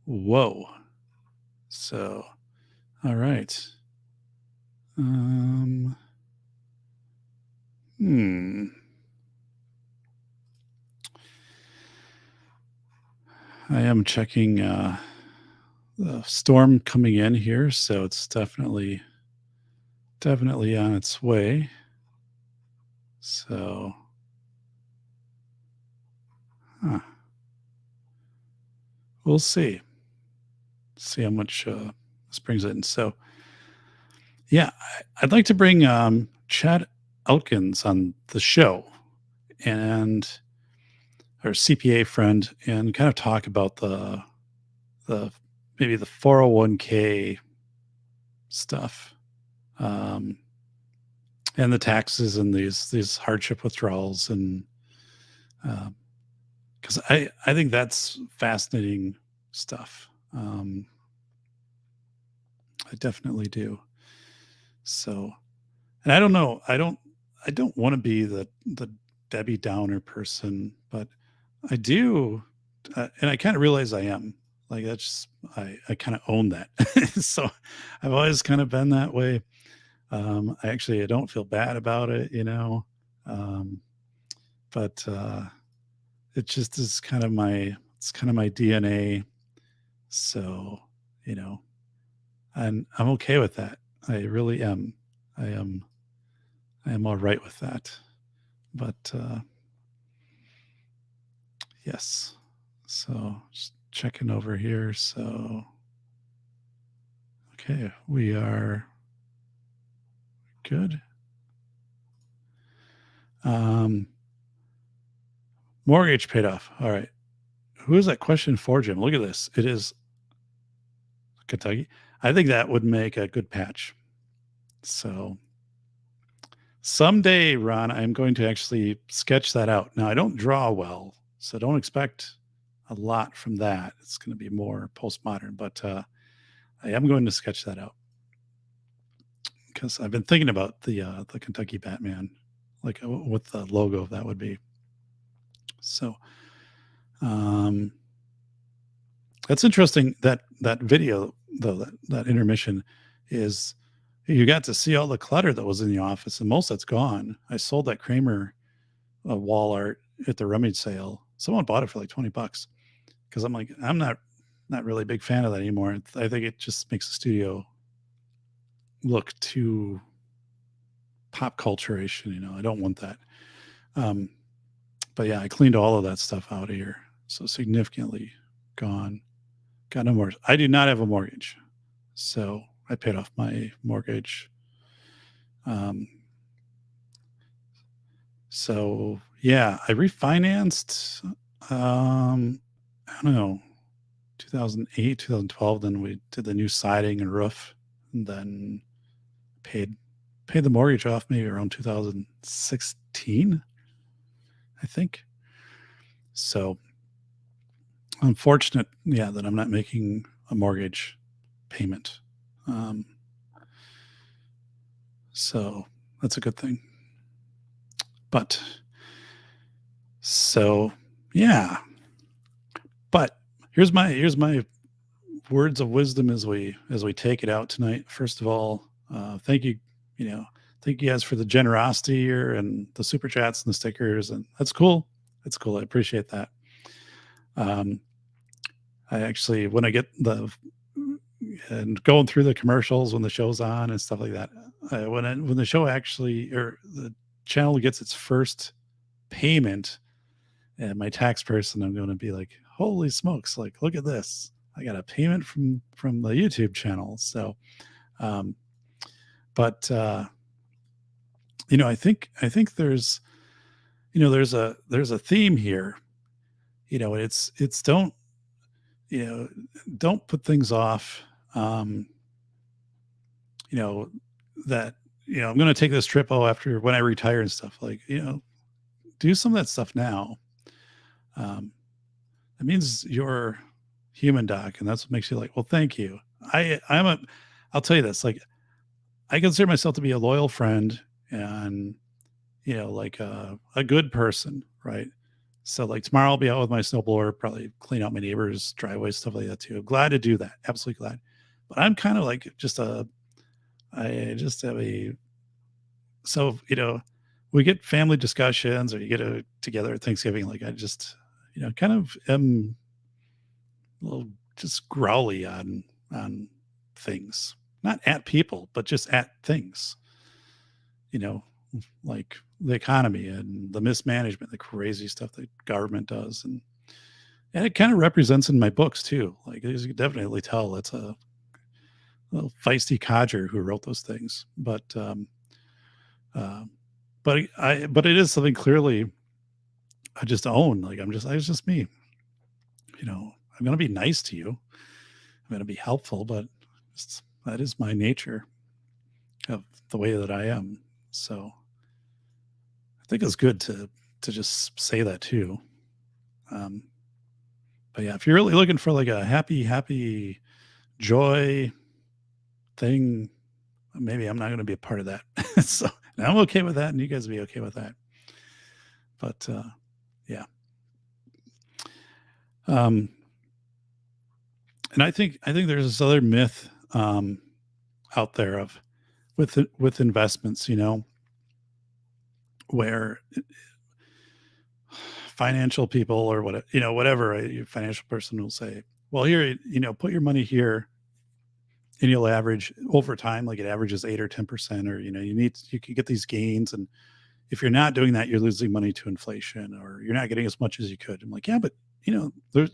Whoa. So, all right. I am checking the storm coming in here, so it's definitely on its way. So, we'll see how much this brings it in. So, yeah, I'd like to bring Chad Elkins on the show, and our CPA friend, and kind of talk about the maybe the 401k stuff, and the taxes and these hardship withdrawals, and because I think that's fascinating stuff. I definitely do. So, and I don't know, I don't want to be the Debbie Downer person, but I do, and I kind of realize I am. Like that's I kind of own that. So I've always kind of been that way. I don't feel bad about it, but it just is kind of my DNA. So, and I'm okay with that. I really am. I am all right with that. But yes. So just checking over here. So okay, we are good. Mortgage paid off. All right. Who is that question for, Jim? Look at this. It is Kentucky. I think that would make a good patch. So someday, Ron, I'm going to actually sketch that out. Now, I don't draw well, so don't expect a lot from that. It's going to be more postmodern, but I am going to sketch that out because I've been thinking about the Kentucky Batman, like what the logo of that would be. So that's interesting. That video, though, that intermission is, you got to see all the clutter that was in the office, and most that's gone. I sold that Kramer wall art at the rummage sale. Someone bought it for like $20 because I'm like, I'm not really a big fan of that anymore. I think it just makes the studio look too pop culture-ish, I don't want that. But yeah, I cleaned all of that stuff out of here. So significantly gone. Got no more. I do not have a mortgage. So I paid off my mortgage. So yeah, I refinanced, I don't know, 2008, 2012. Then we did the new siding and roof, and then paid the mortgage off maybe around 2016, I think. So unfortunate, yeah, that I'm not making a mortgage payment. So that's a good thing. But so yeah. But here's my words of wisdom as we take it out tonight. First of all, thank you, thank you guys for the generosity here and the super chats and the stickers, and that's cool. That's cool. I appreciate that. I actually, when I get and going through the commercials when the show's on and stuff like that, when the show actually, or the channel gets its first payment, and my tax person, I'm going to be like, holy smokes, like, look at this. I got a payment from the YouTube channel. So, but I think there's, there's a theme here, it's don't put things off. That, I'm going to take this trip after when I retire and stuff, like, do some of that stuff now. It means you're human, Doc, and that's what makes you like, well, thank you. I'll tell you this, like, I consider myself to be a loyal friend and, like a good person, right? So like tomorrow I'll be out with my snowblower, probably clean out my neighbor's driveways, stuff like that too. I'm glad to do that. Absolutely glad. But I'm kind of like I just have so, we get family discussions, or you get together at Thanksgiving. Like I just, kind of am a little just growly on things, not at people, but just at things, like the economy and the mismanagement, the crazy stuff that government does. And it kind of represents in my books too. Like, as you can definitely tell, it's a little feisty codger who wrote those things. But it is something clearly I just own. Like, it's just me, I'm going to be nice to you. I'm going to be helpful, but That is my nature of the way that I am. So I think it's good to just say that too. But yeah, if you're really looking for like a happy joy thing, maybe I'm not going to be a part of that. So and I'm okay with that, and you guys will be okay with that. But yeah. And I think there's this other myth out there of with investments, where financial people or whatever a financial person will say, well, here, put your money here, and you'll average over time, like it averages 8 or 10%, or you can get these gains, and if you're not doing that, you're losing money to inflation, or you're not getting as much as you could. I'm like, yeah, but you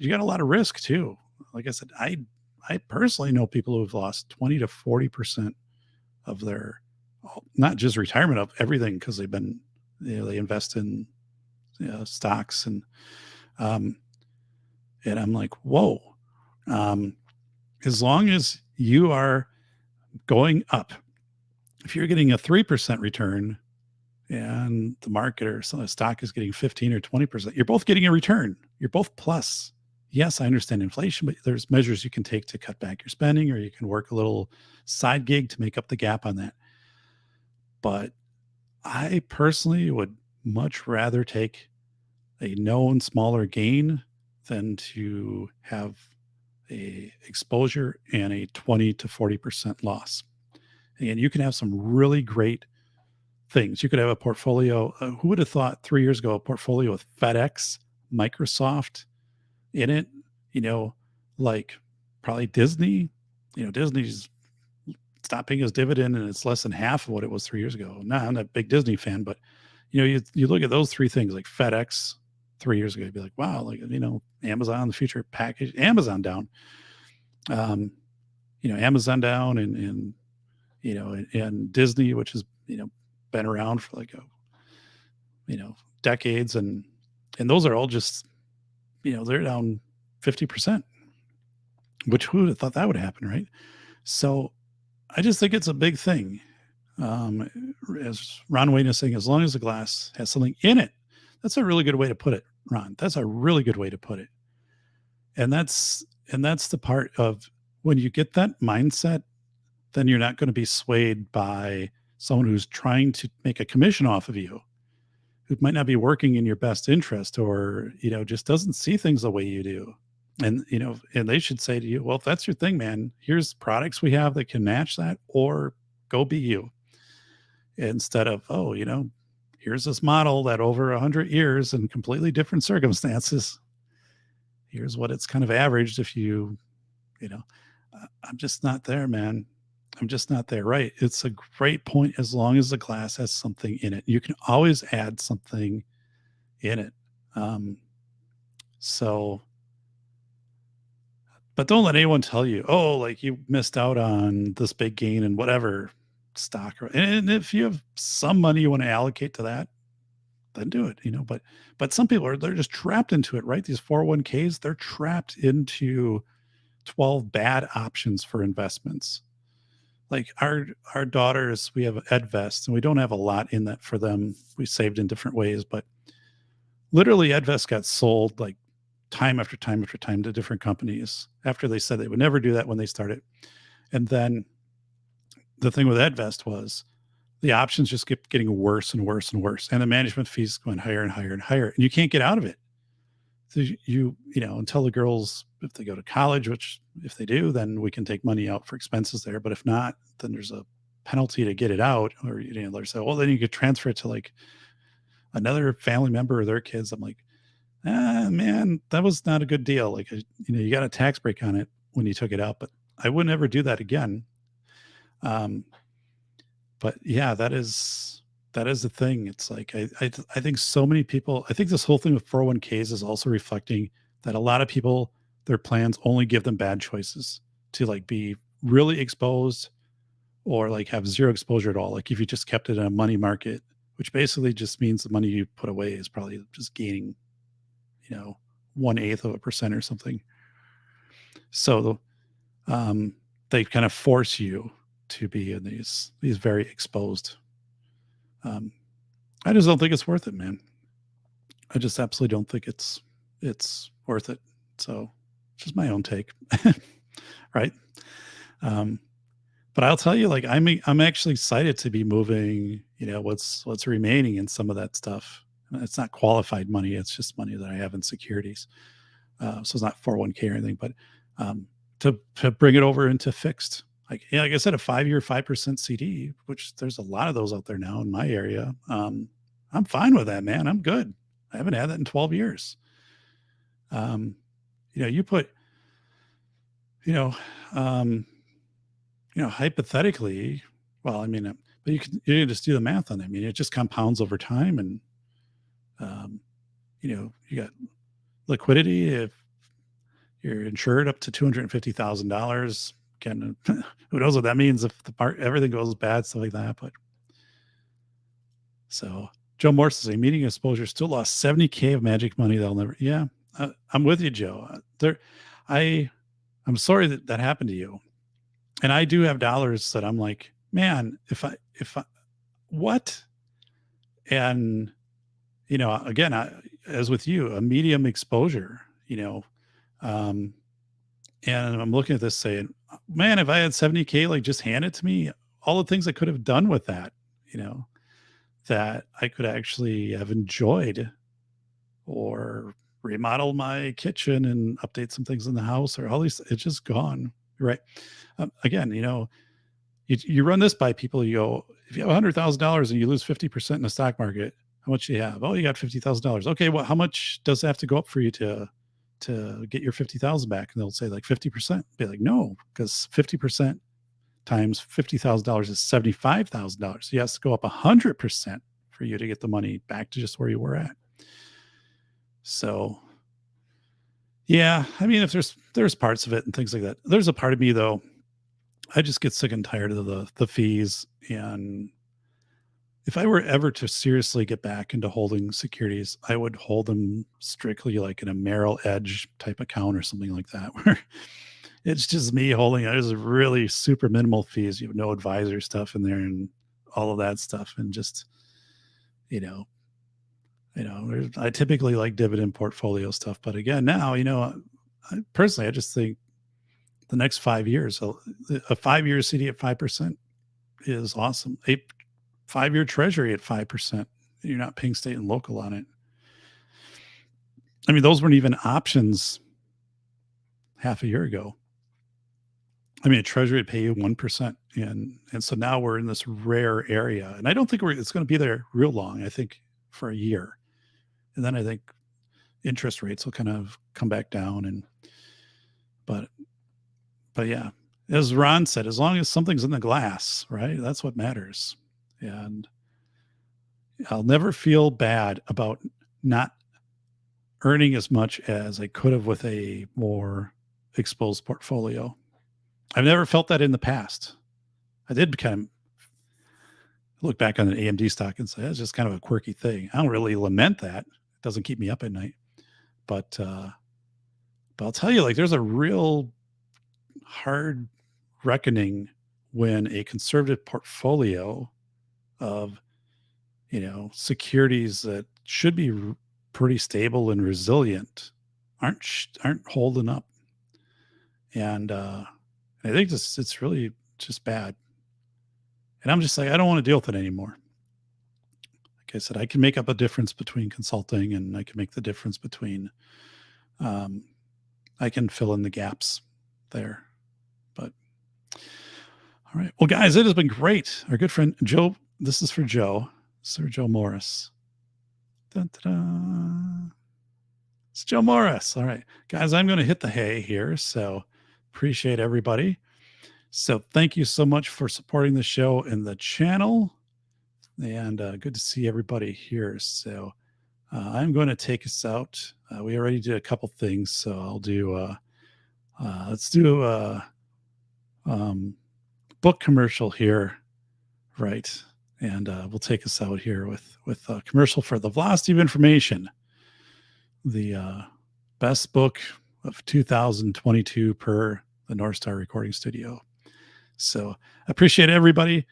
got a lot of risk too. Like I said, I personally know people who have lost 20 to 40% of their, not just retirement, of everything, because they've been, they invest in stocks, and I'm like, whoa. As long as you are going up, if you're getting a 3% return and the market or some stock is getting 15 or 20%, you're both getting a return. You're both plus. Yes, I understand inflation, but there's measures you can take to cut back your spending, or you can work a little side gig to make up the gap on that. But I personally would much rather take a known smaller gain than to have a exposure and a 20 to 40% loss. And you can have some really great things. You could have a portfolio. Who would have thought 3 years ago, a portfolio with FedEx, Microsoft in it, like probably Disney, Disney's stopped paying his dividend, and it's less than half of what it was 3 years ago. Now, I'm not a big Disney fan, but you look at those three things, like FedEx 3 years ago, you'd be like, wow, like, Amazon, the future package, Amazon down, Amazon down, and Disney, which has, been around for like decades. And those are all just, they're down 50%, which who would have thought that would happen, right? So I just think it's a big thing. As Ron Wayne is saying, as long as the glass has something in it, that's a really good way to put it, Ron. That's a really good way to put it. And that's the part of when you get that mindset, then you're not going to be swayed by someone who's trying to make a commission off of you, who might not be working in your best interest, or, just doesn't see things the way you do. And, and they should say to you, well, if that's your thing, man, here's products we have that can match that, or go be you. Instead of, oh, here's this model that over 100 years in completely different circumstances, here's what it's kind of averaged. If I'm just not there, man. I'm just not there. Right. It's a great point. As long as the glass has something in it, you can always add something in it. But don't let anyone tell you, oh, like you missed out on this big gain in whatever stock. And if you have some money you want to allocate to that, then do it, but some people they're just trapped into it, right? These 401ks, they're trapped into 12 bad options for investments. Like our daughters, we have EdVest, and we don't have a lot in that for them. We saved in different ways, but literally EdVest got sold like time after time after time to different companies after they said they would never do that when they started. And then the thing with EdVest was the options just kept getting worse and worse and worse, and the management fees going higher and higher and higher, and you can't get out of it. So until the girls, if they go to college, which if they do, then we can take money out for expenses there. But if not, then there's a penalty to get it out. Or, they say, well, then you could transfer it to like another family member or their kids. I'm like, man, that was not a good deal. Like, you got a tax break on it when you took it out, but I wouldn't ever do that again. But yeah, that is the thing. It's like, I think so many people, I think this whole thing with 401ks is also reflecting that a lot of people, their plans only give them bad choices to like be really exposed or like have zero exposure at all. Like if you just kept it in a money market, which basically just means the money you put away is probably just gaining, 1/8 of a percent or something. So, they kind of force you to be in these very exposed. I just don't think it's worth it, man. I just absolutely don't think it's worth it. So just my own take. Right. But I'll tell you, like, I'm actually excited to be moving, what's remaining in some of that stuff. It's not qualified money. It's just money that I have in securities. So it's not 401k or anything, but to bring it over into fixed. Like I said, a 5-year, 5% CD, which there's a lot of those out there now in my area. I'm fine with that, man. I'm good. I haven't had that in 12 years. You put, hypothetically, well, I mean, but you can just do the math on it. I mean, it just compounds over time, and you got liquidity. If you're insured up to $250,000, again, who knows what that means if everything goes bad, stuff like that. But so Joe Morse is a meeting exposure, still lost 70K of magic money. They'll never. Yeah, I'm with you, Joe. I'm sorry that happened to you. And I do have dollars that I'm like, man, if I, what? And, again, as with you, a medium exposure, and I'm looking at this saying, man, if I had 70K, like, just hand it to me, all the things I could have done with that, that I could actually have enjoyed, or remodel my kitchen and update some things in the house, or all these, it's just gone. Right. Again, you run this by people, you go, if you have $100,000 and you lose 50% in the stock market, how much do you have? Oh, you got $50,000. Okay. Well, how much does it have to go up for you to get your 50,000 back? And they'll say like 50%. Be like, no, because 50% times $50,000 is $75,000. So you have to go up 100% for you to get the money back to just where you were at. So yeah, I mean, if there's parts of it and things like that. There's a part of me, though, I just get sick and tired of the fees. And if I were ever to seriously get back into holding securities, I would hold them strictly like in a Merrill Edge type account or something like that, where it's just me holding it. There's really super minimal fees. You have no advisor stuff in there and all of that stuff. And just, I typically like dividend portfolio stuff, but again, now, I just think the next 5 years, a 5-year CD at 5% is awesome. A 5-year treasury at 5%. You're not paying state and local on it. I mean, those weren't even options half a year ago. I mean, a treasury would pay you 1%. And so now we're in this rare area, and I don't think it's going to be there real long. I think for a year. And then I think interest rates will kind of come back down. But yeah, as Ron said, as long as something's in the glass, right? That's what matters. And I'll never feel bad about not earning as much as I could have with a more exposed portfolio. I've never felt that in the past. I did kind of look back on an AMD stock and say, that's just kind of a quirky thing. I don't really lament that. It doesn't keep me up at night. But I'll tell you, like, there's a real hard reckoning when a conservative portfolio of, securities that should be pretty stable and resilient aren't holding up. And I think it's really just bad. And I'm just like, I don't want to deal with it anymore. Like I said, I can make up a difference between consulting, and I can make the difference between, I can fill in the gaps there. But all right. Well, guys, it has been great. Our good friend Joe, this is for Joe, Sir Joe Morris. Dun, dun, dun. It's Joe Morris. All right, guys, I'm going to hit the hay here. So appreciate everybody. So thank you so much for supporting the show and the channel, and good to see everybody here. So I'm going to take us out. We already did a couple things, so I'll do, let's do a book commercial here. Right. And we'll take us out here with a commercial for The Velocity of Information, the best book of 2022 per the North Star Recording Studio. So appreciate everybody.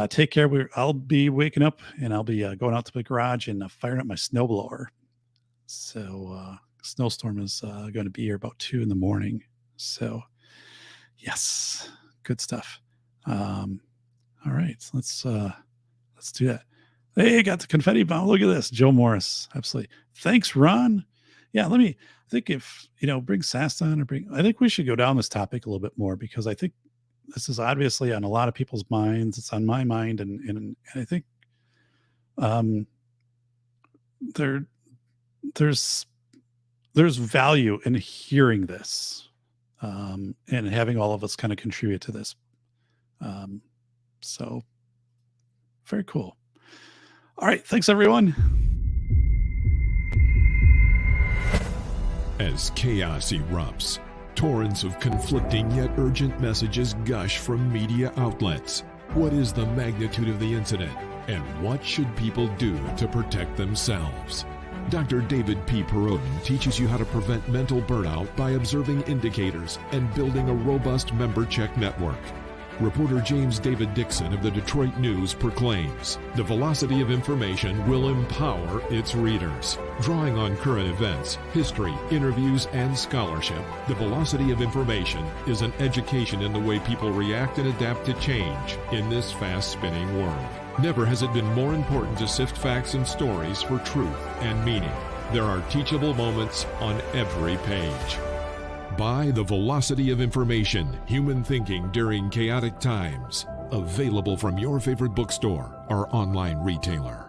Take care. I'll be waking up and I'll be going out to the garage and firing up my snowblower. So snowstorm is going to be here about 2 a.m. So yes, good stuff. All right, so let's do that. Hey, got the confetti bomb. Look at this, Joe Morris. Absolutely. Thanks, Ron. Yeah, I think if bring Sasta on I think we should go down this topic a little bit more, because I think this is obviously on a lot of people's minds. It's on my mind, and I think there's value in hearing this, and having all of us kind of contribute to this. So very cool. All right, thanks everyone. As chaos erupts, torrents of conflicting yet urgent messages gush from media outlets. What is the magnitude of the incident, and what should people do to protect themselves? Dr. David P. Perodin teaches you how to prevent mental burnout by observing indicators and building a robust member check network. Reporter James David Dixon of the Detroit News proclaims, the velocity of information will empower its readers. Drawing on current events, history, interviews, and scholarship, the velocity of information is an education in the way people react and adapt to change in this fast-spinning world. Never has it been more important to sift facts and stories for truth and meaning. There are teachable moments on every page. Buy The Velocity of Information, Human Thinking During Chaotic Times. Available from your favorite bookstore or online retailer.